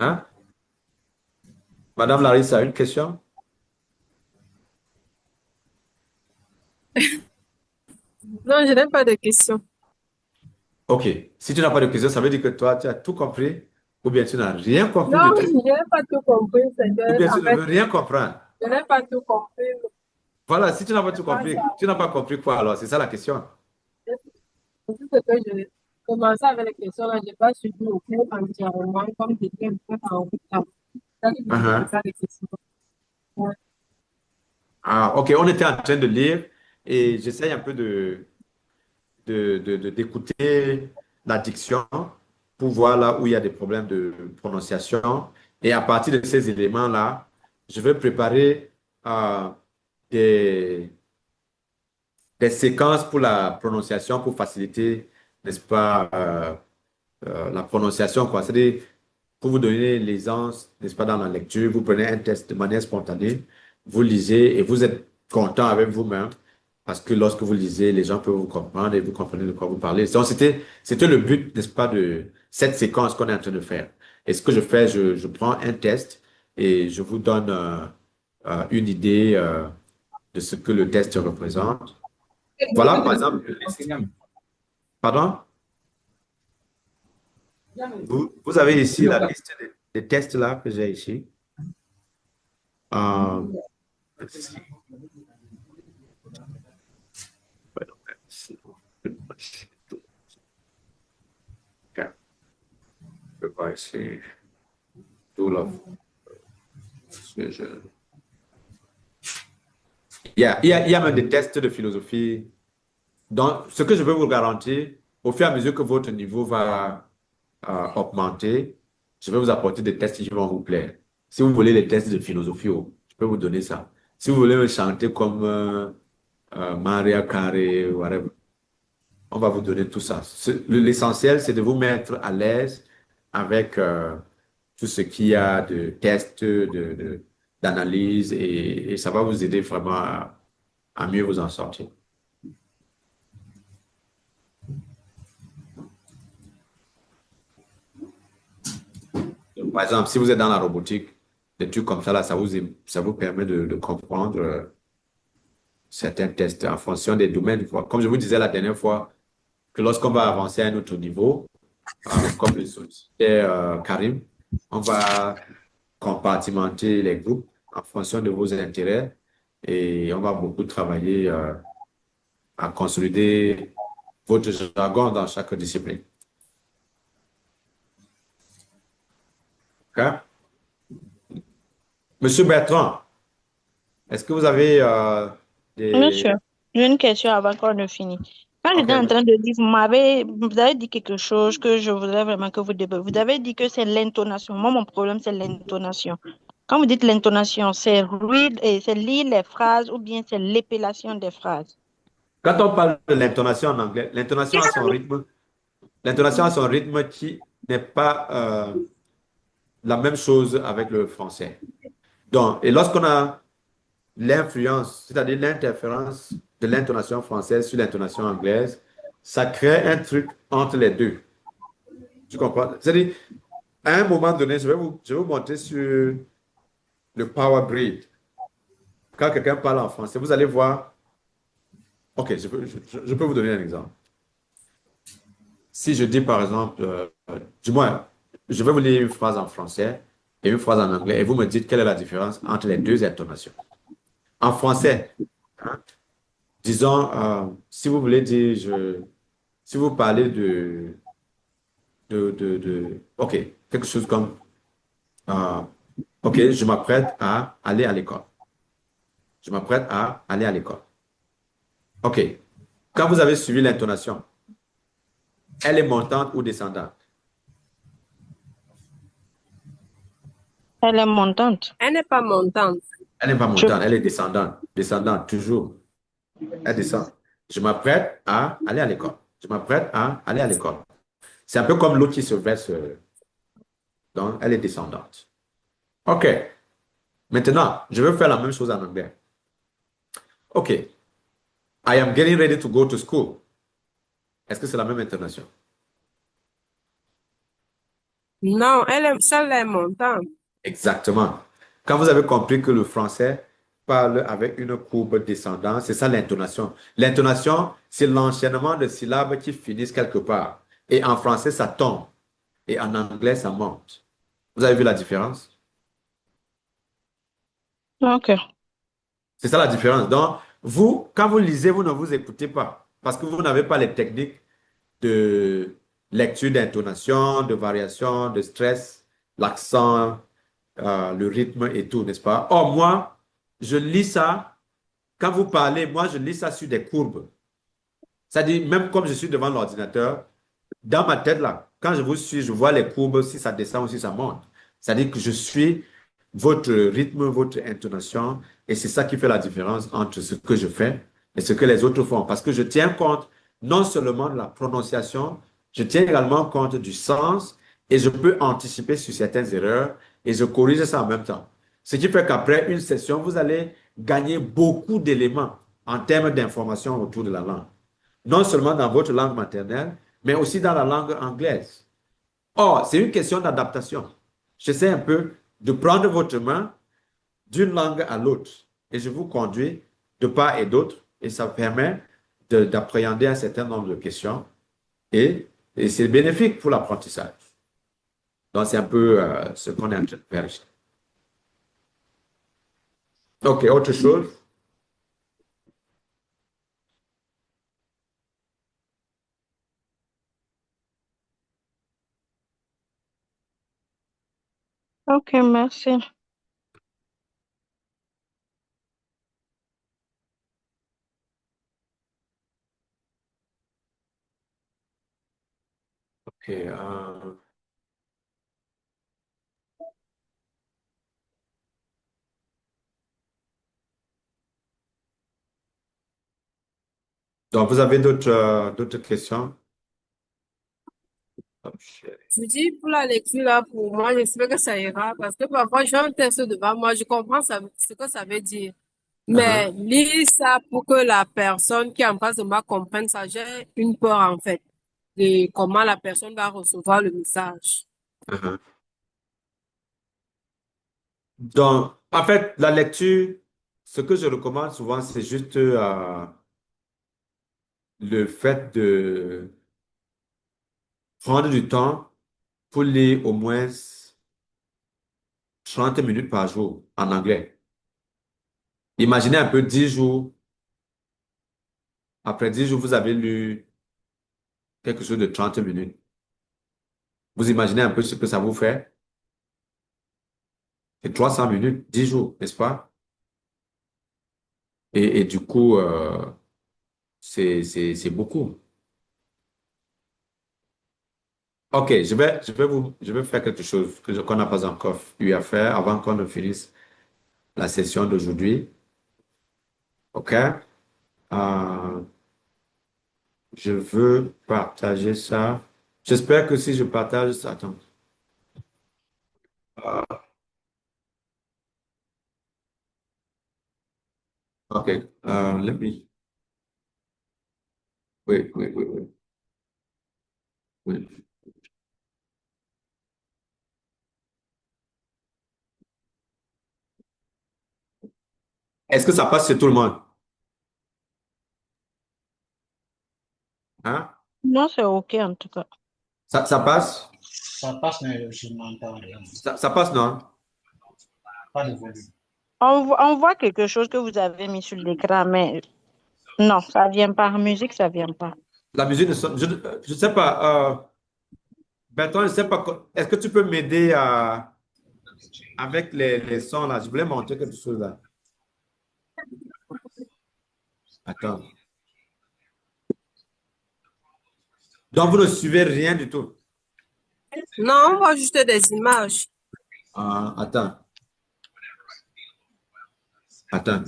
Hein? Madame Larissa, une question?
Non, je n'ai pas de questions.
OK. Si tu n'as pas de question, ça veut dire que toi, tu as tout compris ou bien tu n'as rien compris
Non,
de
je
tout.
n'ai pas tout compris. C'est
Ou
que,
bien tu
en
ne
fait,
veux rien comprendre.
je n'ai pas tout compris.
Voilà, si tu n'as pas tout
C'est pas
compris,
ça.
tu n'as pas compris quoi alors? C'est ça la question.
C'est ce que je commençais avec les questions. Là, je n'ai pas suivi aucun entièrement, comme j'étais un peu en retard. C'est ça que je me
Uh-huh.
posais ça, les questions. Ouais.
Ah, OK, on était en train de lire et j'essaye un peu d'écouter la diction pour voir là où il y a des problèmes de prononciation. Et à partir de ces éléments-là, je vais préparer des, des séquences pour la prononciation pour faciliter, n'est-ce pas, la prononciation, quoi. C'est-à-dire, pour vous donner l'aisance, n'est-ce pas, dans la lecture, vous prenez un test de manière spontanée, vous lisez et vous êtes content avec vous-même parce que lorsque vous lisez, les gens peuvent vous comprendre et vous comprenez de quoi vous parlez. Donc, c'était le but, n'est-ce pas, de cette séquence qu'on est en train de faire. Et ce que je fais, je prends un test et je vous donne une idée de ce que le test représente. Voilà, par exemple, une liste. Pardon? Vous avez ici la liste des tests là que j'ai ici. Let's see. va ici. Tool of persuasion. Il y a même des tests de philosophie. Donc, ce que je veux vous garantir, au fur et à mesure que votre niveau va augmenter, je vais vous apporter des tests qui vont vous plaire. Si vous voulez les tests de philosophie, je peux vous donner ça. Si vous voulez me chanter comme Maria Carey, whatever, on va vous donner tout ça. L'essentiel, c'est de vous mettre à l'aise avec tout ce qu'il y a de tests, d'analyse, et ça va vous aider vraiment à mieux vous en sortir. Par exemple, si vous êtes dans la robotique, des trucs comme ça, là, ça vous permet de comprendre certains tests en fonction des domaines. Comme je vous disais la dernière fois, que lorsqu'on va avancer à un autre niveau, comme le sollicitait Karim, on va compartimenter les groupes en fonction de vos intérêts et on va beaucoup travailler à consolider votre jargon dans chaque discipline. OK? Monsieur Bertrand, est-ce que vous avez des...
Monsieur, j'ai une question avant qu'on ne finisse. Quand j'étais en train de dire, vous avez dit quelque chose que je voudrais vraiment que vous développiez. Vous avez dit que c'est l'intonation. Moi, mon problème, c'est l'intonation. Quand vous dites l'intonation, c'est lire les phrases ou bien c'est l'épellation des phrases?
Quand on parle de l'intonation en anglais, l'intonation a son rythme qui n'est pas la même chose avec le français. Donc, et lorsqu'on a l'influence, c'est-à-dire l'interférence de l'intonation française sur l'intonation anglaise, ça crée un truc entre les deux. Tu comprends? C'est-à-dire, à un moment donné, je vais vous montrer sur le Power Grid. Quand quelqu'un parle en français, vous allez voir. OK, je peux vous donner un exemple. Si je dis par exemple, du moins, je vais vous lire une phrase en français et une phrase en anglais et vous me dites quelle est la différence entre les deux intonations. En français, hein, disons, si vous voulez dire, si vous parlez OK, quelque chose comme, euh, OK, je m'apprête à aller à l'école. Je m'apprête à aller à l'école. OK, quand vous avez suivi l'intonation, elle est montante ou descendante?
Elle est montante.
Elle n'est pas montante.
Elle n'est pas montante, elle est descendante. Descendante, toujours. Elle descend. Je m'apprête à aller à l'école. Je m'apprête à aller à l'école. C'est un peu comme l'autre qui se verse. Donc, elle est descendante. OK. Maintenant, je vais faire la même chose en anglais. OK. I am getting ready to go to school. Est-ce que c'est la même intonation?
Non, celle-là est montante.
Exactement. Quand vous avez compris que le français parle avec une courbe descendante, c'est ça l'intonation. L'intonation, c'est l'enchaînement de syllabes qui finissent quelque part. Et en français, ça tombe. Et en anglais, ça monte. Vous avez vu la différence?
OK.
C'est ça la différence. Donc, vous, quand vous lisez, vous ne vous écoutez pas parce que vous n'avez pas les techniques de lecture d'intonation, de variation, de stress, l'accent, le rythme et tout, n'est-ce pas? Or, moi, je lis ça, quand vous parlez, moi, je lis ça sur des courbes. C'est-à-dire, même comme je suis devant l'ordinateur, dans ma tête, là, quand je vous suis, je vois les courbes, si ça descend ou si ça monte. C'est-à-dire que je suis votre rythme, votre intonation, et c'est ça qui fait la différence entre ce que je fais et ce que les autres font. Parce que je tiens compte non seulement de la prononciation, je tiens également compte du sens et je peux anticiper sur certaines erreurs et je corrige ça en même temps. Ce qui fait qu'après une session, vous allez gagner beaucoup d'éléments en termes d'information autour de la langue. Non seulement dans votre langue maternelle, mais aussi dans la langue anglaise. Or, c'est une question d'adaptation. J'essaie un peu de prendre votre main d'une langue à l'autre et je vous conduis de part et d'autre et ça permet d'appréhender un certain nombre de questions et c'est bénéfique pour l'apprentissage. Donc, c'est un peu ce qu'on est en train de faire ici. OK, autre chose?
Ok, merci.
Ok. Donc, vous avez d'autres questions? Oh, shit.
Je dis pour la lecture là, pour moi, j'espère que ça ira parce que parfois j'ai un texte devant moi, je comprends ce que ça veut dire. Mais
Uh-huh.
lire ça pour que la personne qui est en face de moi comprenne ça, j'ai une peur en fait de comment la personne va recevoir le message.
Uh-huh. Donc, en fait, la lecture, ce que je recommande souvent, c'est juste le fait de prendre du temps pour lire au moins 30 minutes par jour en anglais. Imaginez un peu 10 jours. Après 10 jours, vous avez lu quelque chose de 30 minutes. Vous imaginez un peu ce que ça vous fait? C'est 300 minutes, 10 jours, n'est-ce pas? Et du coup, c'est beaucoup. OK, je vais faire quelque chose qu'on n'a pas encore eu à faire avant qu'on ne finisse la session d'aujourd'hui. OK? Euh, je veux partager ça. J'espère que si je partage ça, attends. Euh, OK. Let me. Oui, oui, oui, oui. Oui. Est-ce que ça passe chez tout le monde? Hein?
Non, c'est ok en tout cas.
Ça passe?
Ça passe, mais je n'entends rien.
Ça passe, non?
Pas de volume.
On voit quelque chose que vous avez mis sur l'écran, mais non, ça vient pas. Musique, ça vient pas.
La musique ne sonne. Je ne sais pas. Bertrand, je ne sais pas. Est-ce que tu peux m'aider avec les sons là? Je voulais montrer quelque chose là. Attends. Donc, vous ne suivez rien du tout.
Non, on voit juste des images.
Attends. Attends.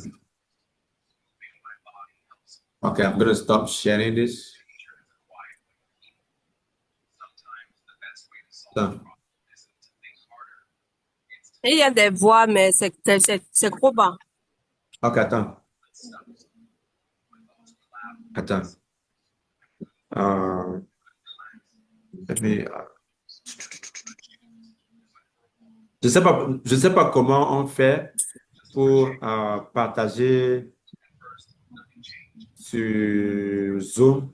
Okay, I'm gonna stop sharing this. Attends.
Et il y a des voix, mais c'est trop bas.
Ok, attends. Attends. Euh, let me, je sais pas comment on fait pour partager sur Zoom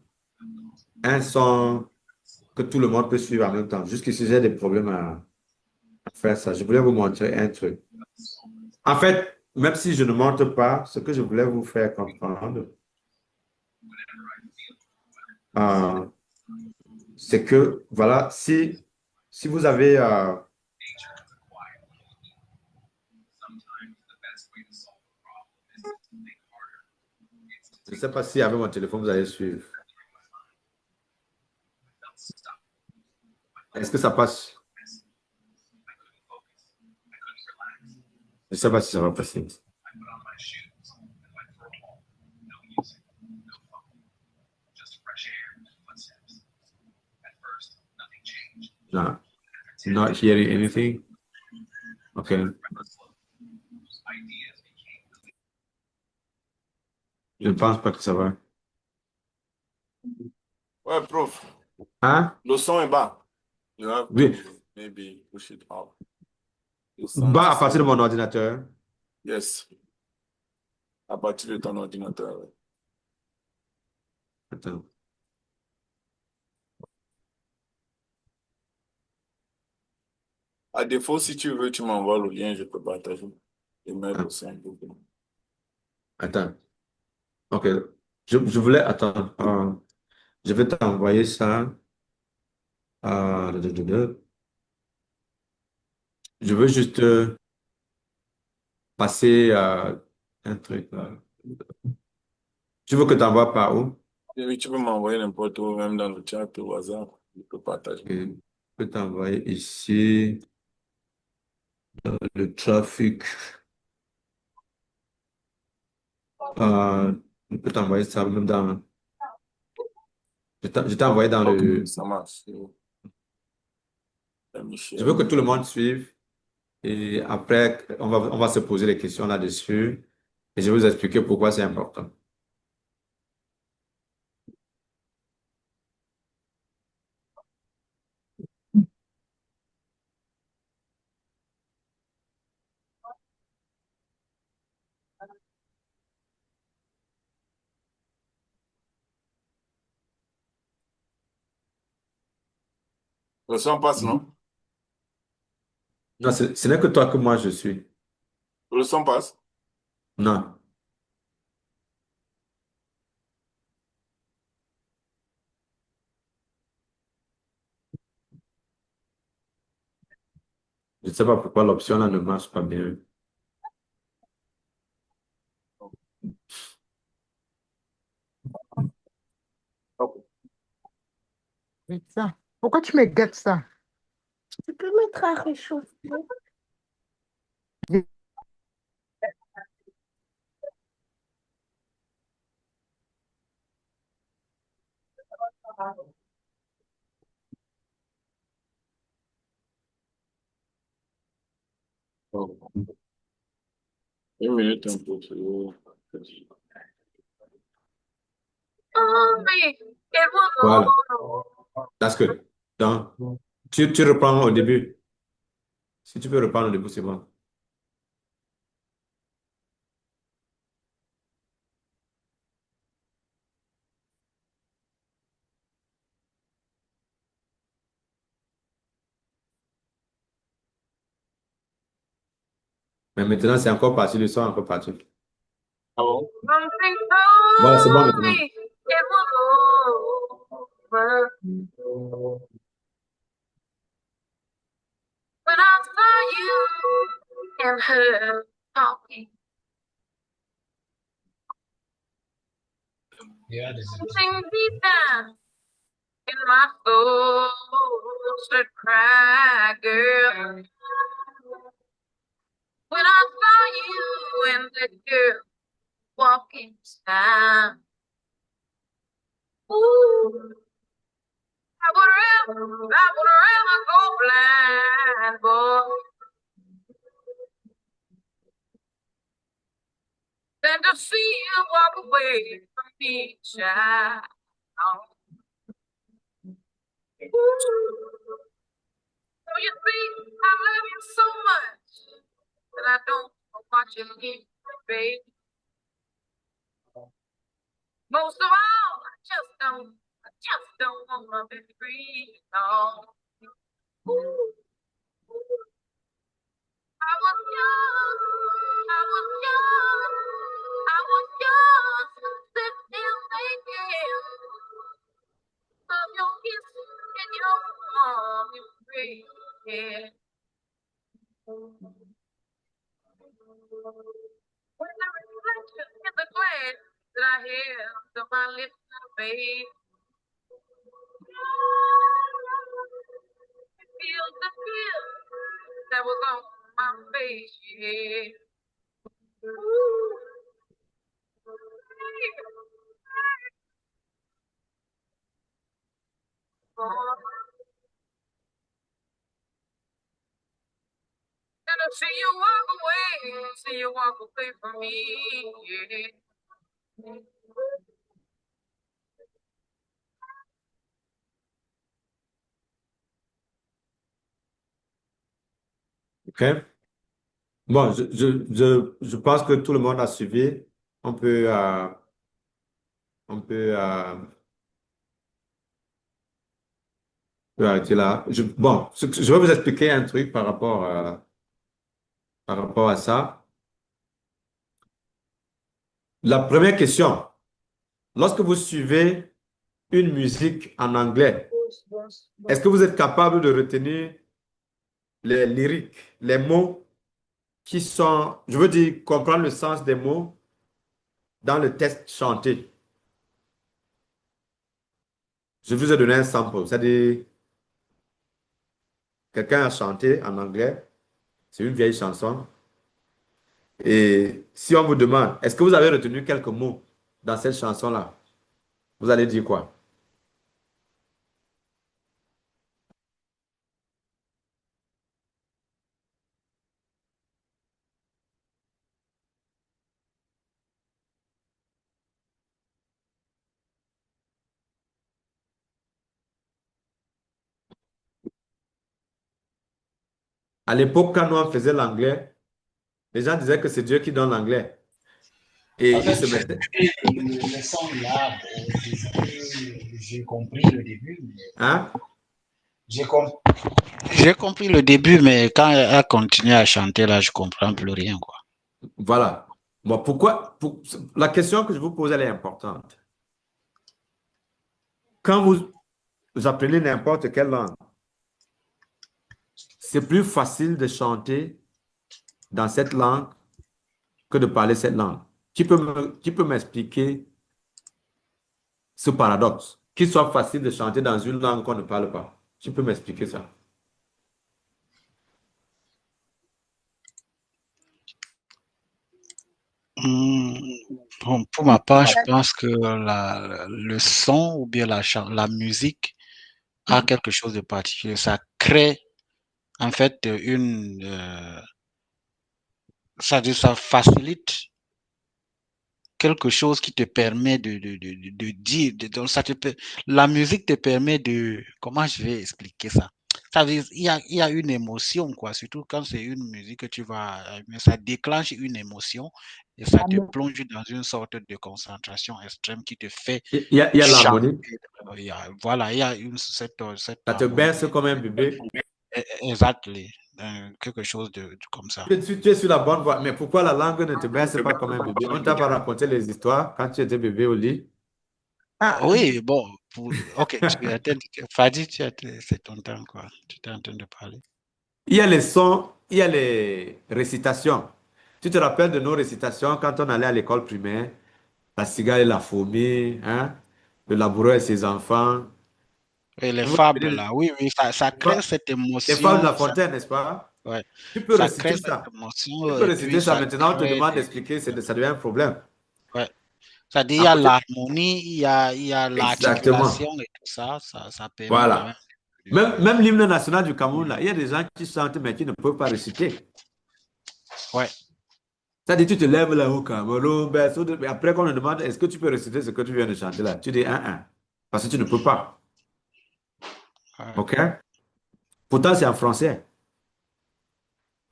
un son que tout le monde peut suivre en même temps. Jusqu'ici, j'ai des problèmes à faire ça. Je voulais vous montrer un truc. En fait, même si je ne montre pas, ce que je voulais vous faire comprendre, euh, c'est que, voilà, si vous avez, je ne sais pas si avec mon téléphone, vous allez suivre. Est-ce que ça passe? Je ne sais pas si ça va passer. No, not hearing anything. Okay. Je ne pense pas que ça va.
Ouais, prof,
Hein?
le son est bas. You have
Oui.
to maybe push it up. Le son
Bas à
est-
partir de mon ordinateur.
Yes. À partir de ton ordinateur. Ouais.
Attends.
À défaut, si tu veux, tu m'envoies le lien, je peux partager. Et mettre le son.
Attends. OK. Je voulais. Attends. Je vais t'envoyer ça. Je je veux juste passer un truc là. Tu veux que tu envoies par où?
Oui, tu peux m'envoyer n'importe où, même dans le chat au hasard. Je peux partager.
Ok. Je peux t'envoyer ici le trafic. Je peux t'envoyer ça même dans. Je t'ai envoyé dans
Ok,
le.
ça marche.
Je veux que tout le monde suive et après, on va se poser les questions là-dessus et je vais vous expliquer pourquoi c'est important.
Le son passe, non?
Non, ce n'est que toi que moi je suis.
Le son passe?
Non. Je ne sais pas pourquoi l'option là ne marche pas bien.
Ça. Pourquoi tu me guettes ça? Tu peux mettre à réchauffer.
Une minute un peu.
Voilà. That's good. Donc, tu reprends au début. Si tu peux reprendre au début, c'est bon. Mais maintenant, c'est encore parti, le son est encore parti.
Ah bon?
Voilà, c'est bon maintenant.
When I saw you and her talking, something deep down in my soul started cry, girl. When I saw you and that girl walking down, ooh, I would rather go blind, boy, than to see you walk away from me, child. So you see, I love you so much that I don't want you to leave, baby. Most of all, I just don't want to be free, no. Ooh. I was young, I was young, sit still thinking of your kiss and your warm embrace, yeah. When the reflection in the glass that I held to my lips, babe, feel the fear that was on my face, yeah. Ooh. And I see you walk away from me, yeah.
OK? Bon, je pense que tout le monde a suivi. On peut, on peut, peut arrêter là. Bon, je vais vous expliquer un truc par rapport à ça. La première question, lorsque vous suivez une musique en anglais, est-ce que vous êtes capable de retenir les lyriques, les mots qui sont, je veux dire, comprendre le sens des mots dans le texte chanté. Je vous ai donné un sample, c'est-à-dire, quelqu'un a chanté en anglais, c'est une vieille chanson, et si on vous demande, est-ce que vous avez retenu quelques mots dans cette chanson-là? Vous allez dire quoi? À l'époque, quand nous on faisait l'anglais, les gens disaient que c'est Dieu qui donne l'anglais. Et
En
ils
fait,
se mettaient.
le son là, j'ai compris le début, mais
Hein?
J'ai compris le début, mais quand elle continue à chanter, là, je comprends plus rien, quoi.
Voilà. Bon, pourquoi? La question que je vous pose, elle est importante. Quand vous apprenez n'importe quelle langue, c'est plus facile de chanter dans cette langue que de parler cette langue. Qui peut m'expliquer ce paradoxe? Qu'il soit facile de chanter dans une langue qu'on ne parle pas. Tu peux m'expliquer ça?
Bon, pour ma part, je pense que le son ou bien la musique a quelque chose de particulier. Ça crée, en fait, ça facilite quelque chose qui te permet de dire, donc la musique te permet comment je vais expliquer ça? Ça veut dire, il y a une émotion, quoi, surtout quand c'est une musique que tu vas, mais ça déclenche une émotion et ça te plonge dans une sorte de concentration extrême qui te fait
Il y a
chanter.
l'harmonie.
Voilà, il y a cette
Ça te berce comme un bébé.
Exactly. Quelque chose comme ça.
Tu es sur la bonne voie, mais pourquoi la langue ne te berce pas comme un bébé? On t'a pas raconté les histoires quand tu étais bébé au lit?
Oui, bon, ok, Fadi, c'est ton temps, quoi. Tu es en train de parler.
Il y a les sons, il y a les récitations. Tu te rappelles de nos récitations quand on allait à l'école primaire? La cigale et la fourmi, hein? Le laboureur et ses enfants.
Et les
Vous vous
fables,
rappelez
là, oui, ça crée cette
les fables de
émotion.
La Fontaine, n'est-ce pas?
Ouais,
Tu peux
ça crée
réciter
cette
ça. Tu
émotion
peux
et
réciter
puis
ça.
ça
Maintenant, on te
crée
demande d'expliquer, ça devient un problème.
ouais. C'est-à-dire, il y
À
a
côté,
l'harmonie, il y a
exactement.
l'articulation et tout ça, ça permet quand même
Voilà. Même l'hymne national du Cameroun, là, il y a des gens qui chantent, mais qui ne peuvent pas réciter.
Ouais.
C'est-à-dire, tu te lèves là au Cameroun, mais après qu'on te demande, est-ce que tu peux réciter ce que tu viens de chanter là? Tu dis, parce que tu ne peux pas. OK? Pourtant, c'est en français.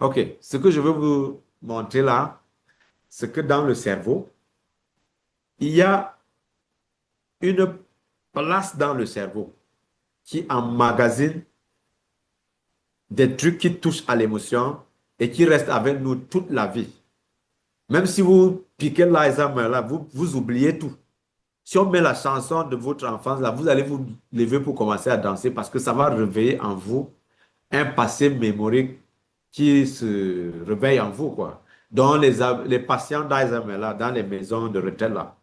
OK. Ce que je veux vous montrer là, c'est que dans le cerveau, il y a une place dans le cerveau qui emmagasine des trucs qui touchent à l'émotion et qui restent avec nous toute la vie. Même si vous piquez l'Alzheimer là, vous oubliez tout. Si on met la chanson de votre enfance là, vous allez vous lever pour commencer à danser parce que ça va réveiller en vous un passé mémorique qui se réveille en vous, quoi. Donc, les patients d'Alzheimer là, dans les maisons de retraite là,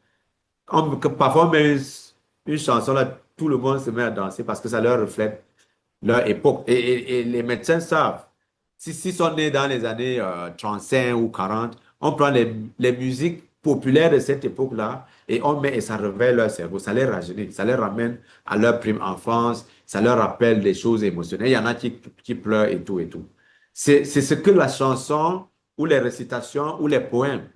parfois on met une chanson là, tout le monde se met à danser parce que ça leur reflète leur époque. Et les médecins savent. S'ils sont nés dans les années 35 ou 40, on prend les musiques populaires de cette époque-là et on met et ça réveille leur cerveau, ça les rajeunit, ça les ramène à leur prime enfance, ça leur rappelle des choses émotionnelles. Il y en a qui pleurent et tout et tout. C'est ce que la chanson ou les récitations ou les poèmes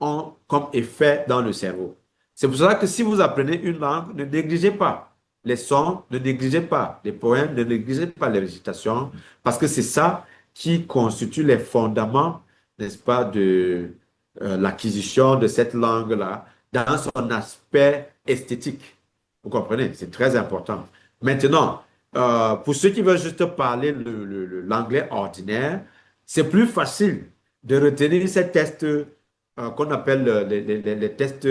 ont comme effet dans le cerveau. C'est pour cela que si vous apprenez une langue, ne négligez pas les sons, ne négligez pas les poèmes, ne négligez pas les récitations, parce que c'est ça qui constitue les fondements, n'est-ce pas, de l'acquisition de cette langue-là dans son aspect esthétique. Vous comprenez? C'est très important. Maintenant, pour ceux qui veulent juste parler l'anglais ordinaire, c'est plus facile de retenir ces tests qu'on appelle les tests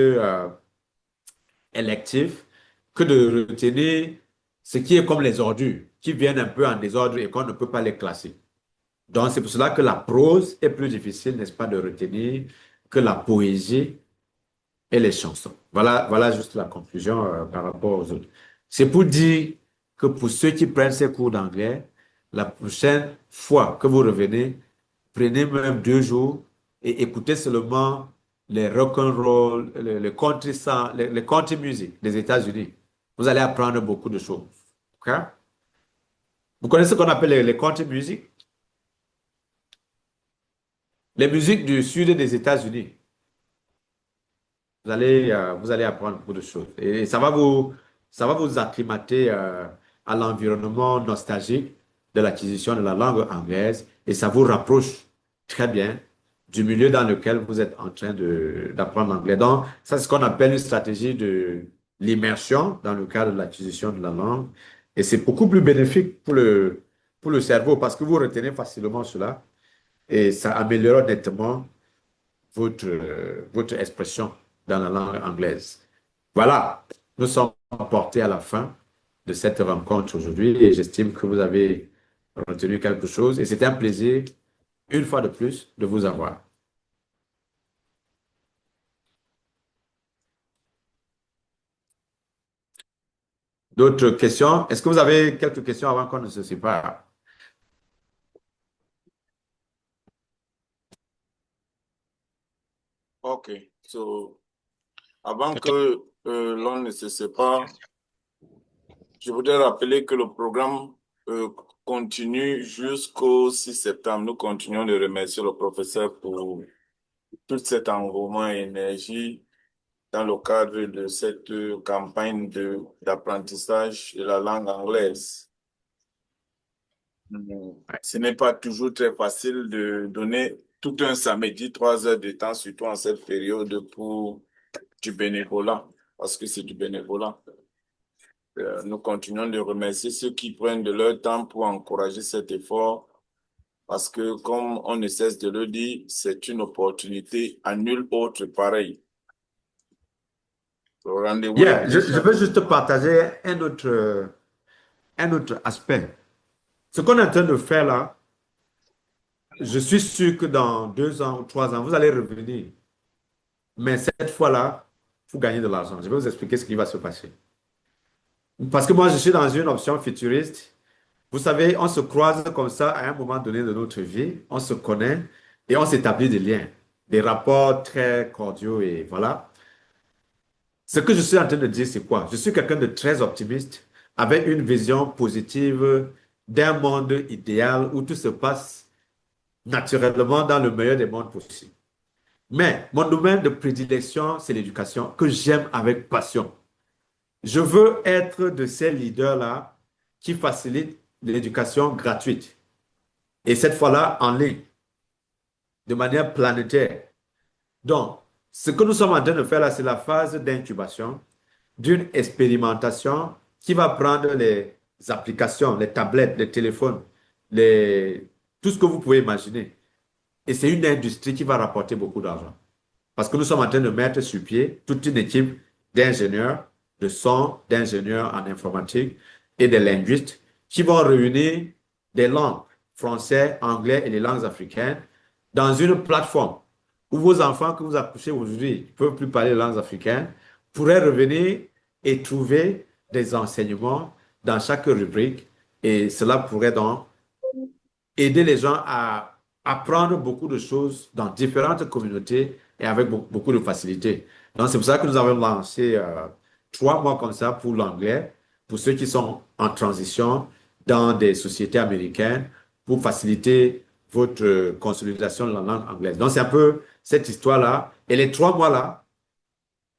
électifs que de retenir ce qui est comme les ordures, qui viennent un peu en désordre et qu'on ne peut pas les classer. Donc, c'est pour cela que la prose est plus difficile, n'est-ce pas, de retenir que la poésie et les chansons. Voilà juste la conclusion par rapport aux autres. C'est pour dire que pour ceux qui prennent ces cours d'anglais, la prochaine fois que vous revenez, prenez même 2 jours et écoutez seulement les rock and roll, les country, les country music des États-Unis. Vous allez apprendre beaucoup de choses. OK? Vous connaissez ce qu'on appelle les country music? Les musiques du sud des États-Unis. Vous allez apprendre beaucoup de choses. Et ça va vous acclimater à l'environnement nostalgique de l'acquisition de la langue anglaise et ça vous rapproche très bien du milieu dans lequel vous êtes en train d'apprendre l'anglais. Donc, ça, c'est ce qu'on appelle une stratégie de l'immersion dans le cadre de l'acquisition de la langue. Et c'est beaucoup plus bénéfique pour le cerveau parce que vous retenez facilement cela et ça améliore nettement votre expression dans la langue anglaise. Voilà, nous sommes portés à la fin de cette rencontre aujourd'hui et j'estime que vous avez retenu quelque chose et c'était un plaisir, une fois de plus, de vous avoir. D'autres questions? Est-ce que vous avez quelques questions avant qu'on ne se sépare?
Ok, avant que l'on ne se sépare, je voudrais rappeler que le programme continue jusqu'au 6 septembre. Nous continuons de remercier le professeur pour tout cet engouement et énergie dans le cadre de cette campagne d'apprentissage de la langue anglaise. Ce n'est pas toujours très facile de donner tout un samedi 3 heures de temps, surtout en cette période pour du bénévolat, parce que c'est du bénévolat. Nous continuons de remercier ceux qui prennent de leur temps pour encourager cet effort, parce que, comme on ne cesse de le dire, c'est une opportunité à nul autre pareil.
Yeah, je veux juste partager un autre aspect. Ce qu'on est en train de faire là, je suis sûr que dans 2 ans ou 3 ans, vous allez revenir. Mais cette fois-là, vous gagnez de l'argent. Je vais vous expliquer ce qui va se passer. Parce que moi, je suis dans une option futuriste. Vous savez, on se croise comme ça à un moment donné de notre vie. On se connaît et on s'établit des liens, des rapports très cordiaux et voilà. Ce que je suis en train de dire, c'est quoi? Je suis quelqu'un de très optimiste, avec une vision positive d'un monde idéal où tout se passe naturellement dans le meilleur des mondes possibles. Mais mon domaine de prédilection, c'est l'éducation, que j'aime avec passion. Je veux être de ces leaders-là qui facilitent l'éducation gratuite. Et cette fois-là, en ligne, de manière planétaire. Donc, ce que nous sommes en train de faire là, c'est la phase d'incubation d'une expérimentation qui va prendre les applications, les tablettes, les téléphones, tout ce que vous pouvez imaginer. Et c'est une industrie qui va rapporter beaucoup d'argent. Parce que nous sommes en train de mettre sur pied toute une équipe d'ingénieurs de son, d'ingénieurs en informatique et de linguistes qui vont réunir des langues, français, anglais et les langues africaines, dans une plateforme où vos enfants que vous accouchez aujourd'hui ne peuvent plus parler les langues africaines, pourraient revenir et trouver des enseignements dans chaque rubrique. Et cela pourrait donc aider les gens à apprendre beaucoup de choses dans différentes communautés et avec beaucoup de facilité. Donc, c'est pour ça que nous avons lancé 3 mois comme ça pour l'anglais, pour ceux qui sont en transition dans des sociétés américaines, pour faciliter votre consolidation de la langue anglaise. Donc, c'est un peu cette histoire-là. Et les 3 mois-là,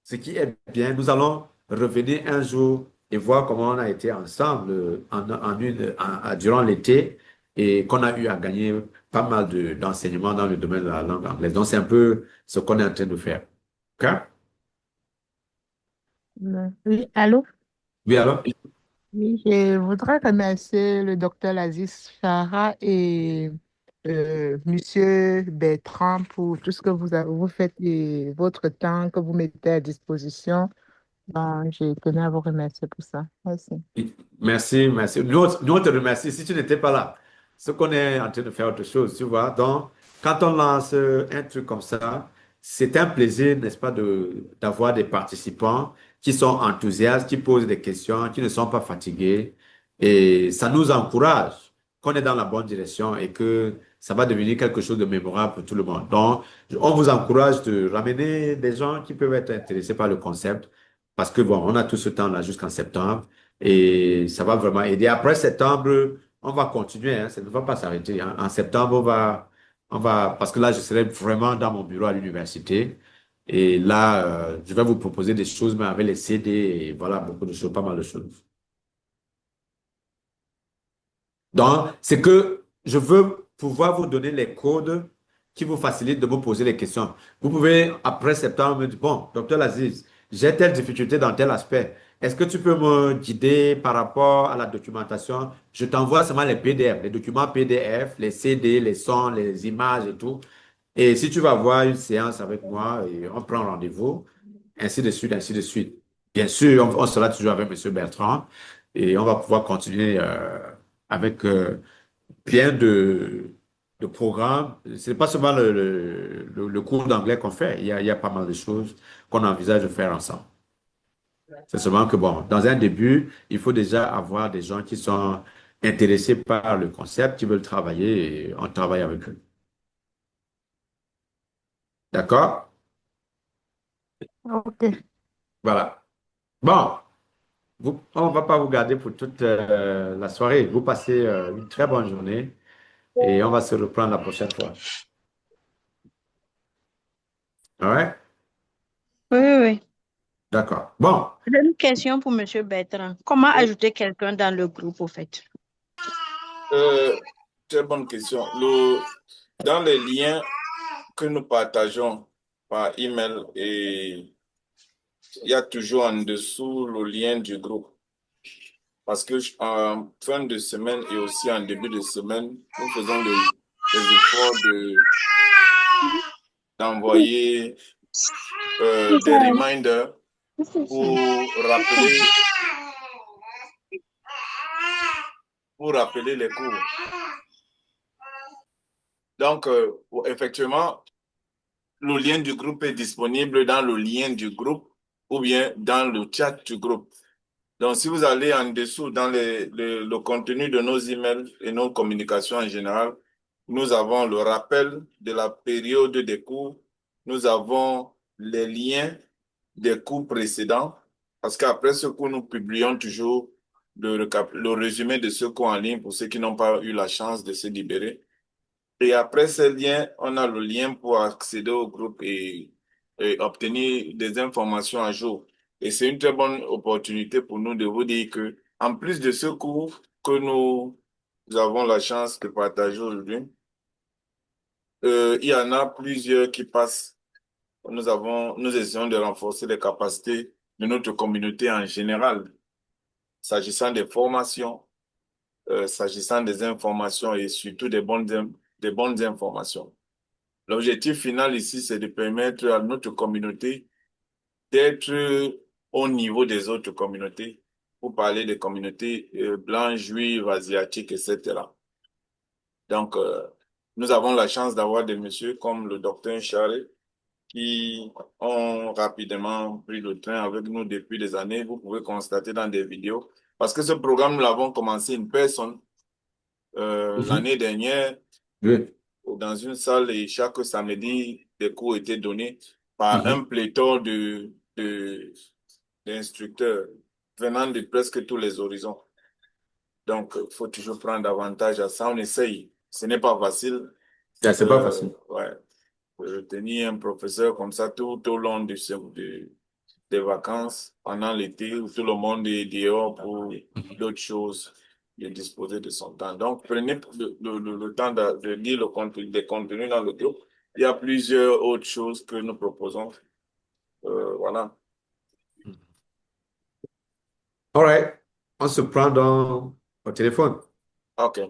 ce qui est bien, nous allons revenir un jour et voir comment on a été ensemble durant l'été et qu'on a eu à gagner pas mal d'enseignements dans le domaine de la langue anglaise. Donc, c'est un peu ce qu'on est en train de faire. OK?
Oui, allô?
Oui, alors?
Oui, je voudrais remercier le docteur Aziz Farah et Monsieur Bertrand pour tout ce que vous faites et votre temps que vous mettez à disposition. Donc, je tenais à vous remercier pour ça. Merci.
Merci, merci. Nous, on te remercie. Si tu n'étais pas là, ce qu'on est en train de faire autre chose, tu vois. Donc, quand on lance un truc comme ça, c'est un plaisir, n'est-ce pas, d'avoir des participants qui sont enthousiastes, qui posent des questions, qui ne sont pas fatigués. Et ça nous encourage qu'on est dans la bonne direction et que ça va devenir quelque chose de mémorable pour tout le monde. Donc, on vous encourage de ramener des gens qui peuvent être intéressés par le concept parce que, bon, on a tout ce temps-là jusqu'en septembre et ça va vraiment aider. Après septembre, on va continuer, hein, ça ne va pas s'arrêter. En septembre, parce que là, je serai vraiment dans mon bureau à l'université. Et là, je vais vous proposer des choses, mais avec les CD et voilà, beaucoup de choses, pas mal de choses. Donc, c'est que je veux pouvoir vous donner les codes qui vous facilitent de me poser les questions. Vous pouvez, après septembre, me dire, bon, docteur Aziz, j'ai telle difficulté dans tel aspect. Est-ce que tu peux me guider par rapport à la documentation? Je t'envoie seulement les PDF, les documents PDF, les CD, les sons, les images et tout. Et si tu vas avoir une séance avec moi, et on prend rendez-vous, ainsi de suite, ainsi de suite. Bien sûr, on sera toujours avec M. Bertrand et on va pouvoir continuer avec plein de programmes. Ce n'est pas seulement le cours d'anglais qu'on fait, il y a pas mal de choses qu'on envisage de faire ensemble. C'est seulement que, bon, dans un début, il faut déjà avoir des gens qui sont intéressés par le concept, qui veulent travailler et on travaille avec eux. D'accord?
Ok.
Voilà. Bon, on ne va pas vous garder pour toute la soirée. Vous passez une très bonne journée et on va se reprendre la prochaine fois. All right?
Oui, oui, oui.
D'accord. Bon,
J'ai une question pour Monsieur Bertrand. Comment ajouter quelqu'un dans le groupe, au fait?
Très bonne question. Dans les liens que nous partageons par email, et il y a toujours en dessous le lien du groupe. Parce que en fin de semaine et aussi en début de semaine, nous faisons les efforts d'envoyer des reminders pour rappeler les cours. Donc, effectivement, le lien du groupe est disponible dans le lien du groupe ou bien dans le chat du groupe. Donc, si vous allez en dessous dans le contenu de nos emails et nos communications en général, nous avons le rappel de la période des cours. Nous avons les liens des cours précédents parce qu'après ce cours, nous publions toujours le résumé de ce cours en ligne pour ceux qui n'ont pas eu la chance de se libérer. Et après ce lien, on a le lien pour accéder au groupe et obtenir des informations à jour. Et c'est une très bonne opportunité pour nous de vous dire que, en plus de ce cours que nous avons la chance de partager aujourd'hui, il y en a plusieurs qui passent. Nous essayons de renforcer les capacités de notre communauté en général, s'agissant des formations, s'agissant des informations et surtout des bonnes informations. L'objectif final ici, c'est de permettre à notre communauté d'être au niveau des autres communautés, pour parler des communautés blanches, juives, asiatiques, etc. Donc, nous avons la chance d'avoir des messieurs comme le docteur Charé qui ont rapidement pris le train avec nous depuis des années. Vous pouvez constater dans des vidéos. Parce que ce programme, nous l'avons commencé une personne l'année dernière.
Oui.
Dans une salle et chaque samedi, des cours étaient donnés par un pléthore d'instructeurs venant de presque tous les horizons. Donc, il faut toujours prendre avantage à ça. On essaye. Ce n'est pas facile.
C'est pas facile.
Ouais. Tenir un professeur comme ça tout au long des vacances, pendant l'été, où tout le monde est dehors pour d'autres choses, de disposer de son temps. Donc, prenez le temps de lire des contenus dans le groupe. Il y a plusieurs autres choses que nous proposons. Voilà.
All right. On se prend au téléphone.
OK.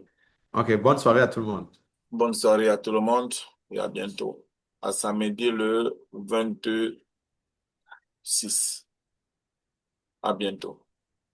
OK. Bonne soirée à tout le monde.
Bonne soirée à tout le monde et à bientôt. À samedi le 26. À bientôt.